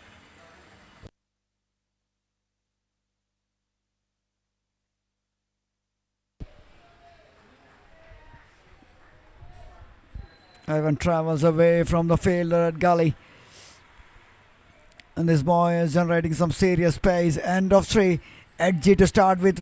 Ivan travels away from the fielder at gully. And this boy is generating some serious pace. End of 3. Edgy to start with.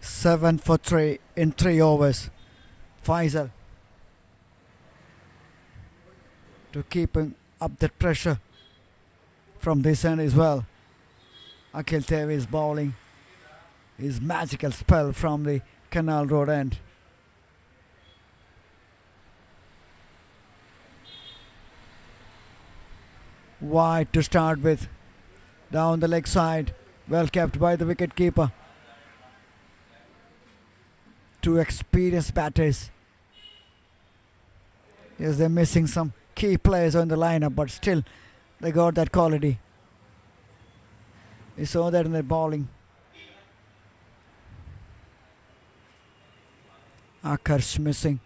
Seven for 3 in 3 overs. Faisal to keeping up that pressure from this end as well. Akil Dev is bowling his magical spell from the Canal Road end. Wide to start with. Down the leg side. Well kept by the wicket-keeper. 2 experienced batters. Yes, they're missing some key players on the lineup, but still they got that quality. You saw that in their bowling. Akarsh missing.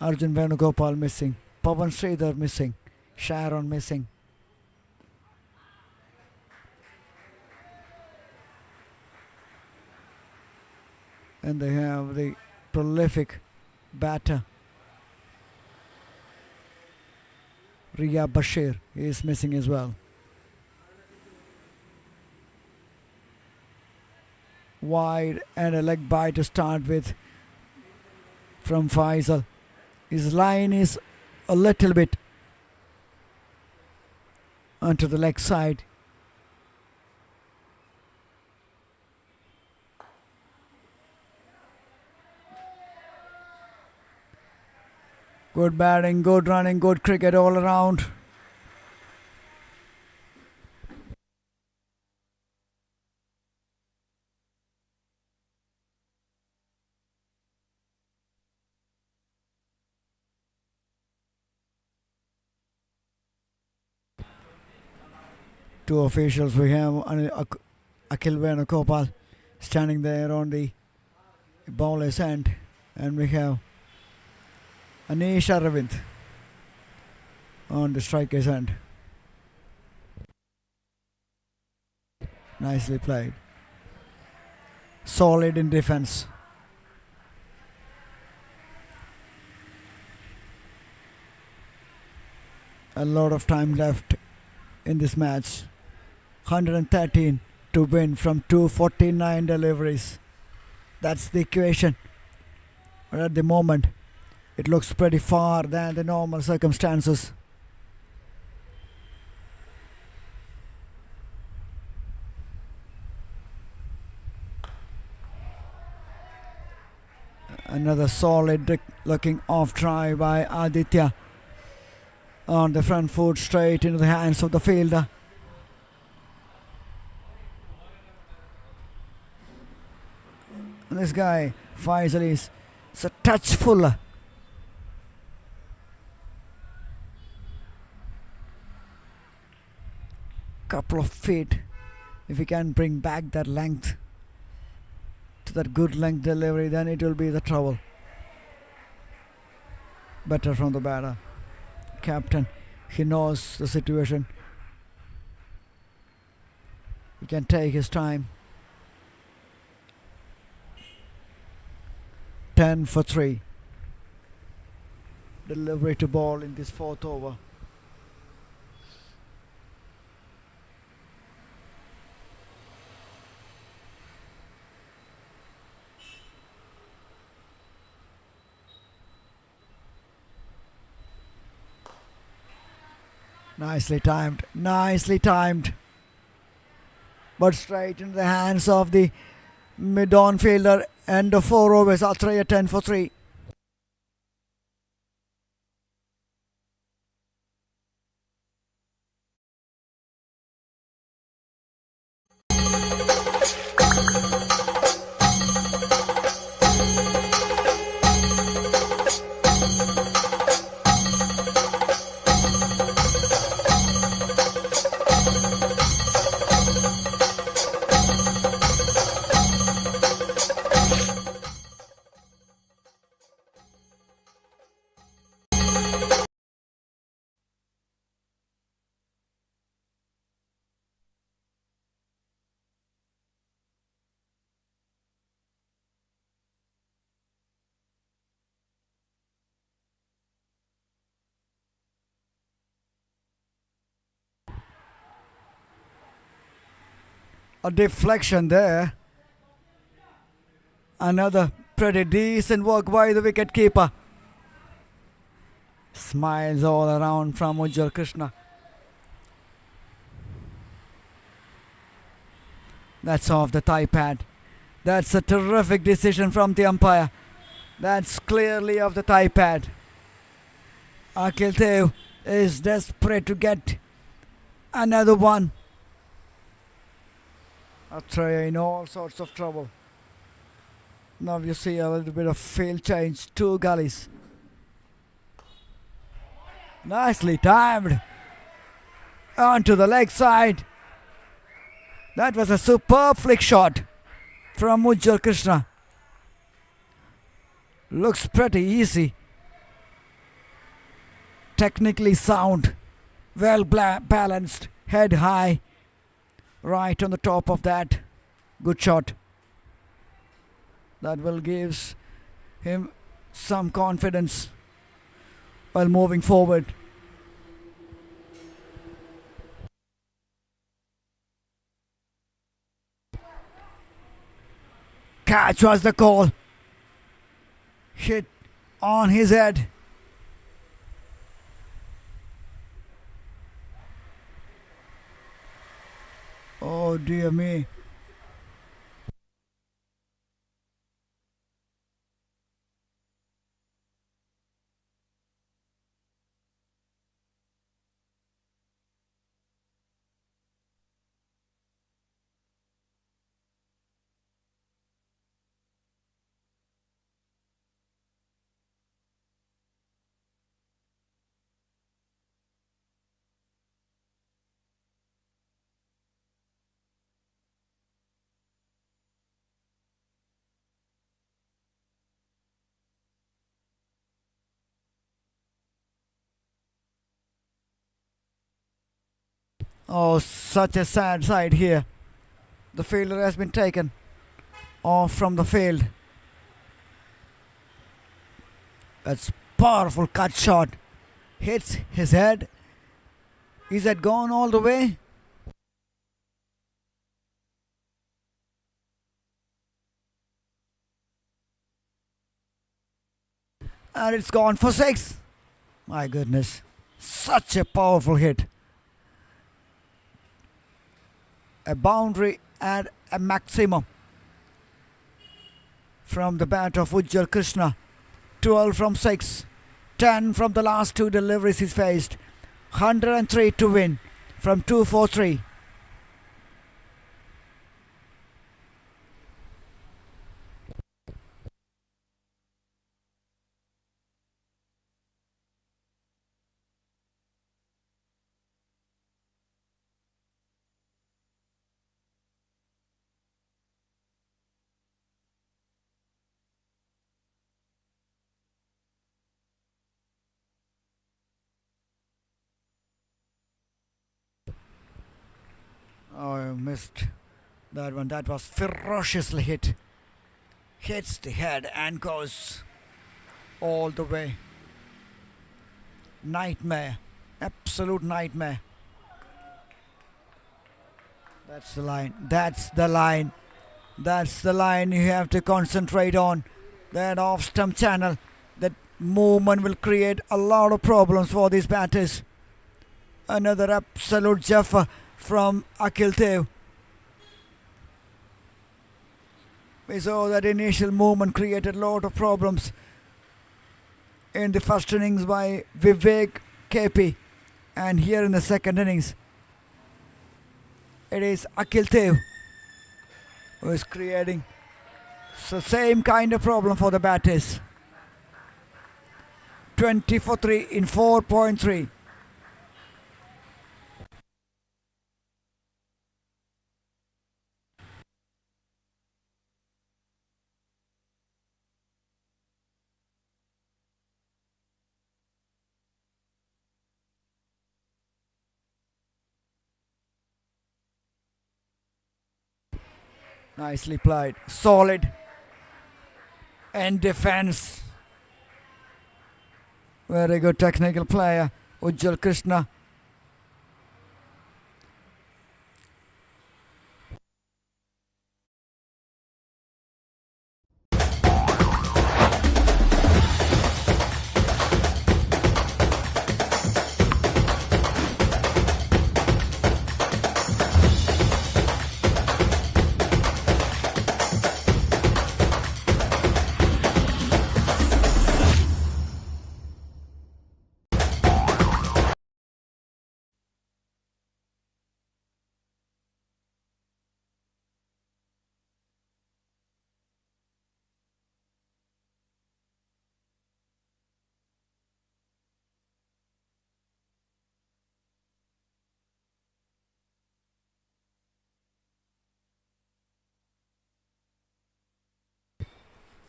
Arjun Venugopal missing. Pawan Sridhar missing. Sharon missing. And they have the prolific batter Riya Bashir is missing as well. Wide and a leg bite to start with from Faisal. His line is a little bit onto the leg side. Good batting, good running, good cricket all around. Two officials we have, Akhil Venugopal standing there on the bowler's end, and we have Anish Aravind on the striker's end. Nicely played. Solid in defense. A lot of time left in this match. 113 to win from 249 deliveries. That's the equation. But at the moment, it looks pretty far than the normal circumstances. Another solid looking off try by Aditya on the front foot straight into the hands of the fielder. This guy Faisal is a touch fuller. Couple of feet, if he can bring back that length to that good length delivery, then it will be the trouble. Better from the batter. Captain, he knows the situation. He can take his time. 10 for 3. Delivery to ball in this fourth over. Nicely timed, nicely timed. But straight into the hands of the mid-on fielder. End of 4 overs, Atrea 10 for 3. A deflection there. Another pretty decent work by the wicketkeeper. Smiles all around from Ujjwal Krishna. That's off the thigh pad. That's a terrific decision from the umpire. That's clearly off the thigh pad. Akhil Dev is desperate to get another one. Atrea in all sorts of trouble. Now you see a little bit of field change. 2 gullies. Nicely timed. Onto the leg side. That was a superb flick shot from Ujjwal Krishna. Looks pretty easy. Technically sound. Well balanced. Head high. Right on the top of that. Good shot. That will give him some confidence while moving forward. Catch was the call. Hit on his head. dear me. Oh, such a sad sight here. The fielder has been taken off from the field. That's powerful cut shot. Hits his head. Is that gone all the way? And it's gone for 6. My goodness. Such a powerful hit. A boundary and a maximum from the bat of Ujjwal Krishna. 12 from 6. 10 from the last 2 deliveries he's faced. 103 to win from 243. Oh, I missed that one. That was ferociously hit. Hits the head and goes all the way. Nightmare. Absolute nightmare. That's the line. That's the line. That's the line you have to concentrate on. That off stump channel. That movement will create a lot of problems for these batters. Another absolute jaffa from Akhil Dev. We saw that initial movement created a lot of problems in the first innings by Vivek KP, and here in the second innings it is Akhil Dev who is creating the same kind of problem for the batters. 20 for 3 in 4.3. Nicely played. Solid. And defense. Very good technical player. Ujjwal Krishna.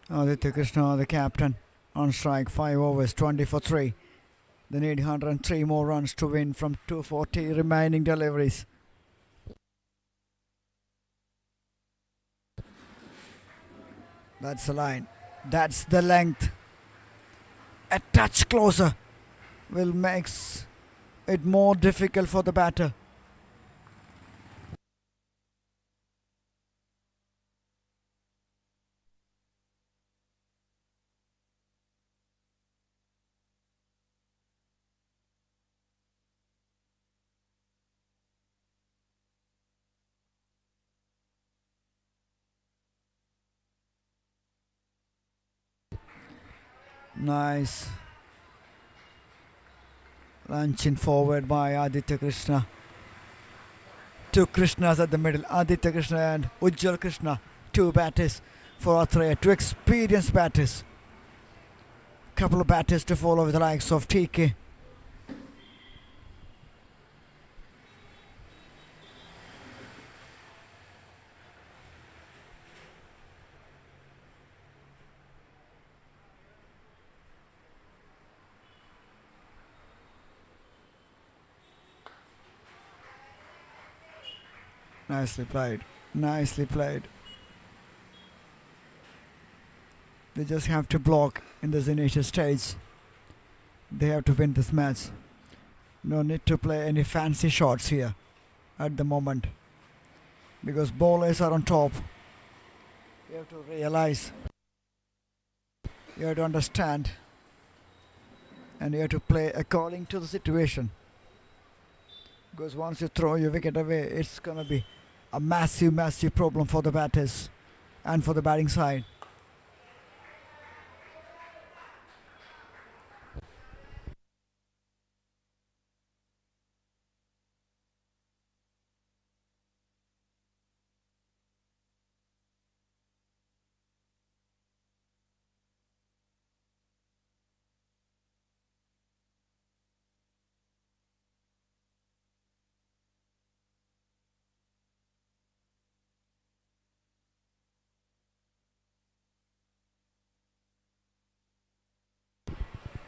Aditya Krishna, the captain, on strike. 5 overs, 20 for 3. They need 103 more runs to win from 240 remaining deliveries. That's the line. That's the length. A touch closer will make it more difficult for the batter. Nice. Launching forward by Aditya Krishna. Two Krishnas at the middle. Aditya Krishna and Ujjwal Krishna. Two batters for Athreya. Two experienced batters. Couple of batters to follow with the likes of TK. Nicely played. Nicely played. They just have to block in this initial stage. They have to win this match. No need to play any fancy shots here at the moment, because bowlers are on top. You have to realize, you have to understand, and you have to play according to the situation. Because once you throw your wicket away, it's gonna be a massive problem for the batters and for the batting side.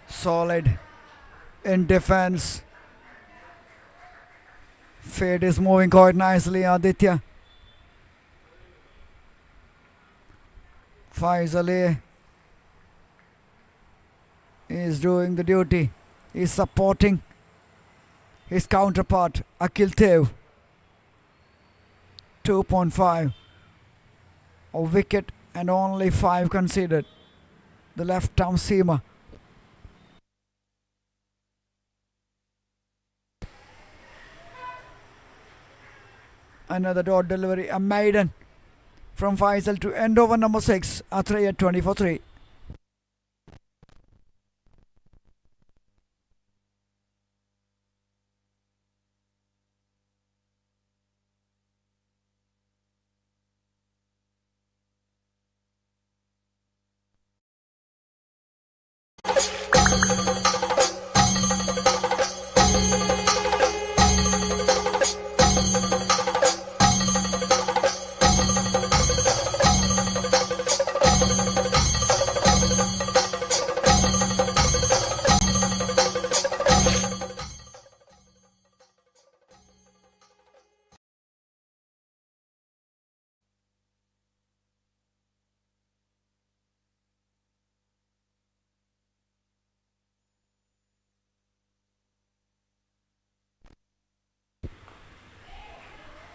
Solid in defense. Fade is moving quite nicely, Aditya. Faisal is doing the duty. He's supporting his counterpart, Akil Tev. 2.5 a wicket and only 5 conceded. The left arm seamer. Another dot delivery, a maiden from Faisal to end over number 6. Atrea 20 for 3.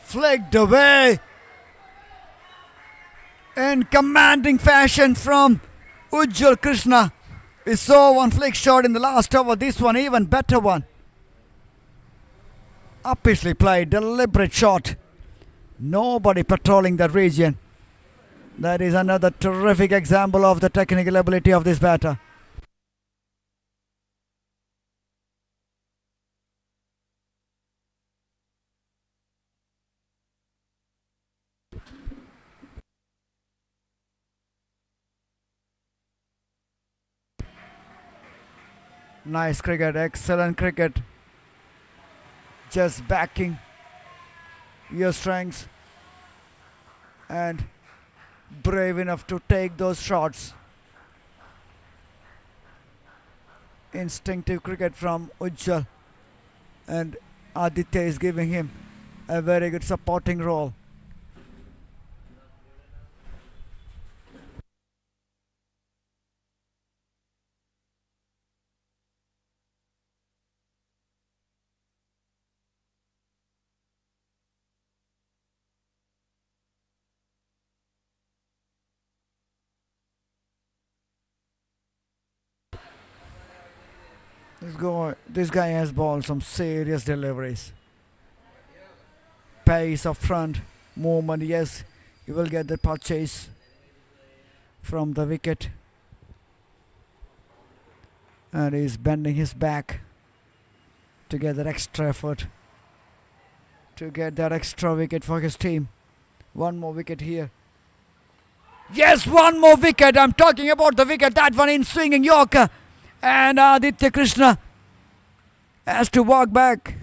Flicked away in commanding fashion from Ujjwal Krishna. We saw one flick shot in the last over. This one even better one. Upishly played, deliberate shot. Nobody patrolling that region. That is another terrific example of the technical ability of this batter. Nice cricket, excellent cricket. Just backing your strengths and brave enough to take those shots. Instinctive cricket from Ujjwal, and Aditya is giving him a very good supporting role. This guy has bowled some serious deliveries. Pace up front, movement, yes, he will get the purchase from the wicket. And he's bending his back to get that extra effort, to get that extra wicket for his team. One more wicket here. Yes, one more wicket. I'm talking about the wicket. That one in swinging Yorker. And Aditya Krishna has to walk back.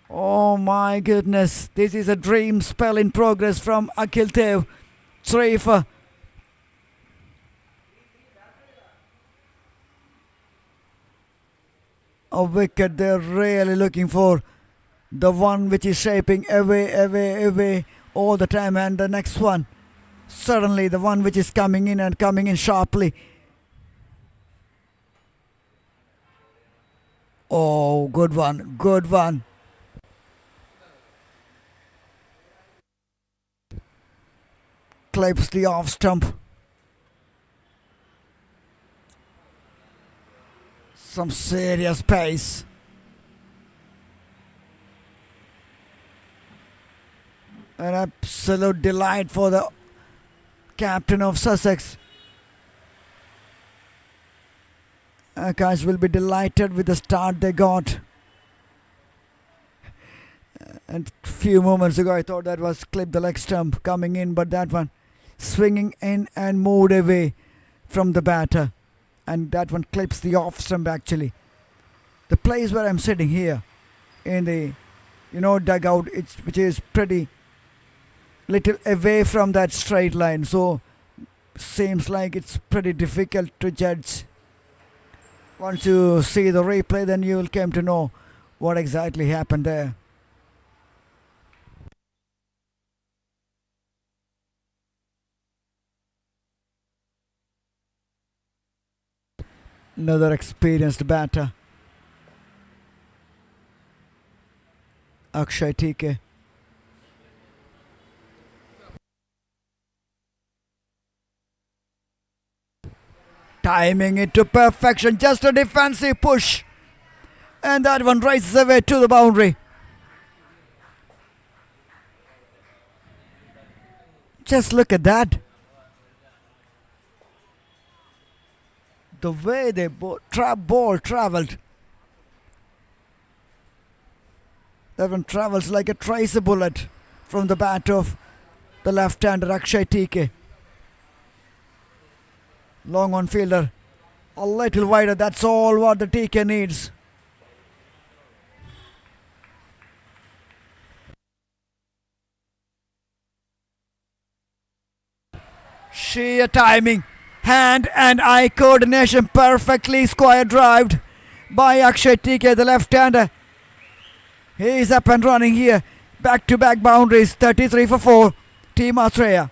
Oh my goodness. This is a dream spell in progress from Akhil Dev. 3 for. A wicket they're really looking for. The one which is shaping away all the time, and the next one, suddenly the one which is coming in sharply. Oh, good one. Clips the off stump. Some serious pace. An absolute delight for the captain of Sussex. Akash will be delighted with the start they got. And a few moments ago I thought that was clip the leg stump coming in, but that one swinging in and moved away from the batter. And that one clips the off stump actually. The place where I'm sitting here in the dugout, which is pretty little away from that straight line, so seems like it's pretty difficult to judge. Once you see the replay, then you will come to know what exactly happened there. Another experienced batter, Akshay TK. Timing it to perfection, just a defensive push. And that one races away to the boundary. Just look at that. The way the ball travelled. That one travels like a tracer bullet from the bat of the left-hander Akshay TK. Long on fielder, a little wider, that's all what the TK needs. Sheer timing, hand and eye coordination, perfectly square drived by Akshay TK, the left-hander. He is up and running here, back-to-back boundaries, 33 for 4, Team Atrea.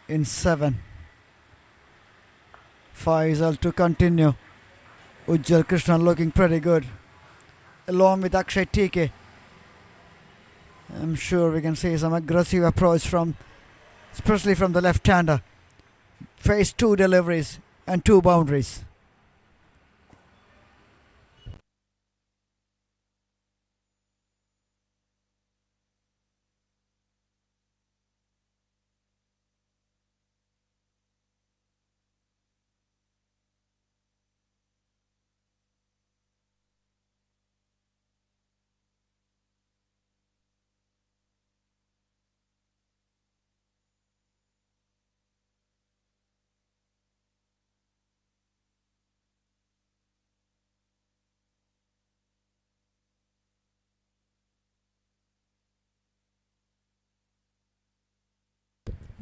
In 7. Faisal to continue. Ujjal Krishna looking pretty good, along with Akshay TK. I'm sure we can see some aggressive approach especially from the left-hander. Faced 2 deliveries and 2 boundaries.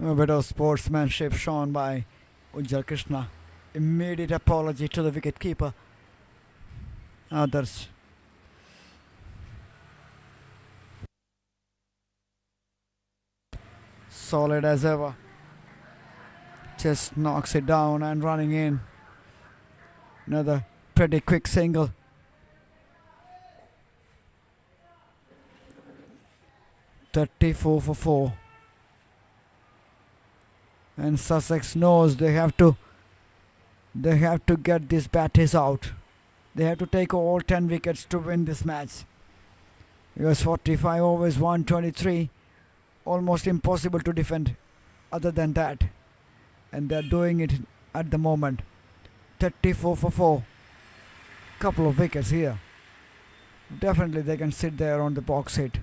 A bit of sportsmanship shown by Ujjal Krishna. Immediate apology to the wicketkeeper. Others. Solid as ever. Just knocks it down and running in. Another pretty quick single. "34 for 4. And Sussex knows they have to get these batties out. They have to take all 10 wickets to win this match. It was 45 overs, 123. Almost impossible to defend other than that. And they're doing it at the moment. 34 for 4. Couple of wickets here. Definitely they can sit there on the box hit.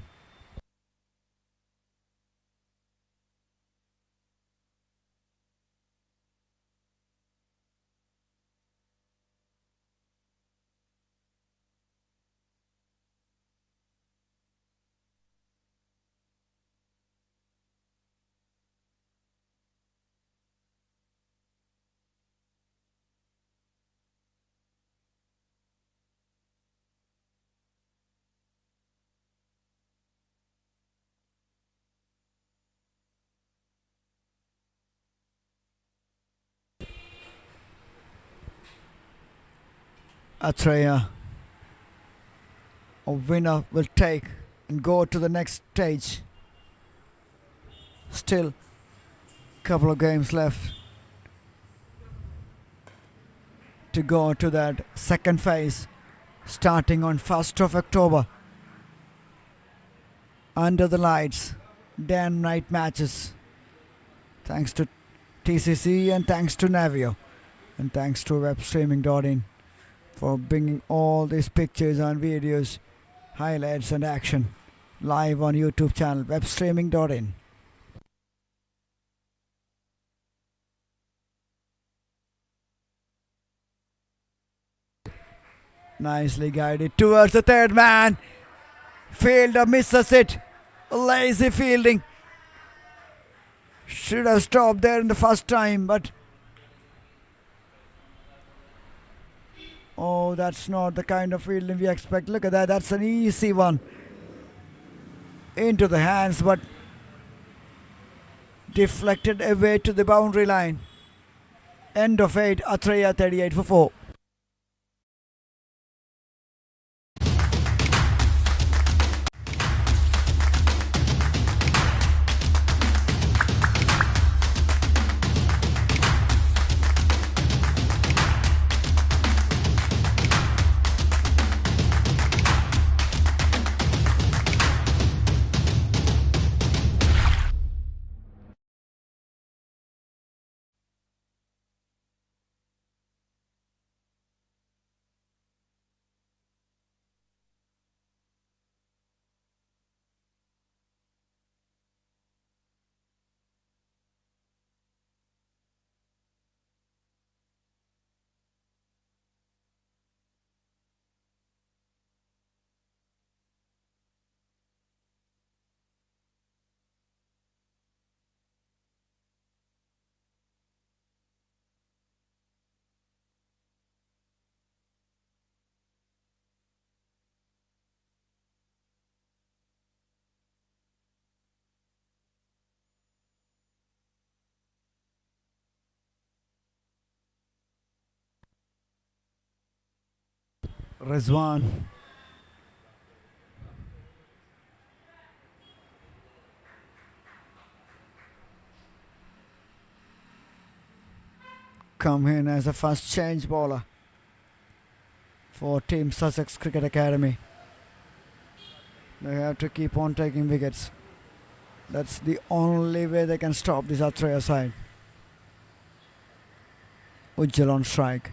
Atrea, a winner, will take and go to the next stage. Still couple of games left to go to that second phase, starting on 1st of October. Under the lights, day and night matches. Thanks to TCC and thanks to Navio and thanks to webstreaming.in for bringing all these pictures and videos, highlights and action live on YouTube channel webstreaming.in. Nicely guided towards the third man. Fielder misses it. Lazy fielding. Should have stopped there in the first time, but oh, that's not the kind of fielding we expect. Look at that. That's an easy one. Into the hands, but deflected away to the boundary line. End of 8. Atrea 38 for 4. Rizwan. Come in as a first change bowler for Team Sussex Cricket Academy. They have to keep on taking wickets. That's the only way they can stop this Atrea side. Ujjal on strike.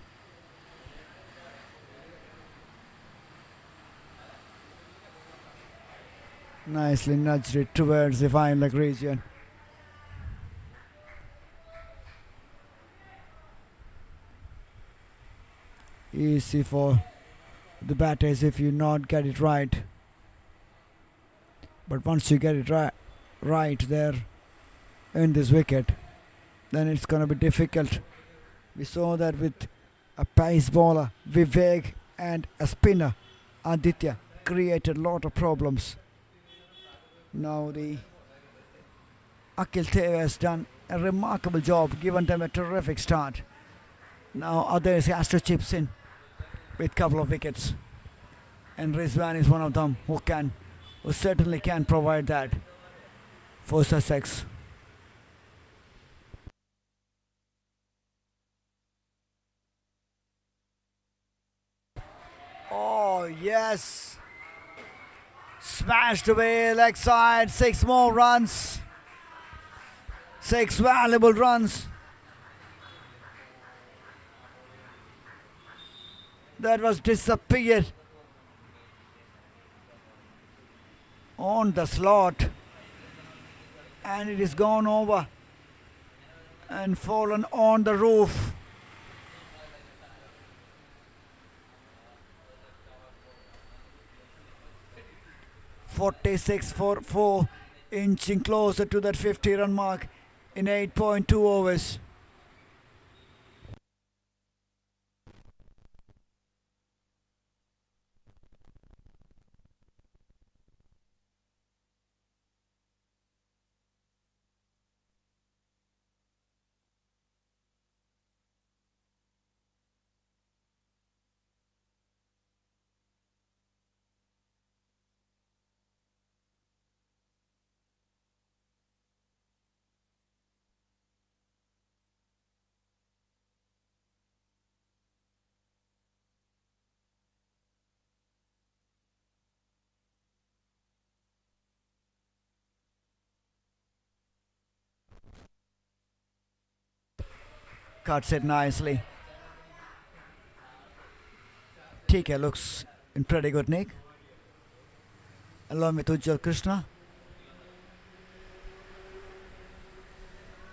Nicely nudged it towards the fine leg region. Easy for the batters if you not get it right. But once you get it right there, in this wicket, then it's going to be difficult. We saw that with a pace bowler, Vivek, and a spinner, Aditya, created a lot of problems. Now the Athreya has done a remarkable job, given them a terrific start. Now others has to chip in with a couple of wickets. And Rizwan is one of them who certainly can provide that for Sussex. Oh yes, smashed away leg side, 6 more runs, 6 valuable runs. That was disappeared on the slot, and it is gone over and fallen on the roof. "46 for 4", inching closer to that 50-run mark in 8.2 overs. Cuts it nicely. TK looks in pretty good nick, along with Ujjwal Krishna.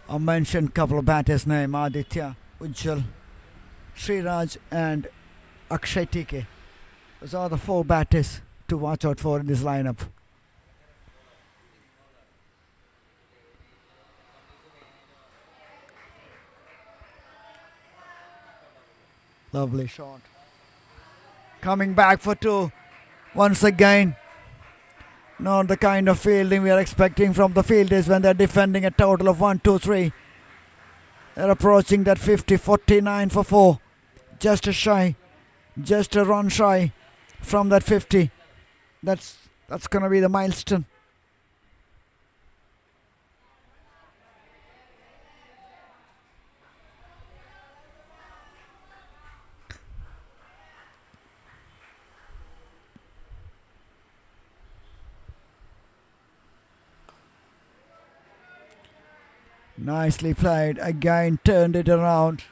I mentioned a couple of batters' name: Aditya, Ujjwal, Sriraj, and Akshay TK. Those are the 4 batters to watch out for in this lineup. Lovely shot. Coming back for 2 once again. Not the kind of fielding we are expecting from the fielders when they're defending a total of 1, 2, 3. They're approaching that 50, 49 for 4. Just a run shy from that 50. That's going to be the milestone. Nicely played. Again turned it around.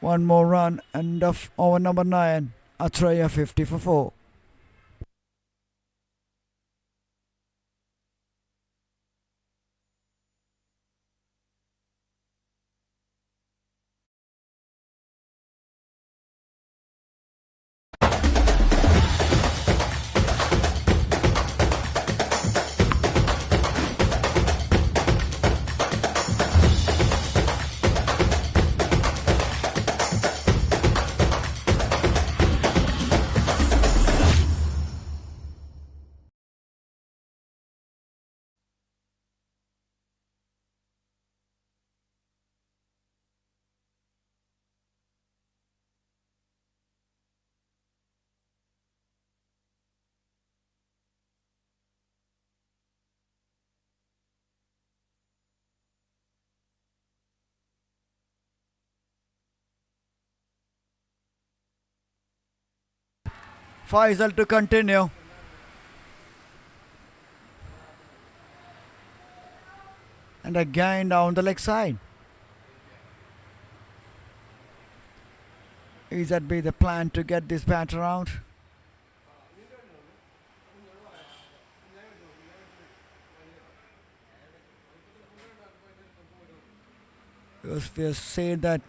1 more run and off over number 9. Atrea 50 for 4. Faisal to continue. And again down the leg side. Is that be the plan to get this batter out? Because we have said that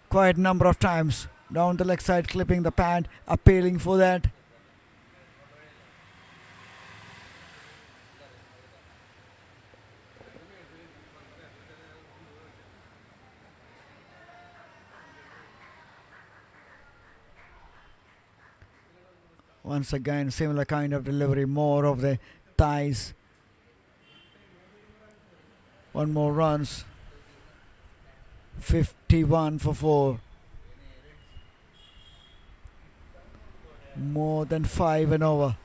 quite a number of times. Down the leg side, clipping the pad, appealing for that. Once again, similar kind of delivery, more of the thighs. One more runs. 51 for 4. More than 5 and over.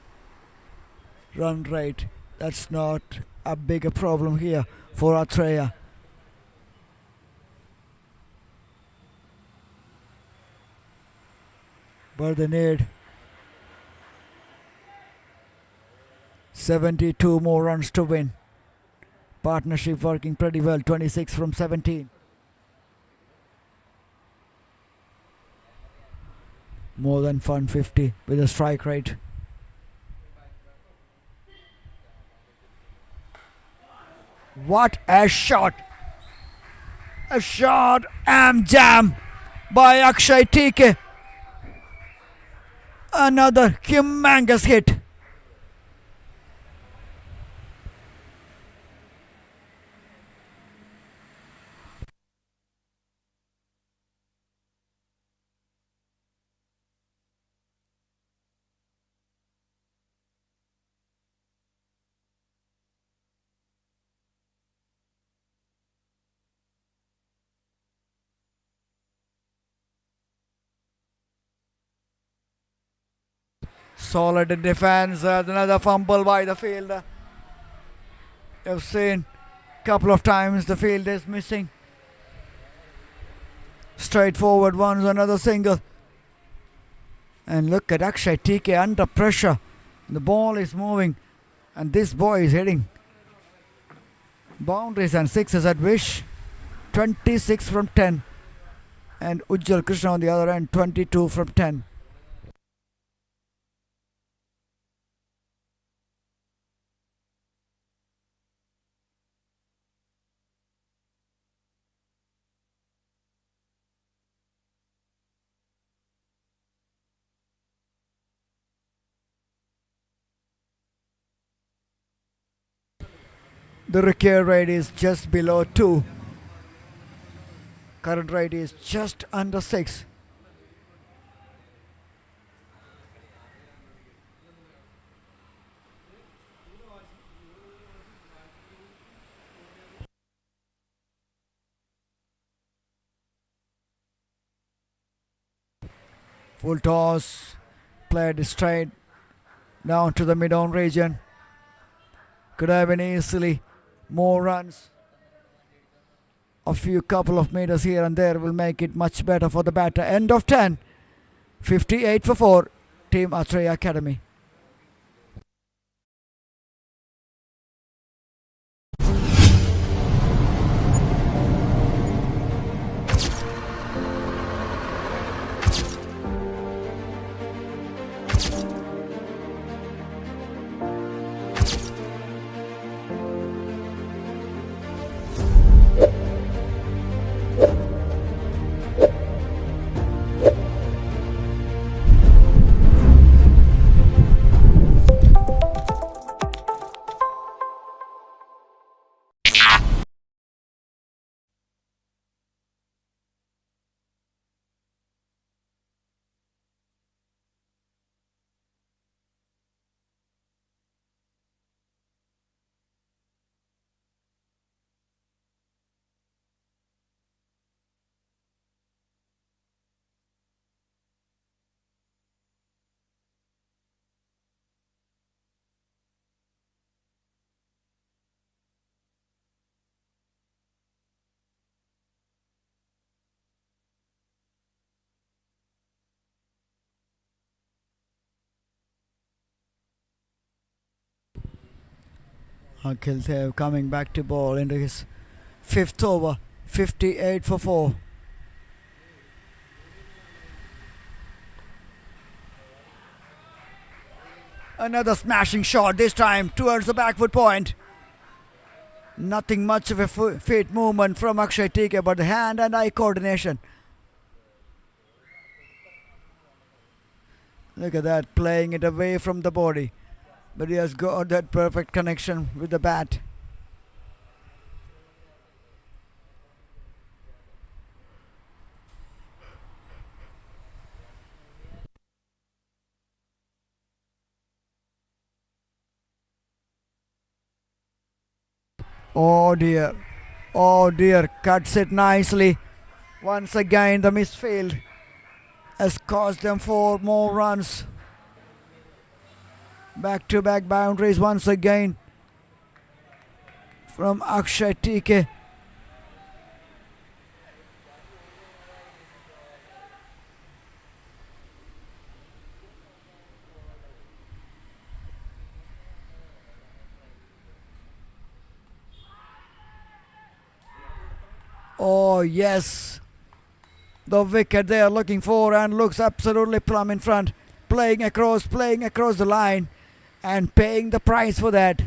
Run rate. That's not a bigger problem here for Atrea. But they need 72 more runs to win. Partnership working pretty well. 26 from 17. More than 150 with a strike rate. What a shot! A shot and jam by Akshay TK. Another humongous hit. Solid in defense. Another fumble by the fielder. You've seen a couple of times the field is missing. Straightforward ones, another single. And look at Akshay TK under pressure. The ball is moving and this boy is hitting boundaries and sixes at wish. 26 from 10. And Ujjal Krishna on the other end, 22 from 10. The recare rate is just below 2. Current rate is just under 6. Full toss, played straight down to the mid-on region. Could have been easily more runs. A few couple of meters here and there will make it much better for the batter. End of 10. 58 for 4. Team Atrea Academy. Akhil Dev coming back to ball into his 5th over. 58 for 4. Another smashing shot, this time towards the back foot point. Nothing much of a feet movement from Akshay TK, but the hand and eye coordination. Look at that, playing it away from the body. But he has got that perfect connection with the bat. Oh dear. Oh dear. Cuts it nicely. Once again, the misfield has cost them 4 more runs. Back to back boundaries once again from Kozhikode. Oh yes, the wicket they are looking for, and looks absolutely plumb in front, playing across the line and paying the price for that.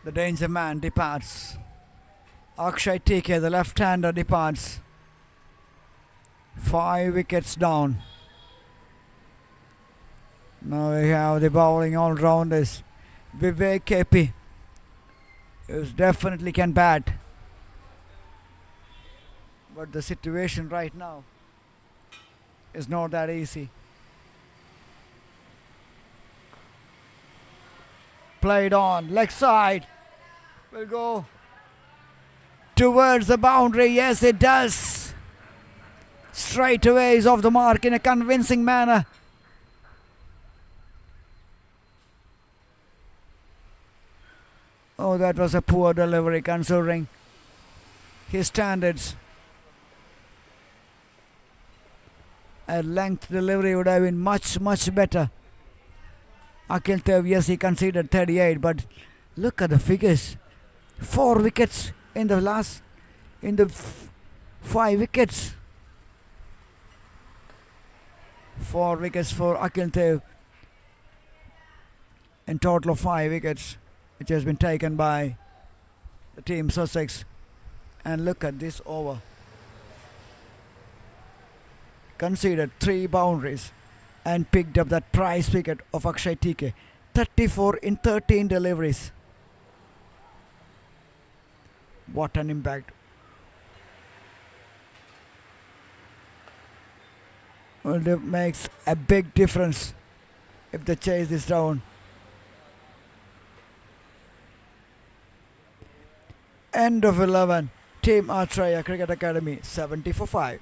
The danger man departs. Kozhikode, the left-hander, departs. 5 wickets down. Now we have the bowling all-rounders. Vivek KP, who definitely can bat. But the situation right now is not that easy. Played on, leg side. Will go towards the boundary. Yes, it does. Straight away is off the mark in a convincing manner. Oh, that was a poor delivery considering his standards. A length delivery would have been much better. Akhil, yes, he conceded 38, but look at the figures. 4 wickets in the 5 wickets. 4 wickets for Akhil, in total of 5 wickets, which has been taken by the team Sussex. And look at this over. Conceded 3 boundaries and picked up that prize wicket of Kozhikode. 34 in 13 deliveries. What an impact. Well, it makes a big difference if they chase this down. End of 11. Team Atrea Cricket Academy 70 for 5.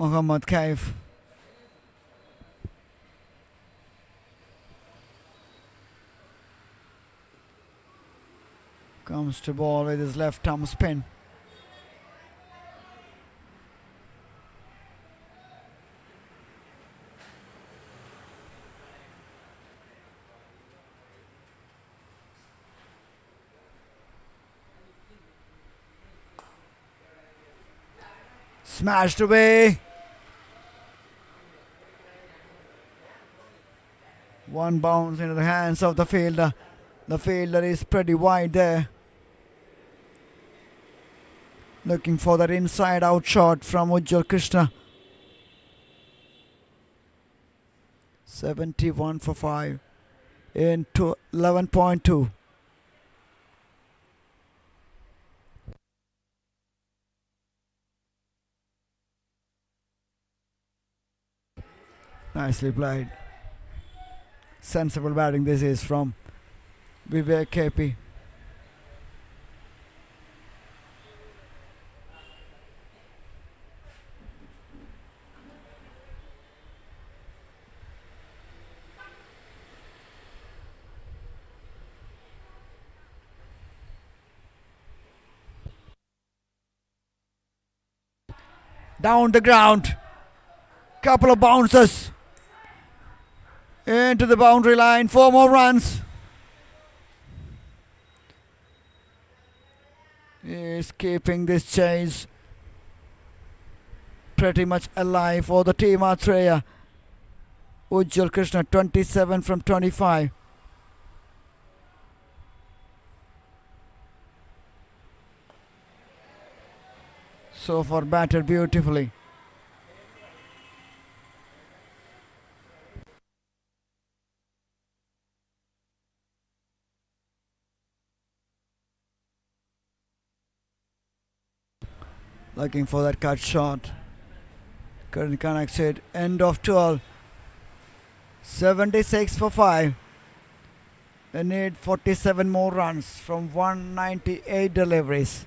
Mohammad Kaif Comes to ball with his left arm spin. Smashed away. One bounce into the hands of the fielder. The fielder is pretty wide there. Looking for that inside out shot from Ujjwal Krishna. 71 for 5 into 11.2. Nicely played. Sensible batting this is from Vivek KP. Down the ground. Couple of bounces. Into the boundary line. 4 more runs. He is keeping this chase pretty much alive for the team Atrea. Ujjwal Krishna 27 from 25. So far batted beautifully. Looking for that cut shot. Couldn't connect it. End of 12. 76 for 5. They need 47 more runs from 198 deliveries.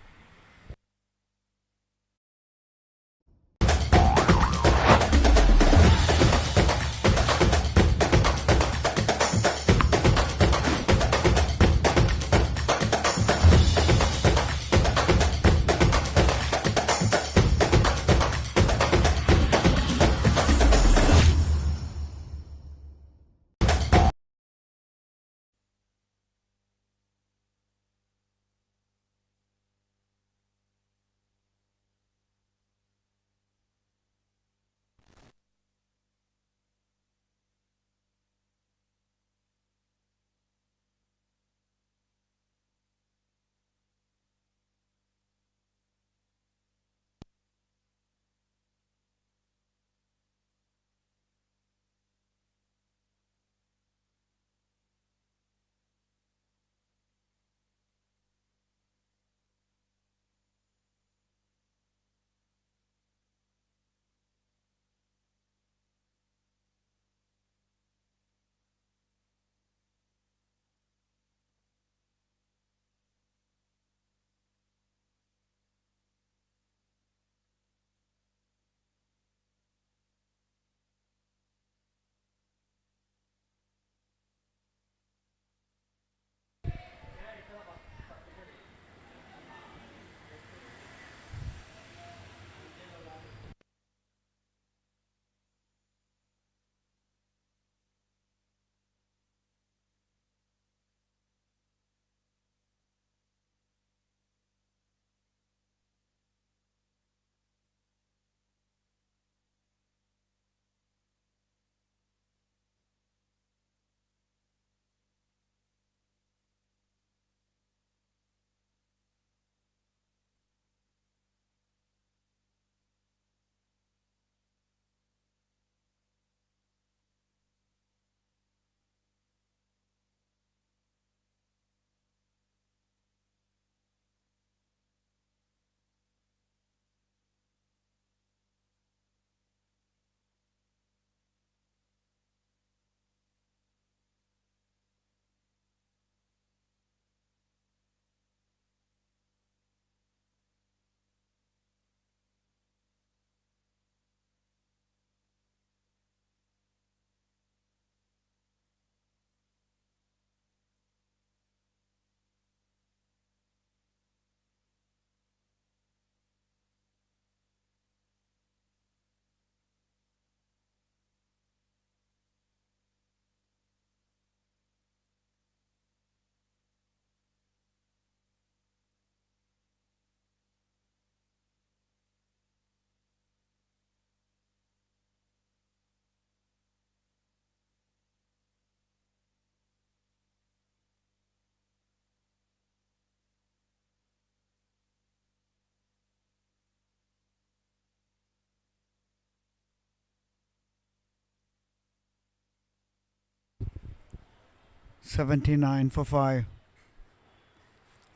79 for 5.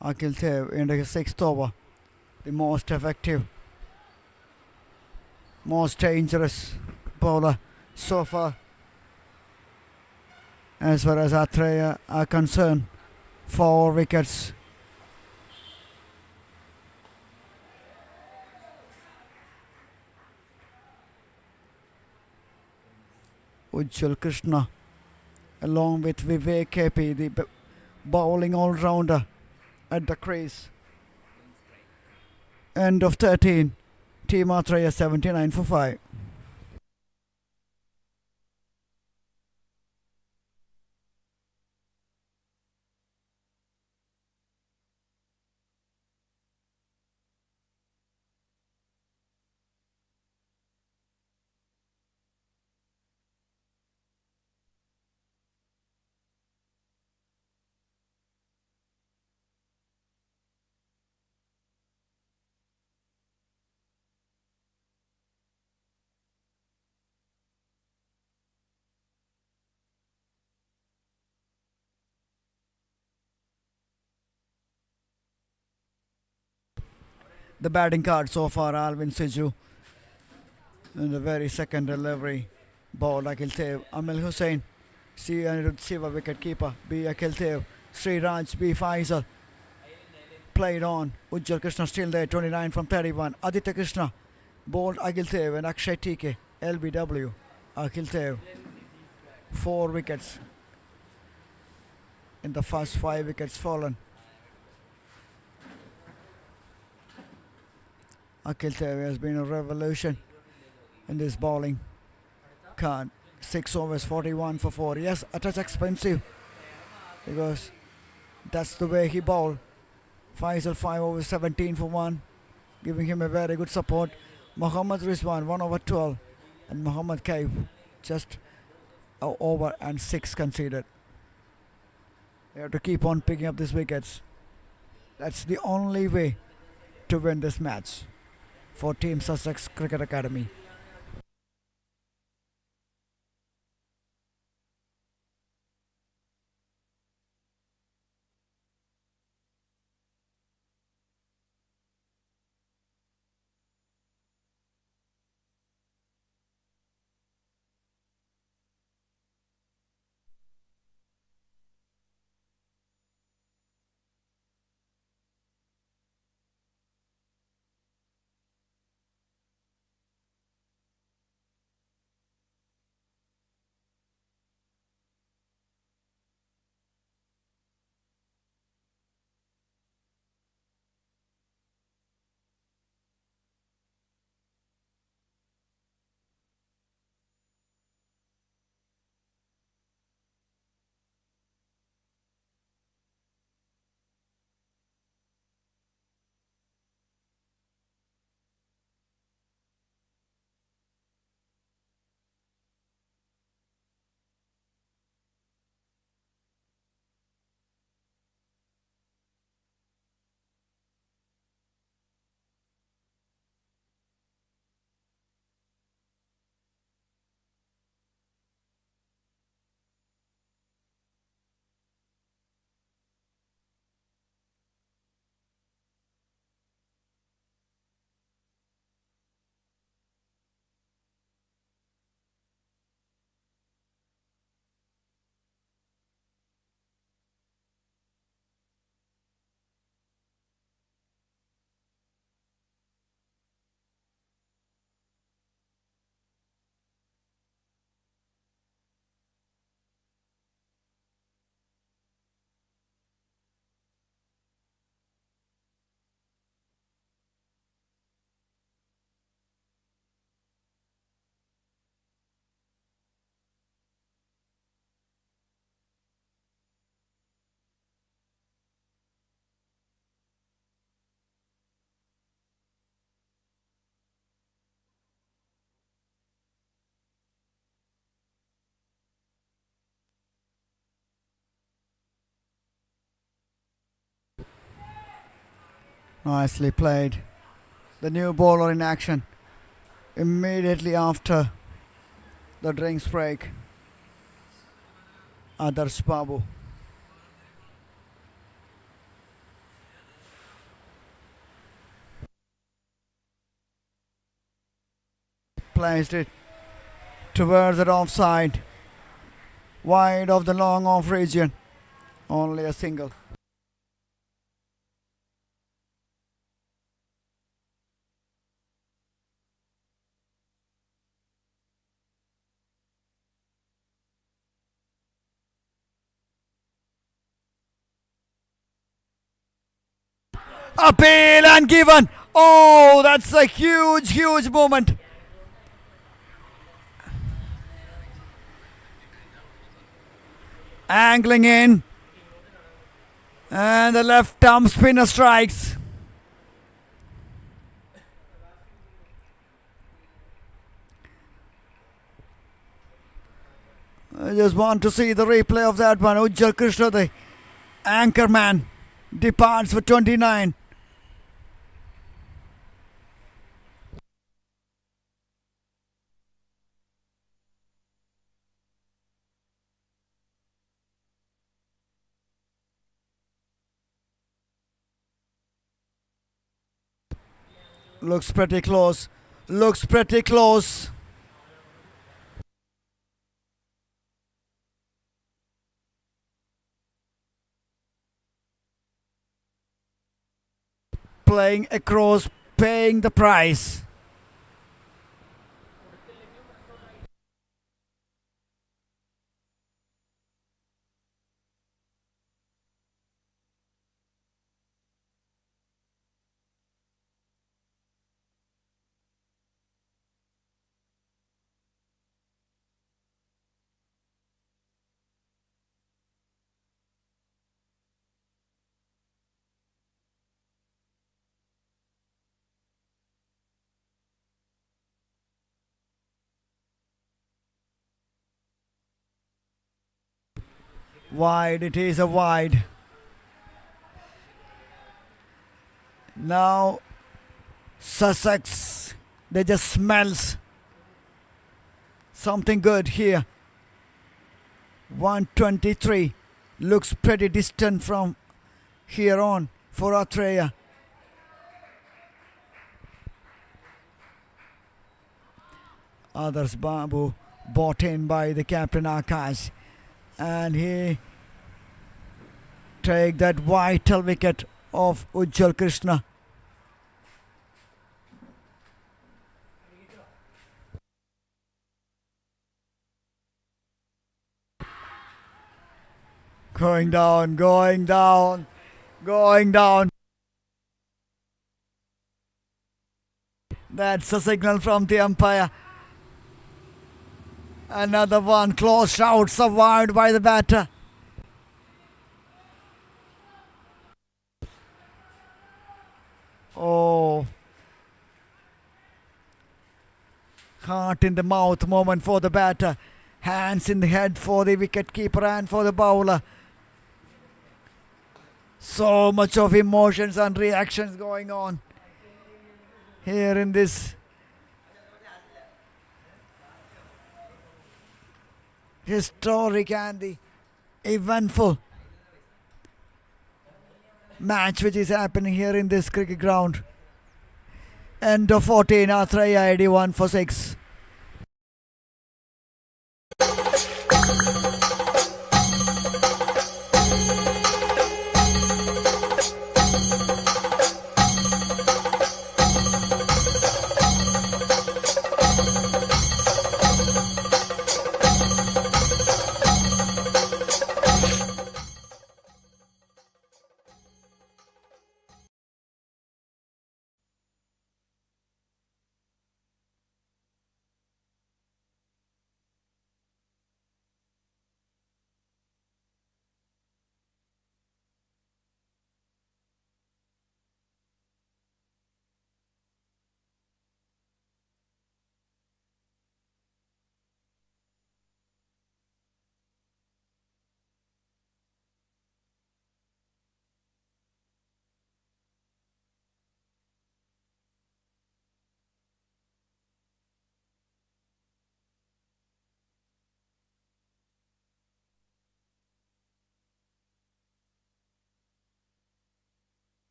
Akil Tev in the 6th over. The most effective, most dangerous bowler so far as far as Atrea are concerned. 4 wickets. Ujjwal Krishna along with Vivek KP, the bowling all-rounder at the crease. End of 13. Team Atrea 79 for 5. The batting card so far, Alvin Siju in the very second delivery. Ball Akil Tev, Amil Hussain, C. Anirudh Siva wicket keeper, B. Akil Tev, Sri Raj, B. Faisal. Played on, Ujjwal Krishna still there, 29 from 31. Aditya Krishna, bowled Akil Tev and Akshay TK, LBW. Akil Tev, 4 wickets in the first 5 wickets fallen. Akil Tev has been a revolution in this bowling card. 6 overs, 41 for 4. Yes, a touch expensive because that's the way he bowled. Faisal 5 overs, 17 for 1, giving him a very good support. Mohammad Rizwan 1 over 12 and Mohammad Kaif just a over and 6 conceded. They have to keep on picking up these wickets. That's the only way to win this match for Team Sussex Cricket Academy. Nicely played. The new bowler in action immediately after the drinks break. Adarsh Babu placed it towards the offside, wide of the long off region. Only a single. Appeal and given. Oh, that's a huge, huge moment. Angling in. And the left arm spinner strikes. I just want to see the replay of that one. Ujjal Krishna, the anchor man, departs for 29. Looks pretty close. Looks pretty close. Playing across, paying the price. Wide, it is a wide. Now Sussex, they just smells something good here. 123 looks pretty distant from here on for Atrea. Others Babu bought in by the captain Akash, and he take that vital wicket of Ujjal Krishna. Going down, going down, going down. That's a signal from the umpire. Another one, close out, survived by the batter. Oh, heart in the mouth moment for the batter. Hands in the head for the wicket keeper and for the bowler. So much of emotions and reactions going on here in this historic and the eventful match which is happening here in this cricket ground. End of 14, Athreya 81 for 6.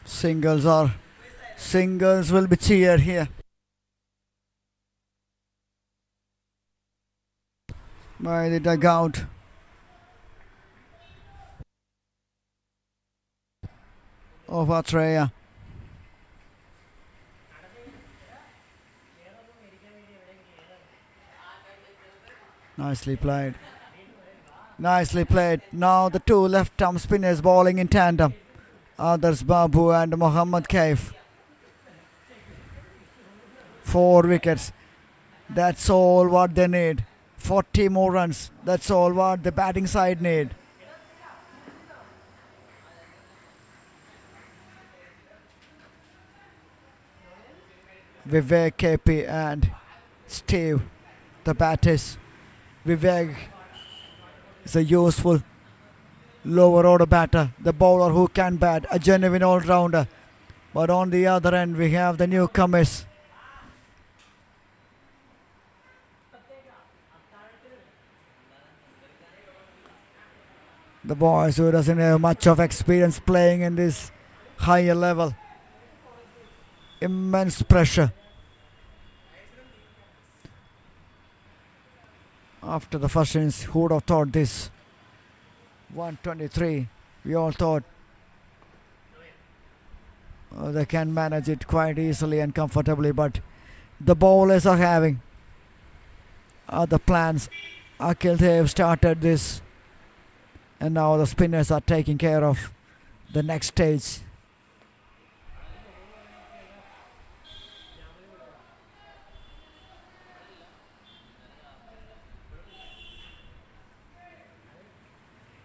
Singles are Singles will be cheered here by the dugout. Of Atrea. Nicely played. Nicely played. Now the two left-arm spinners bowling in tandem. Others Babu and Mohammad Kaif. 4 wickets. That's all what they need. 40 more runs. That's all what the batting side need. Vivek, KP and Steve, the batters. Vivek is a useful lower order batter, the bowler who can bat, a genuine all-rounder. But on the other end we have the newcomers. The boys who doesn't have much of experience playing in this higher level. Immense pressure. After the first innings, who would have thought this? 123. We all thought they can manage it quite easily and comfortably, but the bowlers are having other plans. Akhil Dev started this, and now the spinners are taking care of the next stage.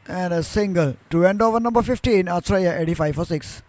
And a single to end over number 15, Atrea 85 for 6.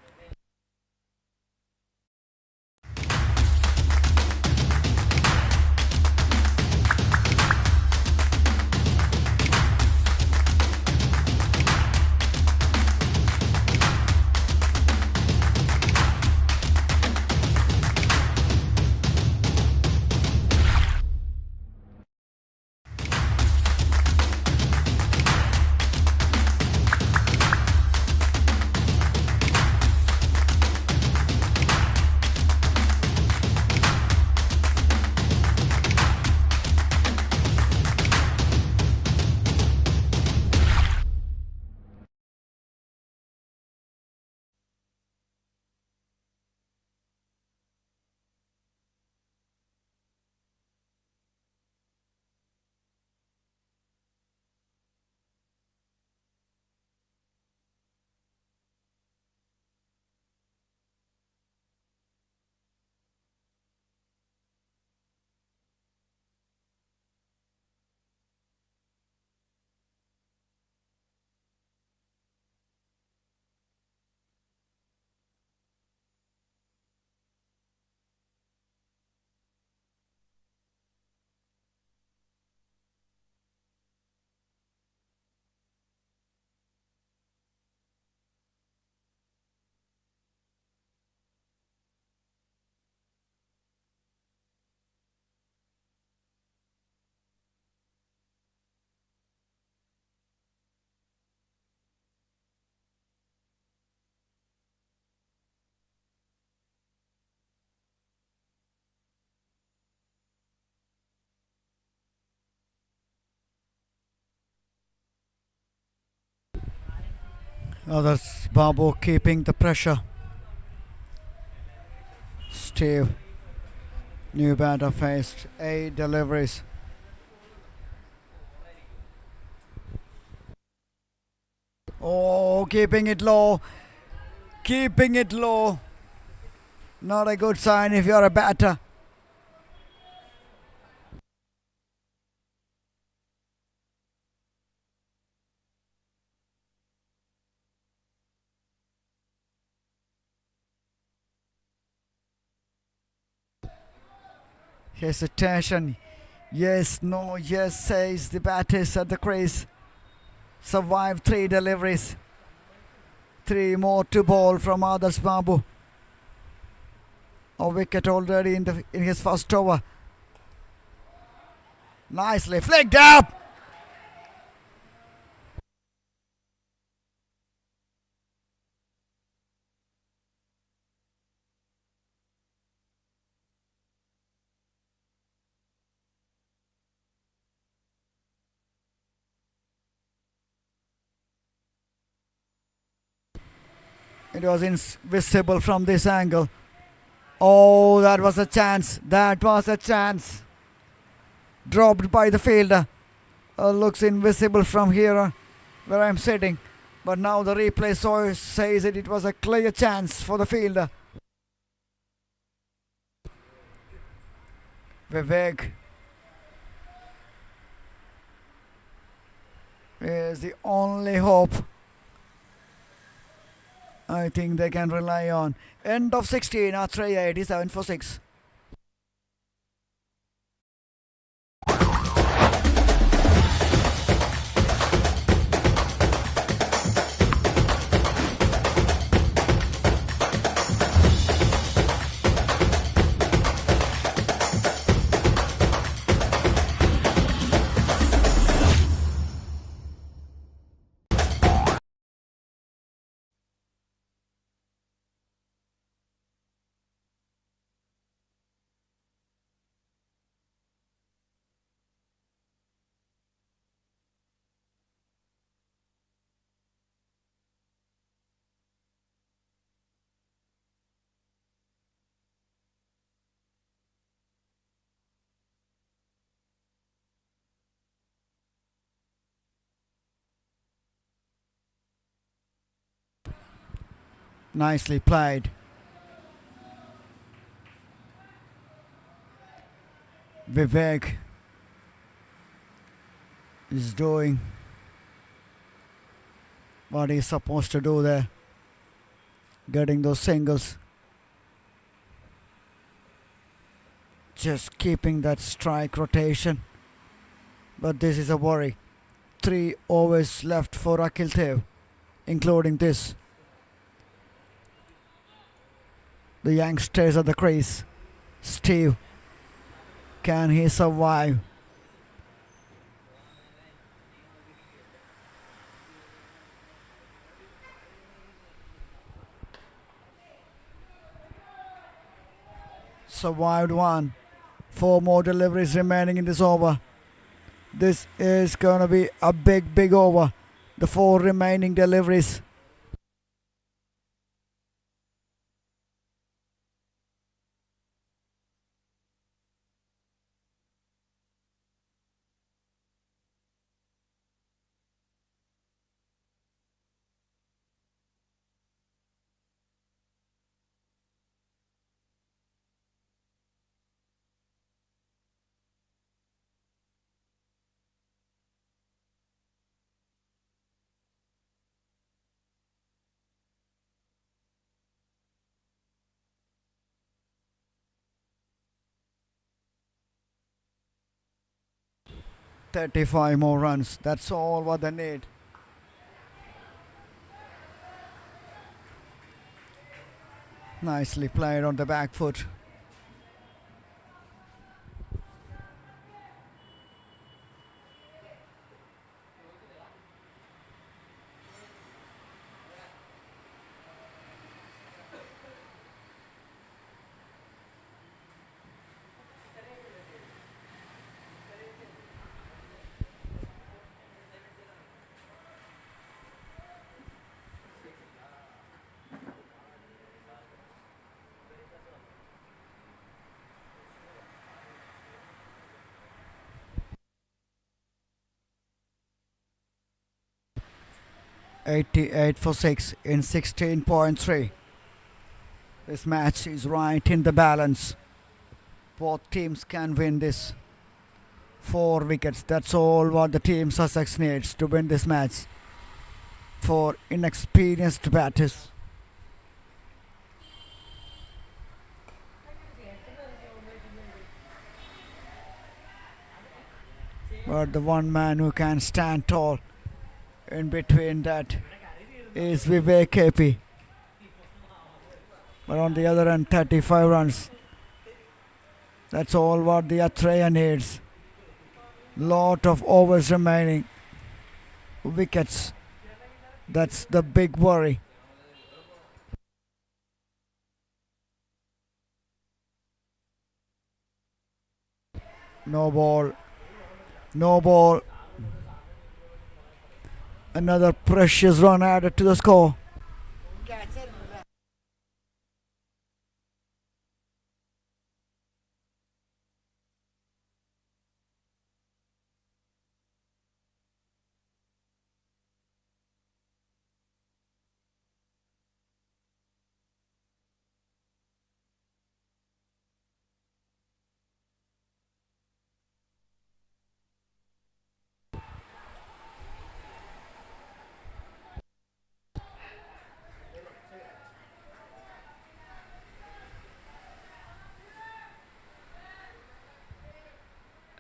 Others Babu keeping the pressure. Steve, new batter faced 8 deliveries. Oh, keeping it low. Keeping it low. Not a good sign if you're a batter. Hesitation. Yes, no, yes, says the batters at the crease. Survived 3 deliveries. 3 more to bowl from Adarsh Babu. A wicket already in his first over. Nicely flicked up. It was visible from this angle. Oh, that was a chance. That was a chance. Dropped by the fielder. Looks invisible from here where I'm sitting. But now the replay says that it was a clear chance for the fielder. Vivek is the only hope I think they can rely on. End of 16, Atrea 87 for 6. Nicely played. Vivek is doing what he's supposed to do there. Getting those singles. Just keeping that strike rotation. But this is a worry. 3 overs left for Akhil Dev, including this. The youngsters at the crease. Steve, can he survive? Survived one. 4 more deliveries remaining in this over. This is going to be a big over. The 4 remaining deliveries. $35 more runs. That's all what they need. Nicely played on the back foot. $88 for 6 in 16.3. This match is right in the balance. Both teams can win this. 4 wickets. That's all what the team Sussex needs to win this match. For inexperienced batters. But the one man who can stand tall in between that is Vivek KP. But on the other end, 35 runs. That's all what the Atrea needs. Lot of overs remaining. Wickets. That's the big worry. No ball. No ball. Another precious run added to the score.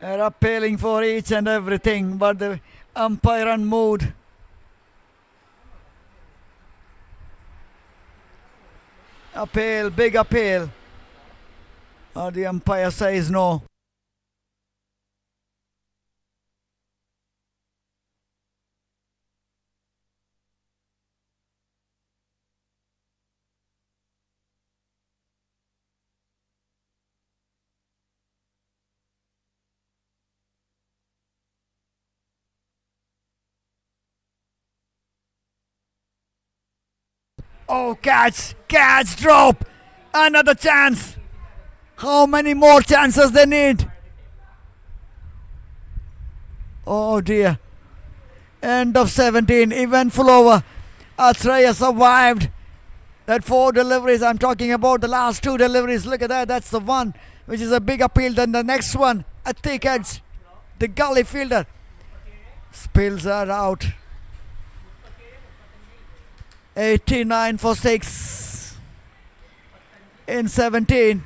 They're appealing for each and everything, but the umpire unmoved. Appeal, big appeal. Or the umpire says no. Oh, catch, drop. Another chance. How many more chances they need? Oh dear. End of 17, eventful over. Athreya survived that 4 deliveries. I'm talking about the last 2 deliveries. Look at that. That's the one which is a big appeal. Then the next one, a thick edge. The gully fielder spills her out. 89 for 6 in 17.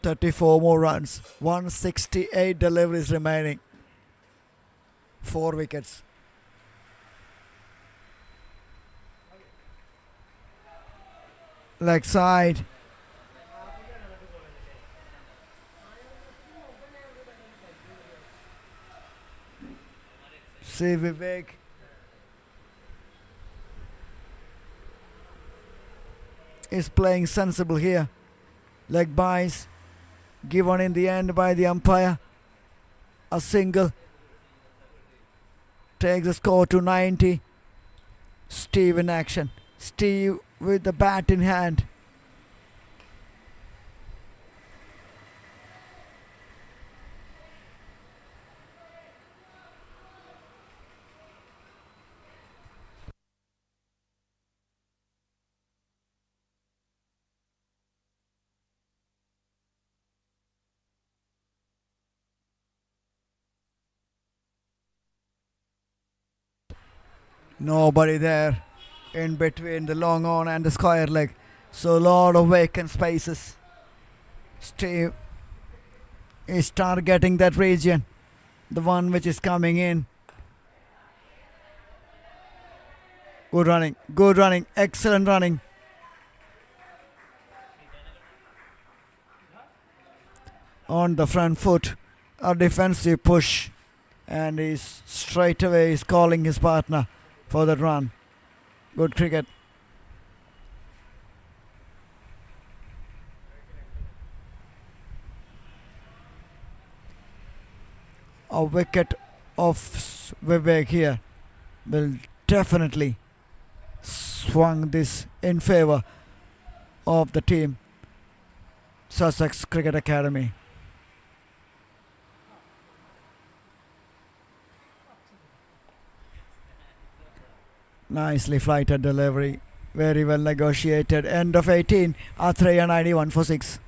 .34 more runs, 168 deliveries remaining, 4 wickets. Leg side. See Vivek. Is playing sensible here. Leg buys. Given in the end by the umpire. A single. Takes the score to 90. Steve in action. Steve with the bat in hand. Nobody there in between the long on and the square leg. So a lot of vacant spaces. Steve is targeting that region. The one which is coming in. Good running, excellent running. On the front foot, a defensive push. And he's straight away is calling his partner for that run. Good cricket. A wicket of Vivek here will definitely swung this in favour of the team. Sussex Cricket Academy. Nicely flighted delivery. Very well negotiated. End of 18. Athreya 91 for 6.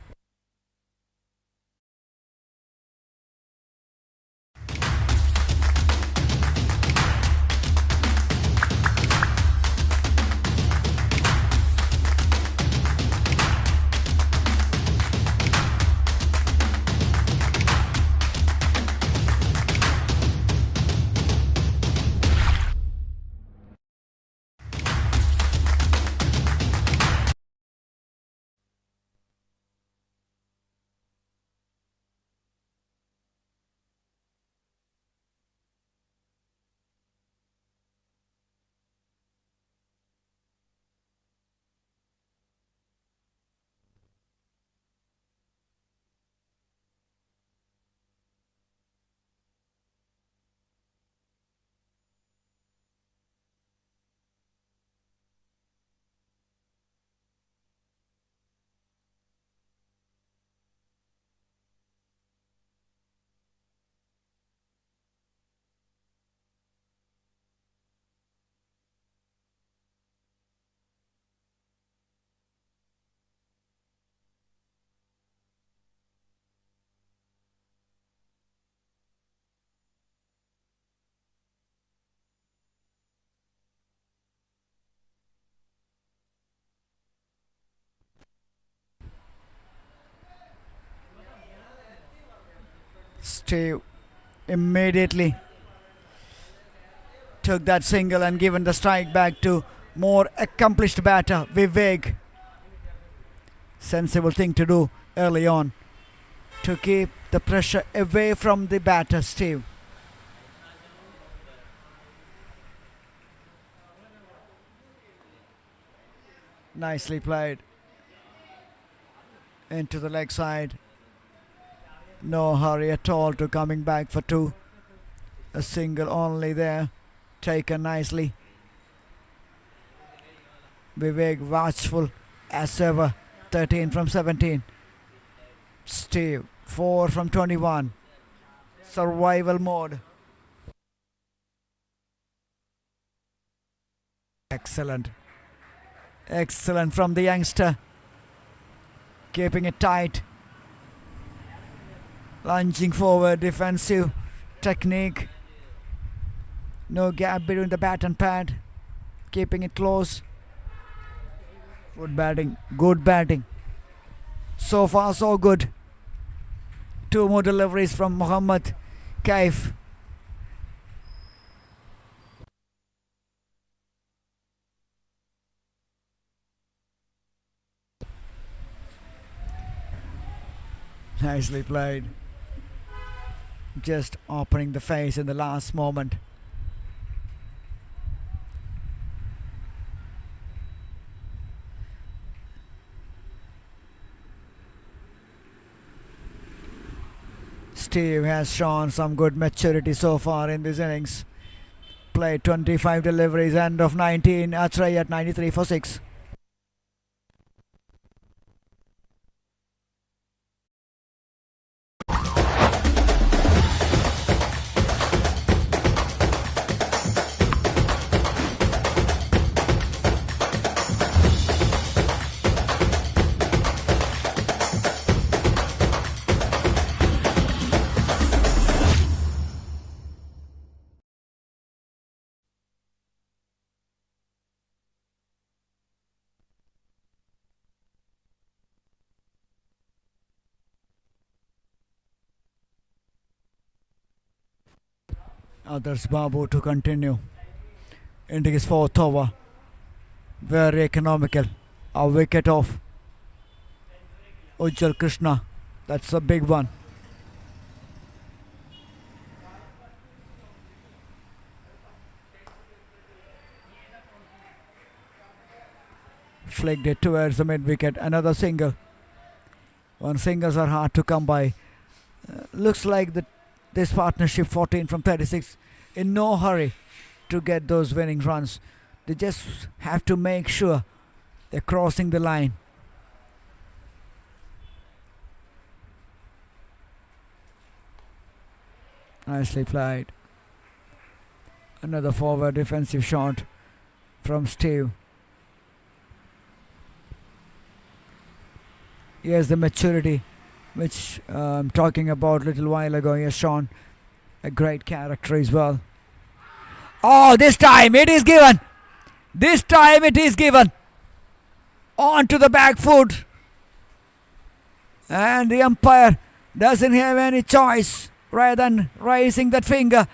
Steve immediately took that single and given the strike back to more accomplished batter Vivek. Sensible thing to do early on to keep the pressure away from the batter Steve. Nicely played into the leg side. No hurry at all to coming back for two. A single only there, taken nicely. Vivek watchful as ever. 13 from 17. Steve 4 from 21. Survival mode. Excellent. Excellent from the youngster. Keeping it tight. Lunging forward, defensive technique. No gap between the bat and pad. Keeping it close. Good batting. Good batting. So far so good. Two more deliveries from Mohammad Kaif. Nicely played. Just opening the face in the last moment. Steve has shown some good maturity so far in this innings. Played 25 deliveries, end of 19. Atrea at 93 for 6. Others Babu to continue into his fourth over. Very economical. A wicket off Ujjal Krishna. That's a big one. Flicked it towards the mid wicket. Another single. When singles are hard to come by. Looks like this partnership 14 from 36 in no hurry to get those winning runs. They just have to make sure they're crossing the line. Nicely played. Another forward defensive shot from Steve. Here's the maturity which I'm talking about a little while ago. He has shown a great character as well. Oh, this time it is given. This time it is given. On to the back foot. And the umpire doesn't have any choice rather than raising that finger.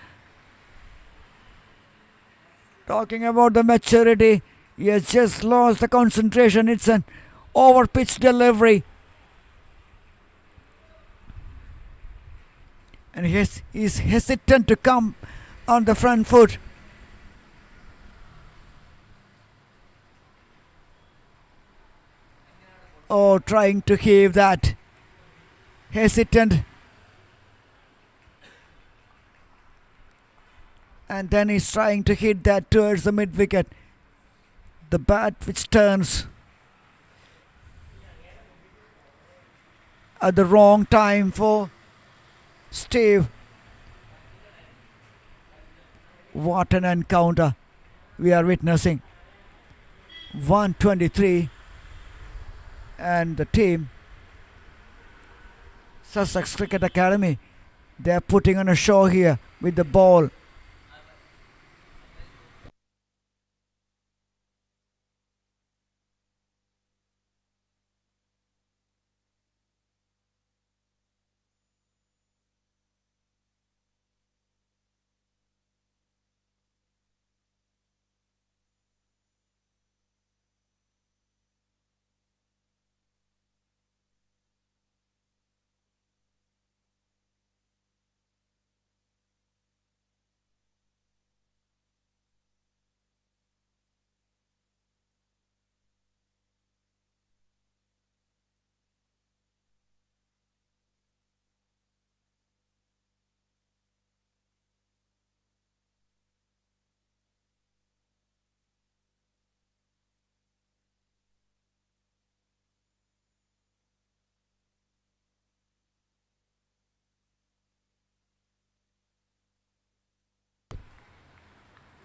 Talking about the maturity. He has just lost the concentration. It's an over-pitched delivery. And he's hesitant to come on the front foot. Oh, trying to heave that. Hesitant. And then he's trying to hit that towards the mid wicket. The bat which turns at the wrong time for Steve. What an encounter we are witnessing. 123, and the team Sussex Cricket Academy, they are putting on a show here with the ball.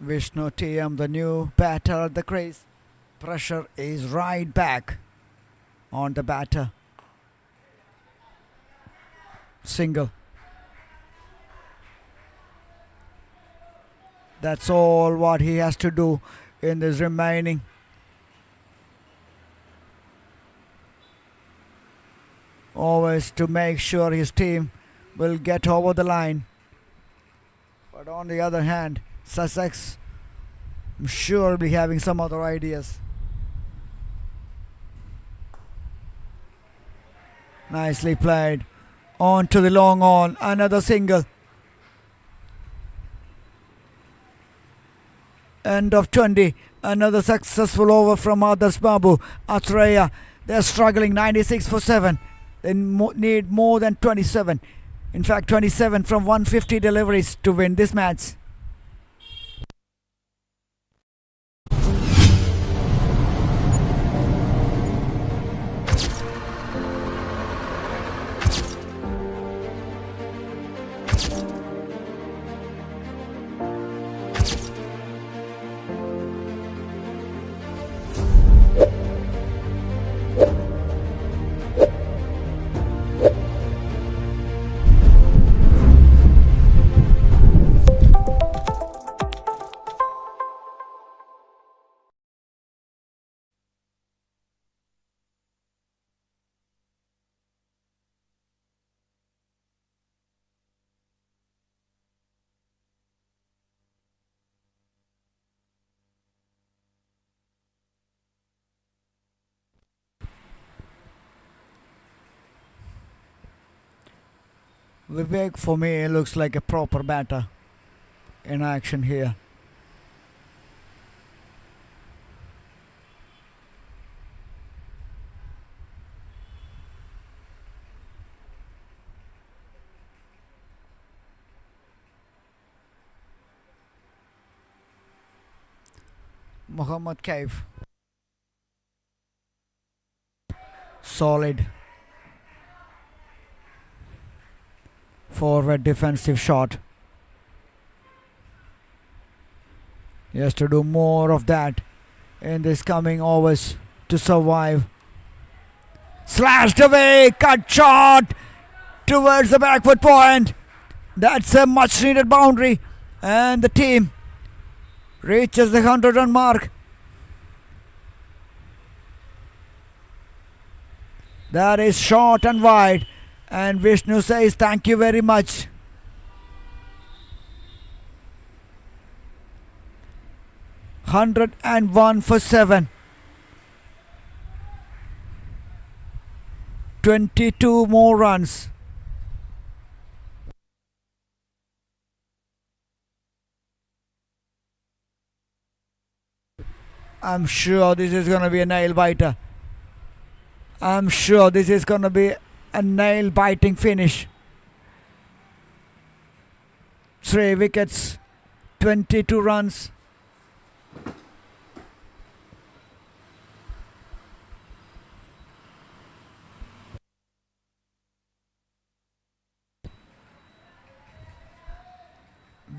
Vishnu TM, the new batter at the crease. Pressure is right back on the batter. Single. That's all what he has to do in this remaining. Always to make sure his team will get over the line. But on the other hand, Sussex, I'm sure, will be having some other ideas. Nicely played. On to the long on. Another single. End of 20. Another successful over from Adarsh Babu. Athreya, they're struggling. 96 for 7. They need more than 27. In fact, 27 from 150 deliveries to win this match. Vivek, for me, looks like a proper batter in action here. Mohammad Kaif. Solid. Forward defensive shot. He has to do more of that in this coming overs to survive. Slashed away, cut shot towards the backward point. That's a much needed boundary, and the team reaches the 100-run mark. That is short and wide, and Vishnu says thank you very much. "101 for 7. 22 more runs. I'm sure this is going to be a nail biter. I'm sure this is going to be a nail biting finish. 3 wickets, 22 runs.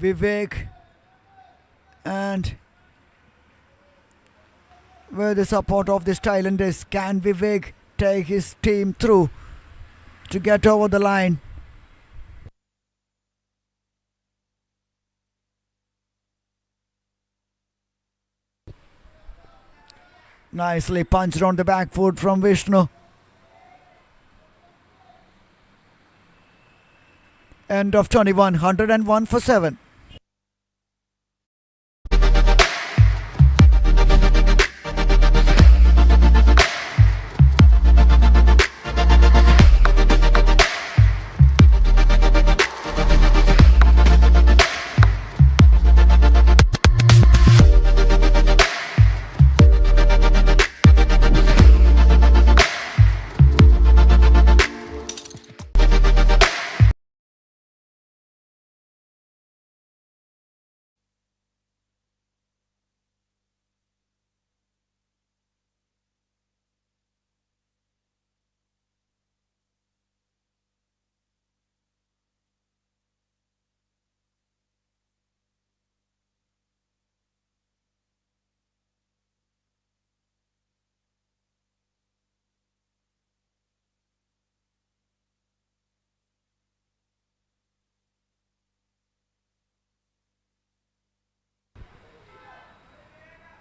Vivek, and with the support of the Thailanders, can Vivek take his team through to get over the line? Nicely punched on the back foot from Vishnu. End of 21, 101 for 7.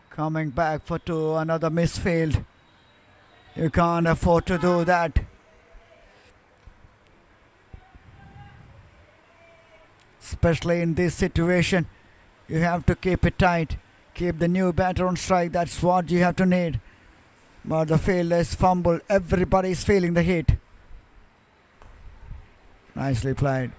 Coming back for two, another misfield. You can't afford to do that. Especially in this situation, you have to keep it tight. Keep the new batter on strike, that's what you have to need. But the field is fumbled, everybody's feeling the heat. Nicely played.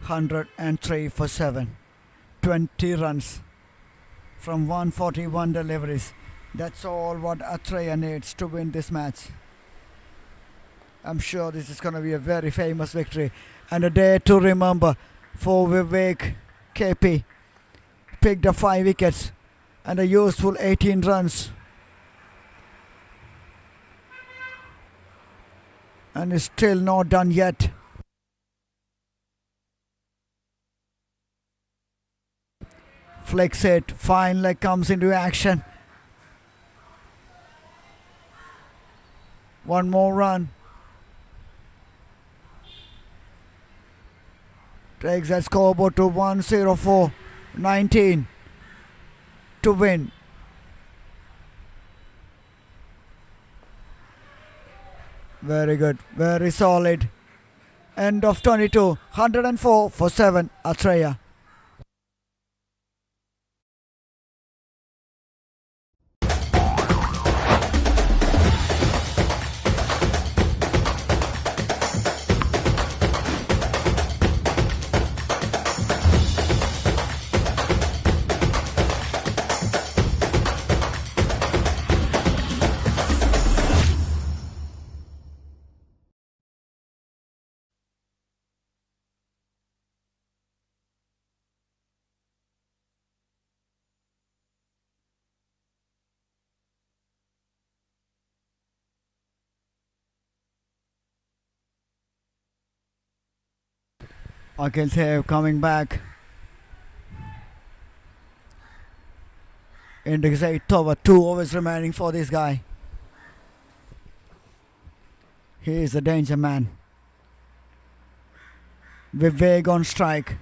(103 for 7), 20 runs from 141 deliveries. That's all what Atrea needs to win this match. I'm sure this is going to be a very famous victory and a day to remember for Vivek KP. Picked up 5 wickets and a useful 18 runs. And is still not done yet. Flicks it, fine leg comes into action. One more run. Takes that scoreboard to 104, 19 to win. Very good, very solid. End of 22, 104 for 7, Atrea. Akhil coming back. In the 8th over, 2 overs remaining for this guy. He is a danger man. Vivek on strike.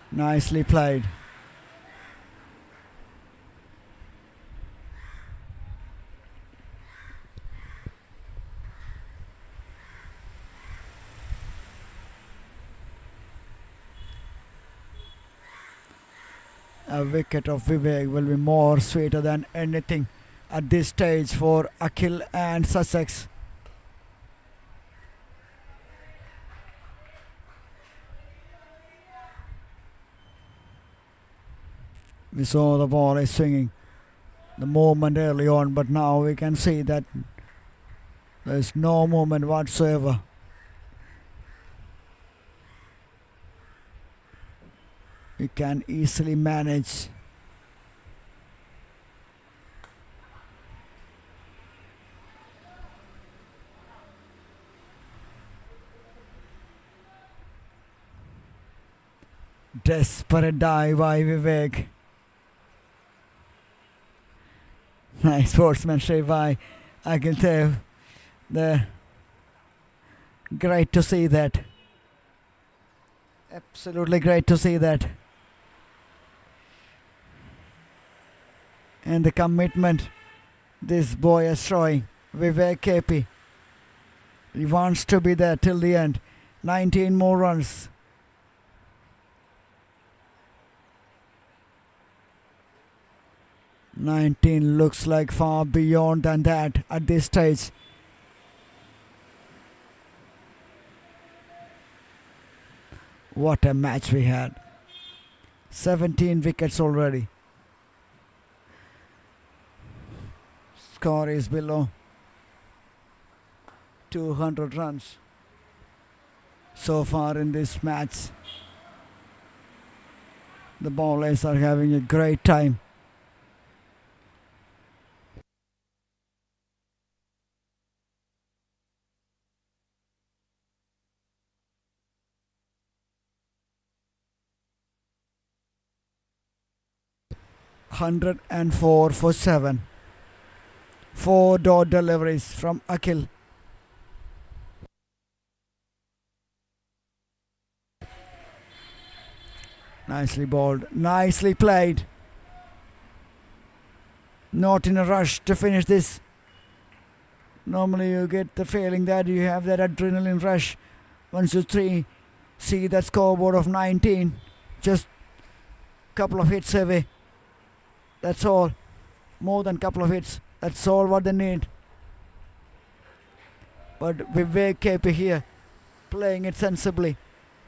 Nicely played. A wicket of Vivek will be more sweeter than anything at this stage for Akhil and Sussex. We saw the ball is swinging the movement early on, but now we can see that there is no movement whatsoever. We can easily manage. Desperate dive by Vivek. Nice sportsmanship by Akhil. Great to see that. Absolutely great to see that. And the commitment this boy is showing. Vivek KP. He wants to be there till the end. 19 more runs. (19) looks like far beyond than that at this stage. What a match we had. 17 wickets already. Score is below 200 runs so far in this match. The bowlers are having a great time. 104 for 7. 4 dot deliveries from Akhil. Nicely bowled, nicely played. Not in a rush to finish this. Normally you get the feeling that you have that adrenaline rush once you see that scoreboard of 19. Just couple of hits away. That's all. More than couple of hits. That's all what they need. But Vivek KP here, playing it sensibly.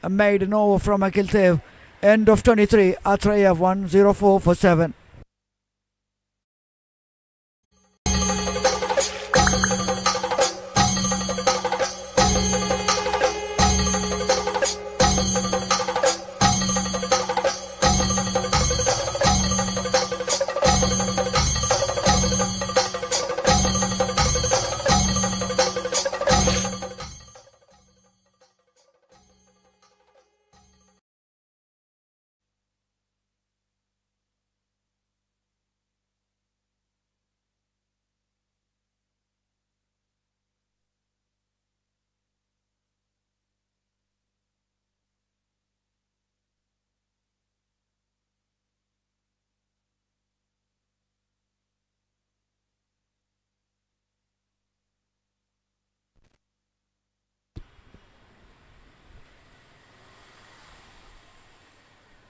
A maiden over from Akhil Dev. End of 23. Atrea 104 for 7.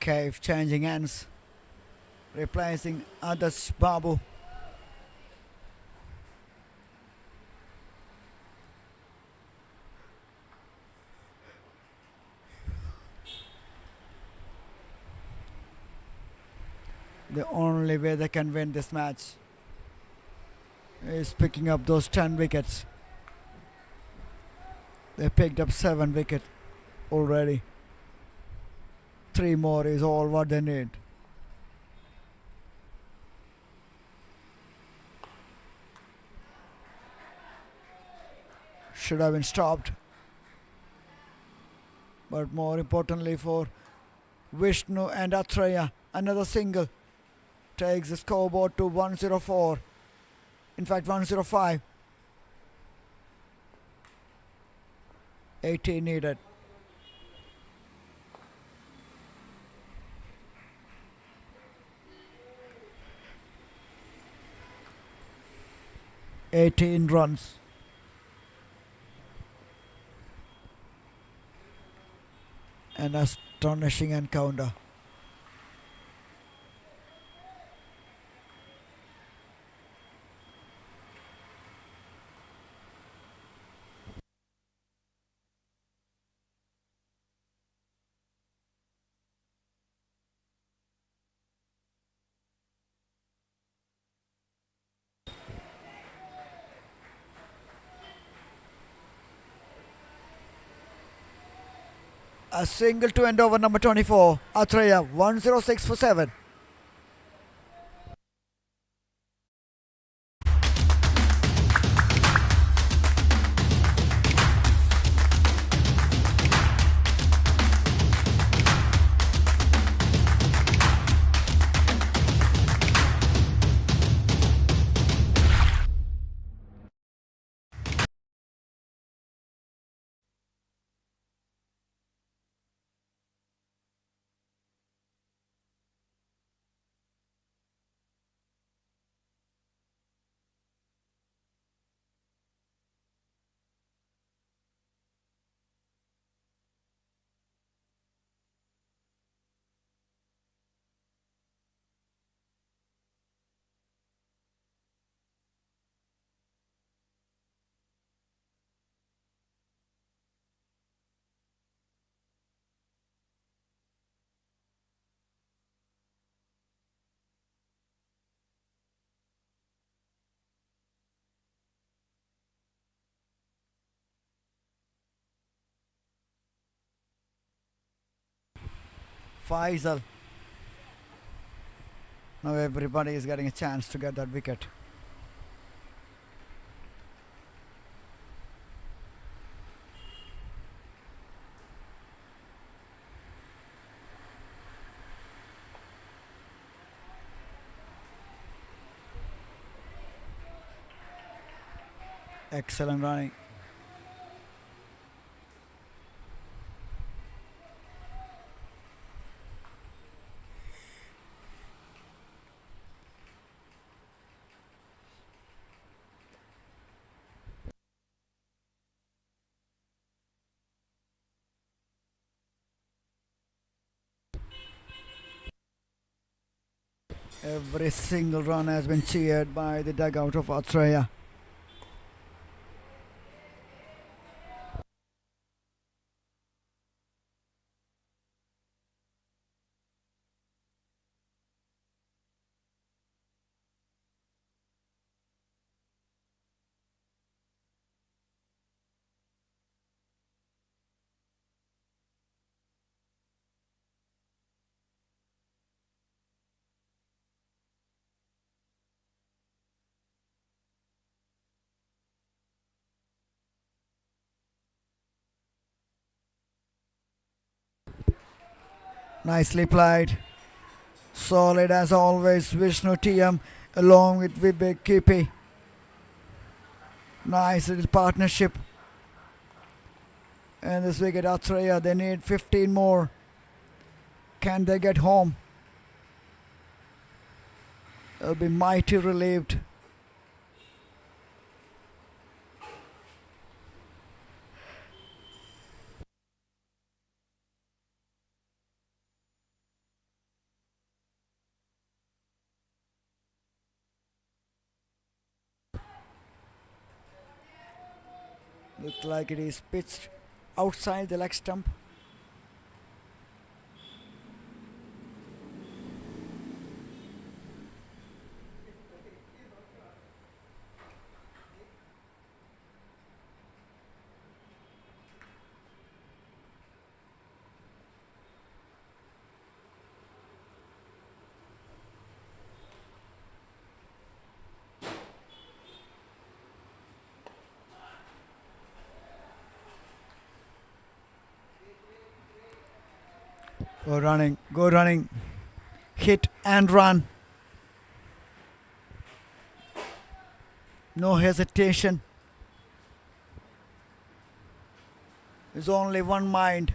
Cave changing hands, replacing Adarsh Babu. The only way they can win this match is picking up those 10 wickets. They picked up 7 wickets already. 3 more is all what they need. Should have been stopped. But more importantly for Vishnu and Athreya, another single takes the scoreboard to 104. In fact 105. 18 needed. $18 runs. An astonishing encounter. A single to end over number 24. Atrea 106 for 7. Faisal. Now everybody is getting a chance to get that wicket. Excellent running. Every single run has been cheered by the dugout of Athreya. Nicely played. Solid as always, Vishnu TM along with Vivek Kipi. Nice little partnership. And this wicket Atrea, they need 15 more. Can they get home? They'll be mighty relieved. Looks like it is pitched outside the leg stump. Go running, hit and run. No hesitation. There's only one mind,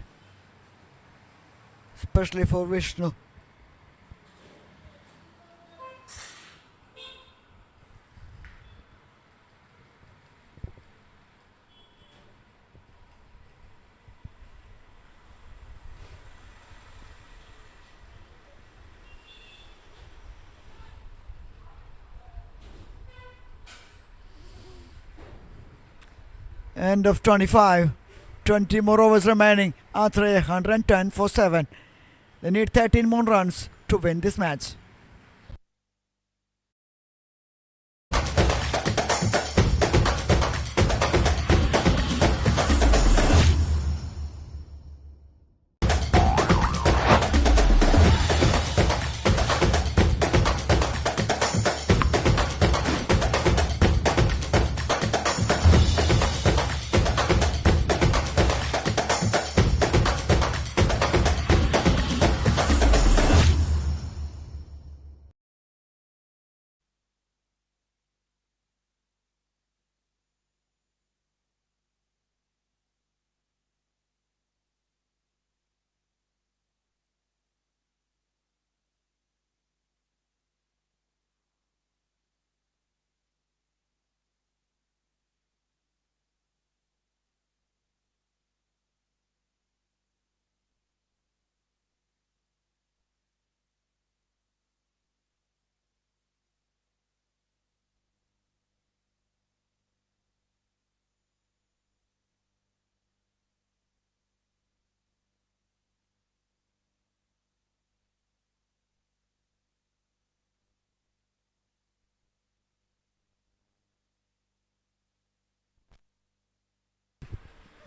especially for Vishnu. End of 25. 20 more overs remaining. Atrea 110 for 7. They need 13 more runs to win this match.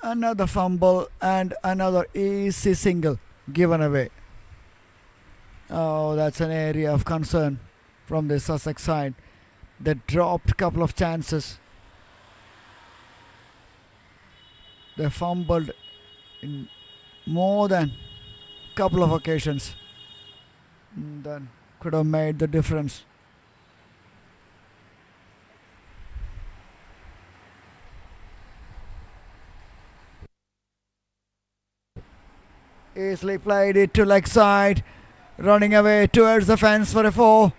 Another fumble and another easy single given away. Oh, that's an area of concern from the Sussex side. They dropped a couple of chances. They fumbled in more than a couple of occasions. Then could have made the difference. Easily played it to leg side. Running away towards the fence for a 4.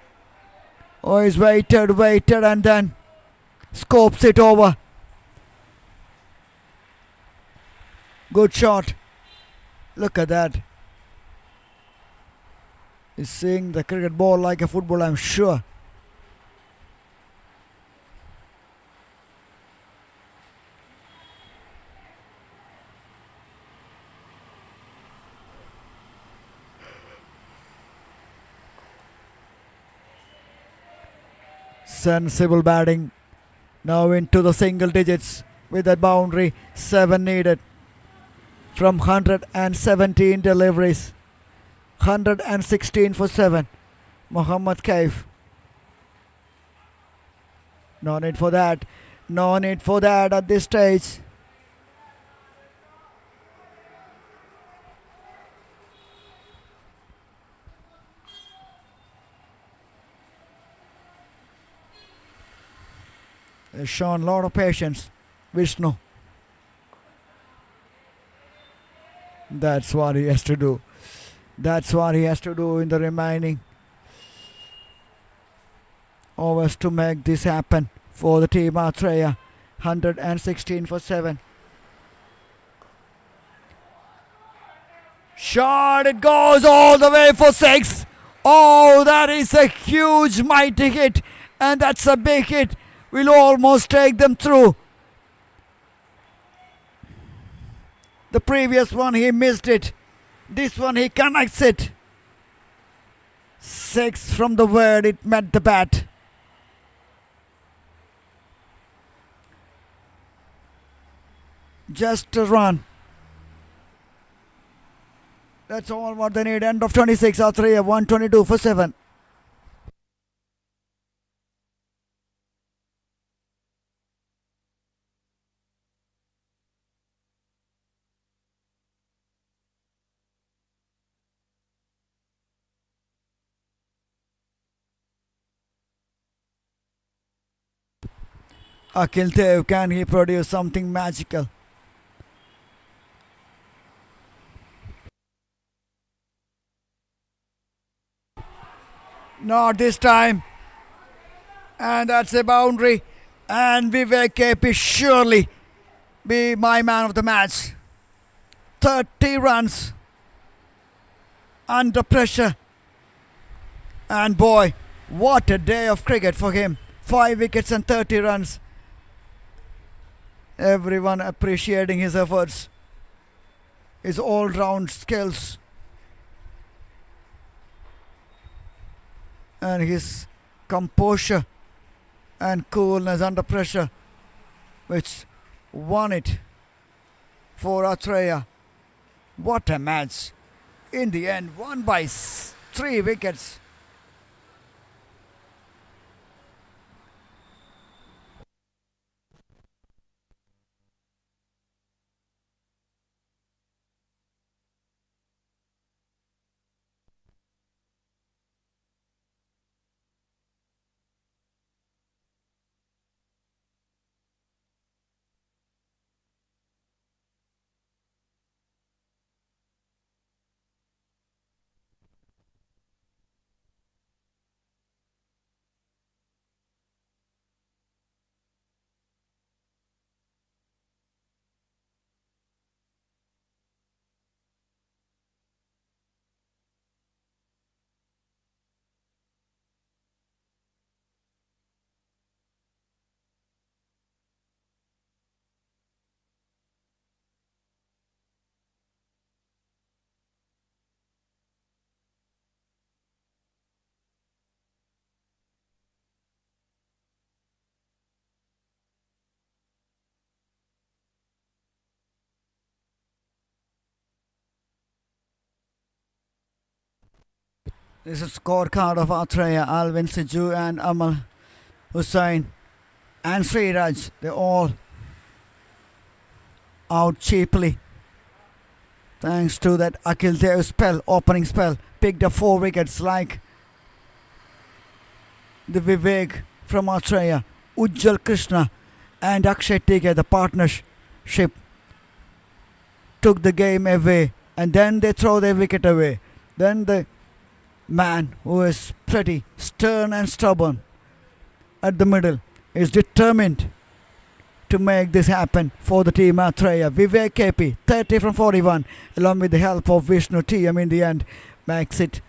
Oh, he's waited and then scopes it over. Good shot. Look at that. He's seeing the cricket ball like a football, I'm sure. Sensible batting. Now into the single digits with that boundary. 7 needed from 117 deliveries. 116 for 7. Mohammad Kaif. No need for that. No need for that at this stage. He's shown a lot of patience, Vishnu. That's what he has to do. That's what he has to do in the remaining overs to make this happen for the team Atrea. 116 for 7. Shot, it goes all the way for 6. Oh, that is a huge mighty hit, and that's a big hit. Will almost take them through. The previous one he missed it. This one he connects it. 6 from the word it met the bat. Just a run. That's all what they need. End of 26. Athreya 122 for 7. Akhil Dev, can he produce something magical? Not this time. And that's a boundary. And Vivek KP surely be my man of the match. 30 runs under pressure. And boy, what a day of cricket for him. 5 wickets and 30 runs. Everyone appreciating his efforts, his all-round skills, and his composure and coolness under pressure, which won it for Atrea. What a match. In the end, won by 3 wickets. This is scorecard of Atreya, Alvin Siju and Amal Hussain and Sriraj. They're all out cheaply. Thanks to that Akhil Dev spell, opening spell. Picked up 4 wickets like the Vivek from Atreya, Ujjal Krishna and Akshay Tike, the partnership, took the game away and then they throw their wicket away. Then the man who is pretty stern and stubborn at the middle is determined to make this happen for the team Atreya. Vivek KP, 30 from 41, along with the help of Vishnu TM in the end, makes it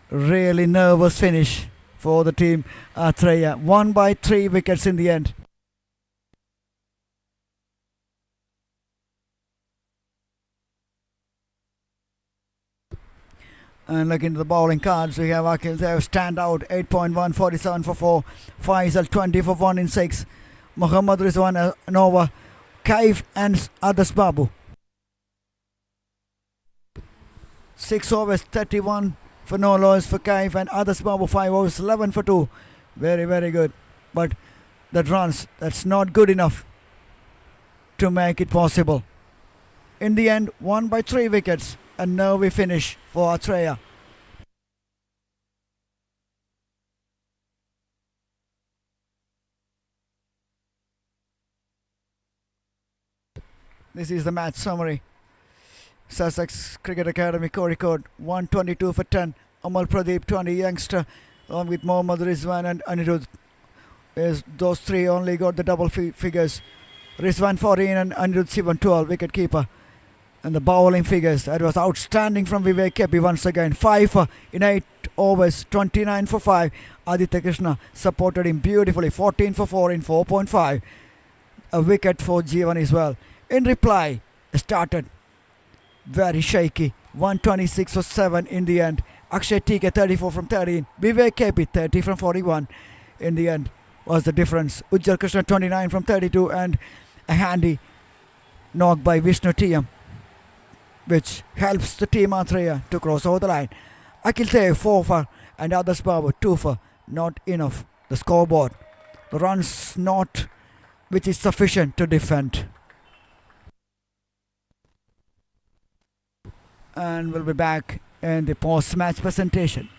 really nervous finish for the team Atreya. Won by 3 wickets in the end. And looking into the bowling cards, we have Akhil Dev stand out, 8.1, 47 for 4. Faisal 20 for 1 in 6. Muhammad Rizwan an over. Kaif and Adas Babu. 6 overs, 31 for no loss for Kaif, and Adas Babu 5 overs, 11 for 2. Very, very good. But that runs, that's not good enough to make it possible. In the end, won by 3 wickets. And now we finish for Atrea. This is the match summary. Sussex Cricket Academy, Kozhikode, 122 for 10. Amal Pradeep, 20, youngster, along with Mohammad Rizwan and Anirudh. Those 3 only got the double figures. Rizwan 14 and Anirudh Sivan 12, wicket keeper. And the bowling figures, that was outstanding from Vivek Kepi once again. 5 in 8 overs, 29 for 5. Aditya Krishna supported him beautifully, 14 for 4 in 4.5. A wicket for Jeevan as well. In reply, started very shaky, 126 for 7 in the end. Akshay TK 34 from 13. Vivek Kepi 30 from 41 in the end was the difference. Ujjal Krishna 29 from 32, and a handy knock by Vishnu TM, which helps the team Atreya to cross over the line. Akhil Dev 4 for and Adas Babu 2 for. Not enough. The scoreboard. The runs not which is sufficient to defend. And we'll be back in the post-match presentation.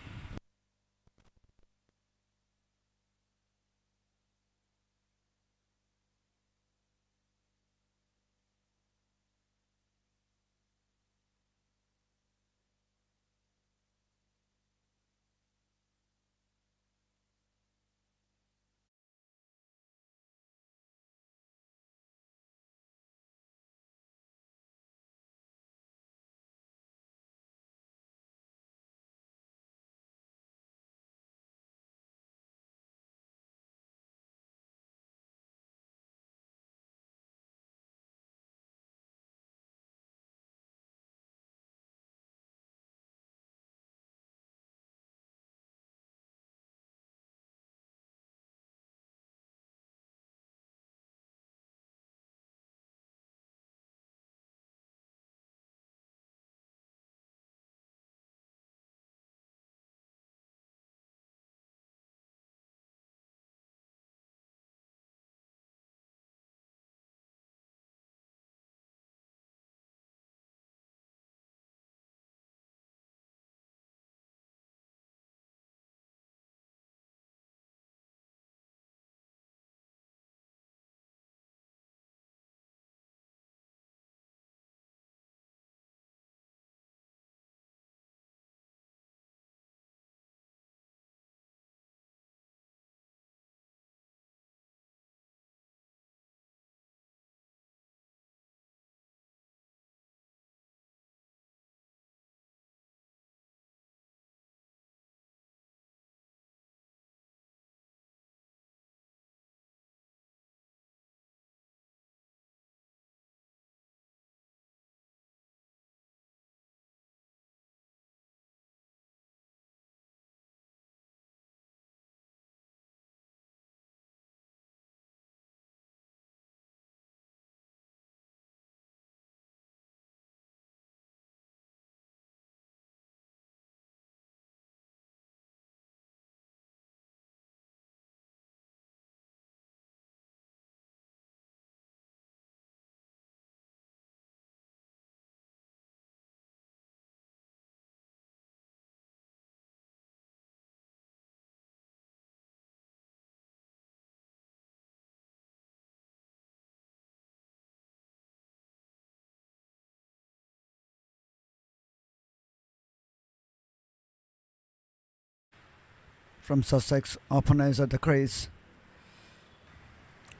from Sussex, openers at the crease.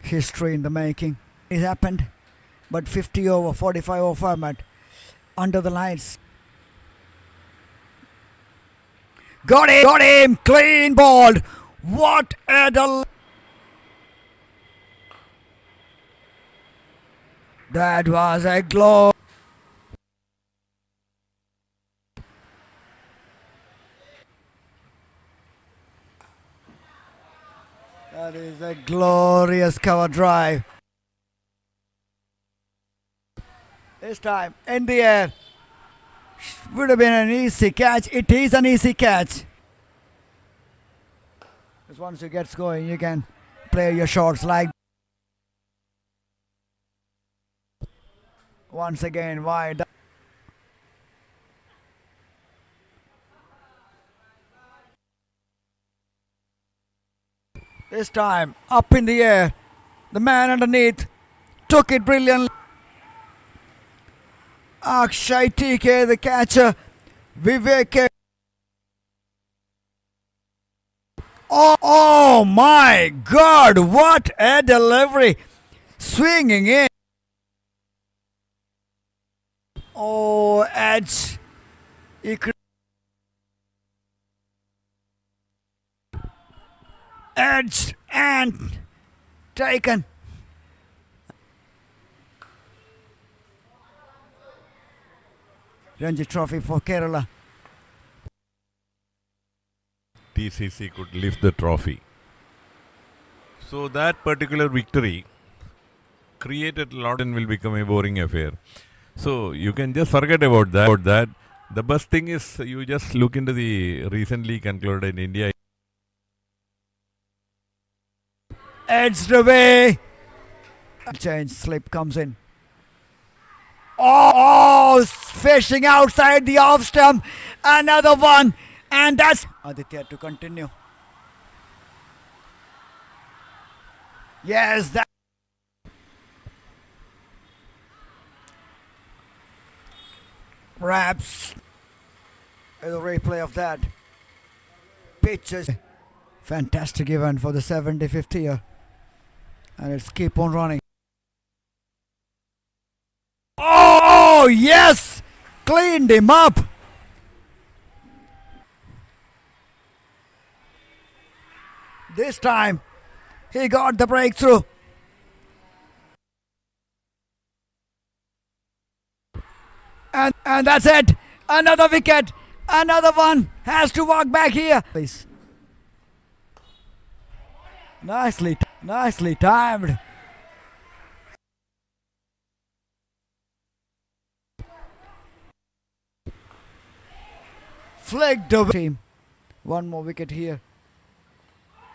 History in the making. It happened, but 50 over, 45 over format. Under the lights. Got him, clean ball. What a that was a glow. That is a glorious cover drive. This time in the air. Would have been an easy catch. It is an easy catch. Because once you get going, you can play your shots like. Once again, wide. This time, up in the air. The man underneath took it brilliantly. Akshay TK, the catcher. Vivek. Oh my God, what a delivery. Swinging in. Oh, edge. Edged and taken. Ranji Trophy for Kerala. TCC could lift the trophy. So that particular victory created a lot and will become a boring affair. So you can just forget about that. The best thing is you just look into the recently concluded in India. Edged away. Change slip comes in. Oh, fishing outside the off stump. Another one. And that's Aditya to continue. Yes, that. Wraps. A replay of that. Pitches. Fantastic event for the 75th year. And it's keep on running. Oh, yes! Cleaned him up. This time, he got the breakthrough. And that's it. Another wicket. Another one. Has to walk back here. Please. Nicely timed. Flicked away. Team. One more wicket here.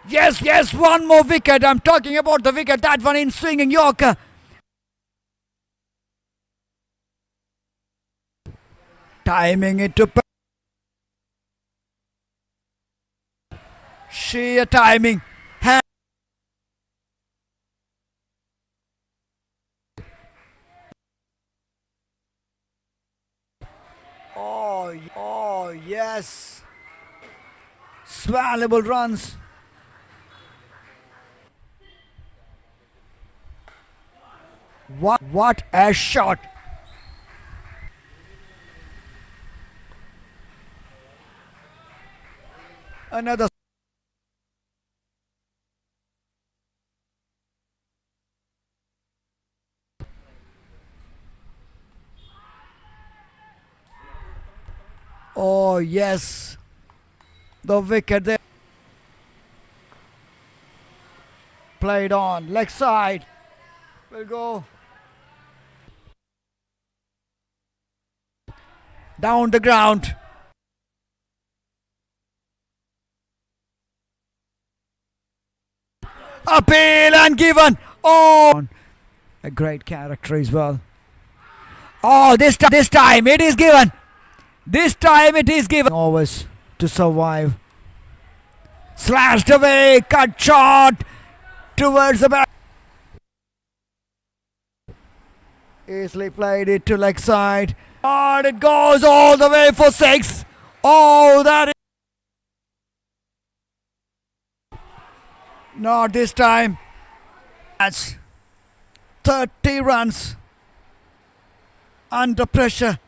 Yes, one more wicket. I'm talking about the wicket. That one in swinging Yorker. Timing it to sheer timing. Oh, yes. Swallowable runs. What a shot. Another. Oh, yes. The wicket there. Played on. Leg side. Will go. Down the ground. Appeal and given. Oh, a great character as well. Oh, this time it is given. This time it is given. Always to survive. Slashed away, cut short towards the back. Easily played it to leg side. And it goes all the way for 6. Oh, that is. Not this time. That's 30 runs under pressure.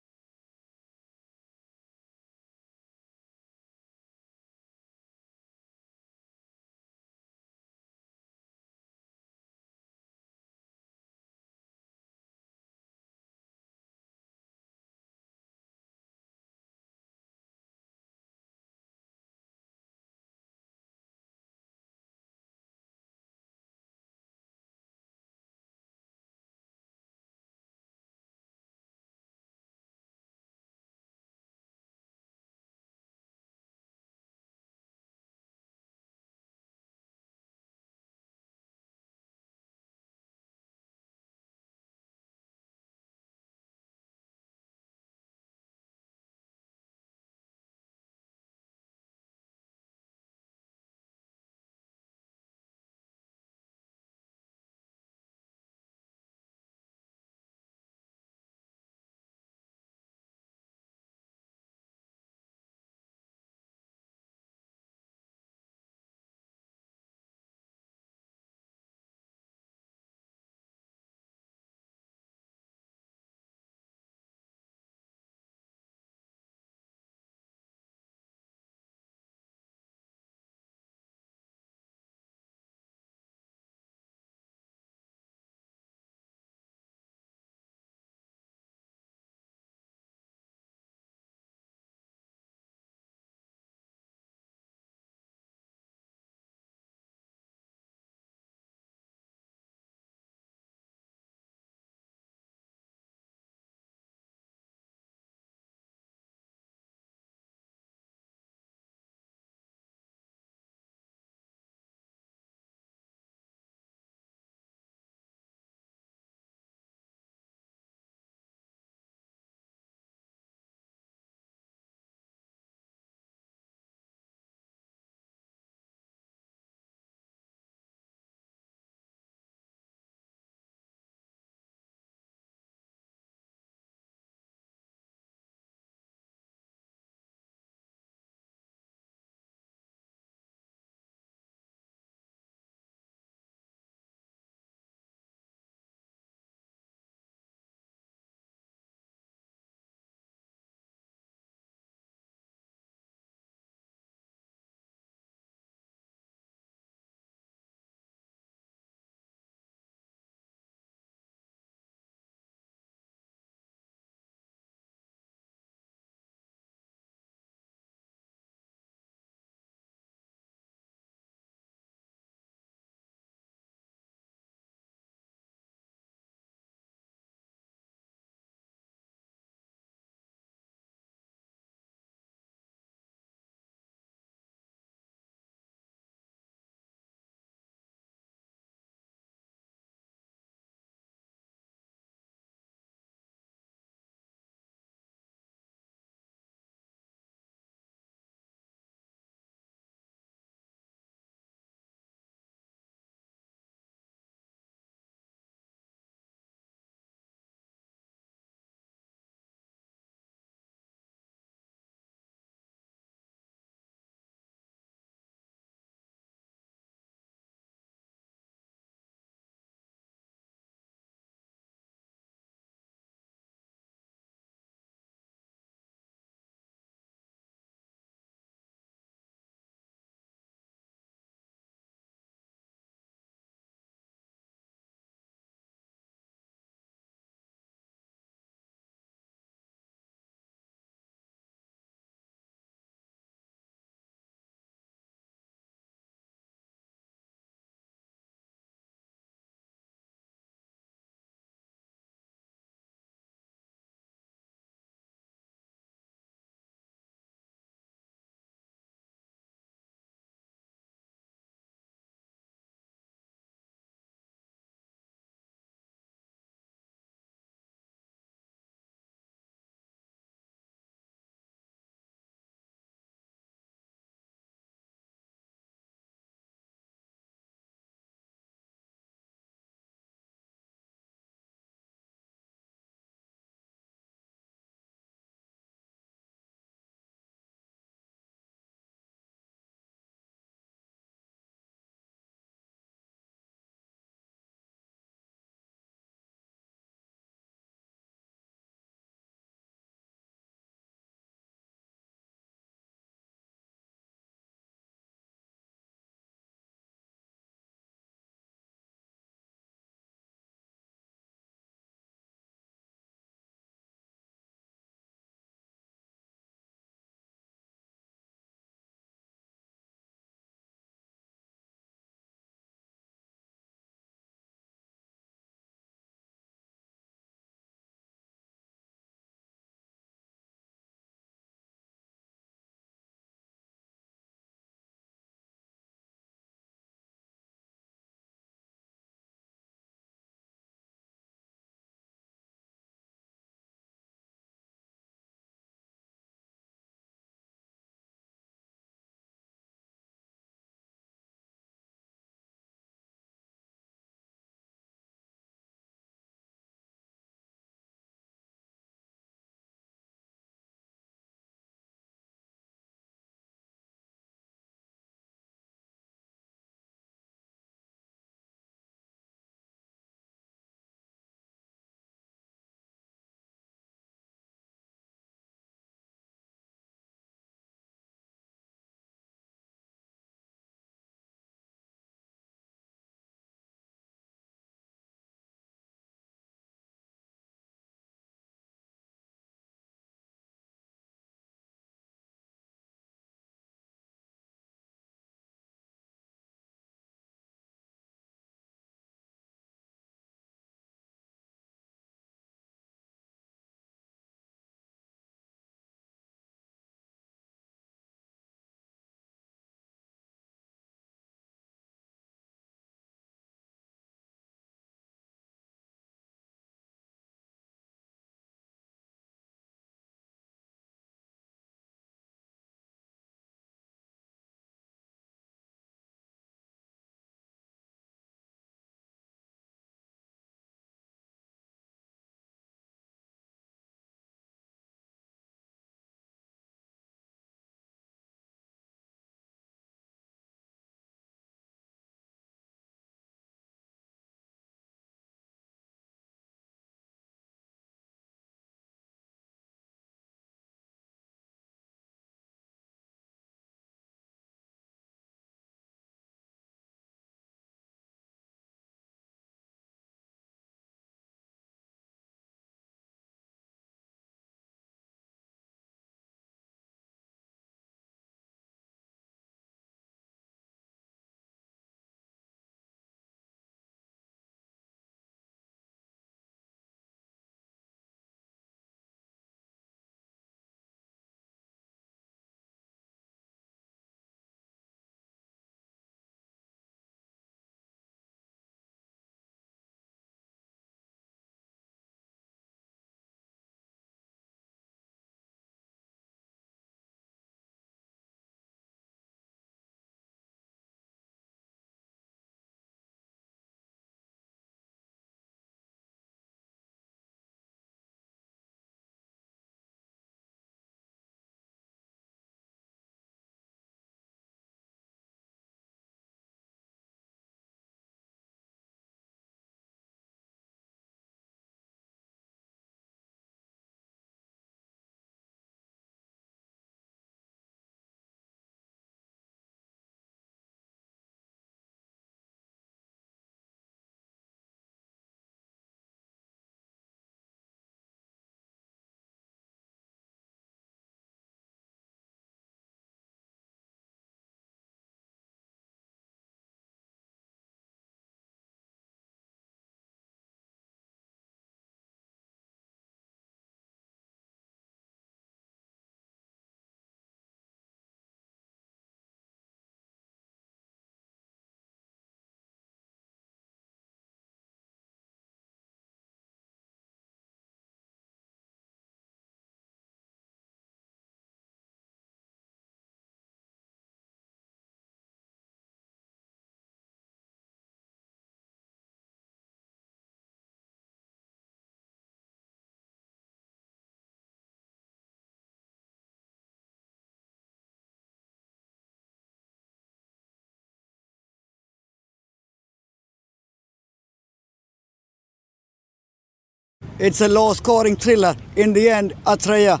It's a low-scoring thriller. In the end, Atrea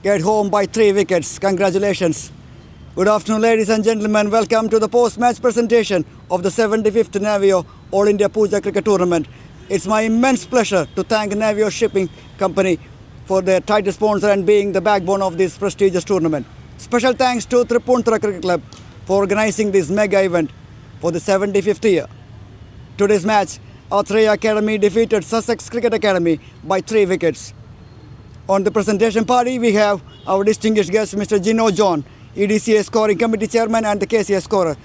get home by 3 wickets. Congratulations. Good afternoon, ladies and gentlemen. Welcome to the post-match presentation of the 75th Navio All India Pooja Cricket Tournament. It's my immense pleasure to thank Navio Shipping Company for their title sponsor and being the backbone of this prestigious tournament. Special thanks to Tripunthara Cricket Club for organizing this mega event for the 75th year. Today's match, Athreya Academy defeated Sussex Cricket Academy by 3 wickets. On the presentation party, we have our distinguished guest, Mr. Gino John, EDCA Scoring Committee Chairman and the KCA Scorer.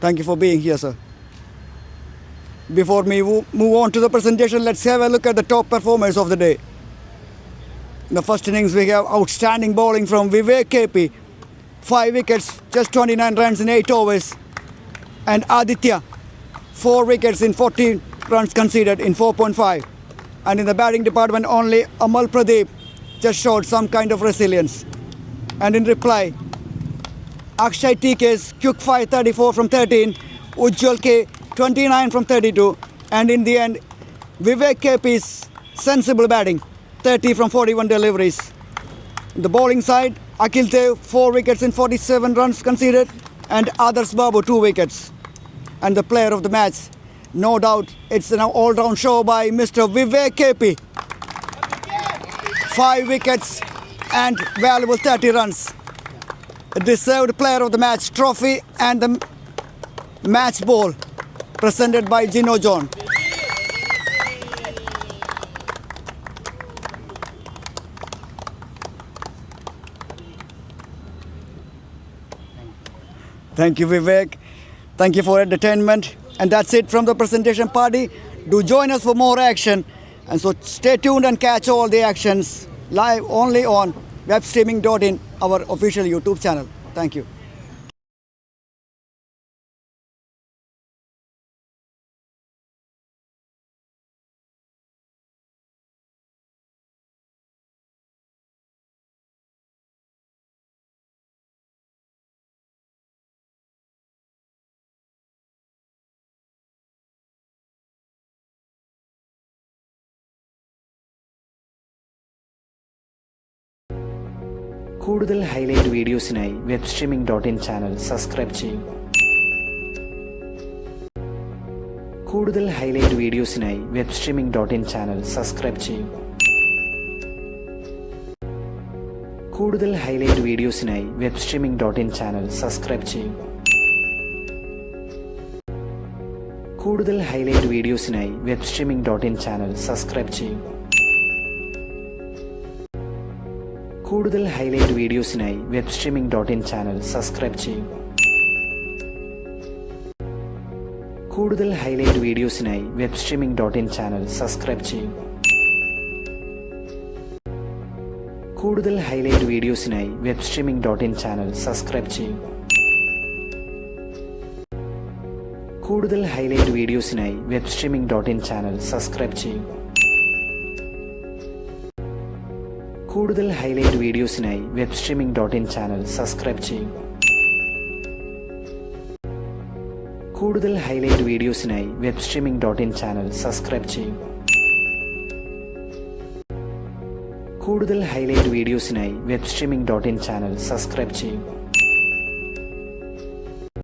Thank you for being here, sir. Before we move on to the presentation, let's have a look at the top performers of the day. In the first innings, we have outstanding bowling from Vivek KP. 5 wickets, just 29 runs in 8 overs. And Aditya, 4 wickets in 14 runs conceded in 4.5. And in the batting department, only Amal Pradeep just showed some kind of resilience. And in reply, Akshay TK's quick 534 from 13, Ujjwal K 29 from 32, and in the end, Vivek KP's sensible batting, 30 from 41 deliveries. On the bowling side, Akhil Dev 4 wickets in 47 runs conceded, and Adarsh Babu 2 wickets. And the player of the match, no doubt, it's an all-round show by Mr. Vivek KP. 5 wickets and valuable 30 runs. Deserved player of the match trophy and the match ball presented by Gino John. Thank you, Vivek. Thank you for entertainment. And that's it from the presentation party. Do join us for more action. And so stay tuned and catch all the actions live only on webstreaming.in, our official YouTube channel. Thank you. കൂടുതൽ highlight വീഡിയോസിനായി webstreaming.in channel subscribe ചെയ്യുക. കൂടുതൽ highlight വീഡിയോസിനായി webstreaming.in channel subscribe ചെയ്യുക. കൂടുതൽ highlight വീഡിയോസിനായി webstreaming.in channel subscribe ചെയ്യുക. കൂടുതൽ highlight വീഡിയോസിനായി webstreaming.in channel subscribe ചെയ്യുക. കൂടുതൽ highlight വീഡിയോസിനായി webstreaming.in channel subscribe ചെയ്യുക. കൂടുതൽ ഹൈലൈറ്റ് വീഡിയോസിനായി webstreaming.in ചാനൽ സബ്സ്ക്രൈബ് ചെയ്യുക. കൂടുതൽ ഹൈലൈറ്റ് വീഡിയോസിനായി webstreaming.in ചാനൽ സബ്സ്ക്രൈബ് ചെയ്യുക. കൂടുതൽ ഹൈലൈറ്റ് വീഡിയോസിനായി webstreaming.in ചാനൽ സബ്സ്ക്രൈബ് ചെയ്യുക. കൂടുതൽ ഹൈലൈറ്റ് വീഡിയോസിനായി webstreaming.in ചാനൽ സബ്സ്ക്രൈബ് ചെയ്യുക. കൂടുതൽ ഹൈലൈറ്റ് വീഡിയോസിനായി webstreaming.in ചാനൽ സബ്സ്ക്രൈബ് ചെയ്യുക. കൂടുതൽ ഹൈലൈറ്റ് വീഡിയോസിനായി webstreaming.in ചാനൽ സബ്സ്ക്രൈബ് ചെയ്യുക.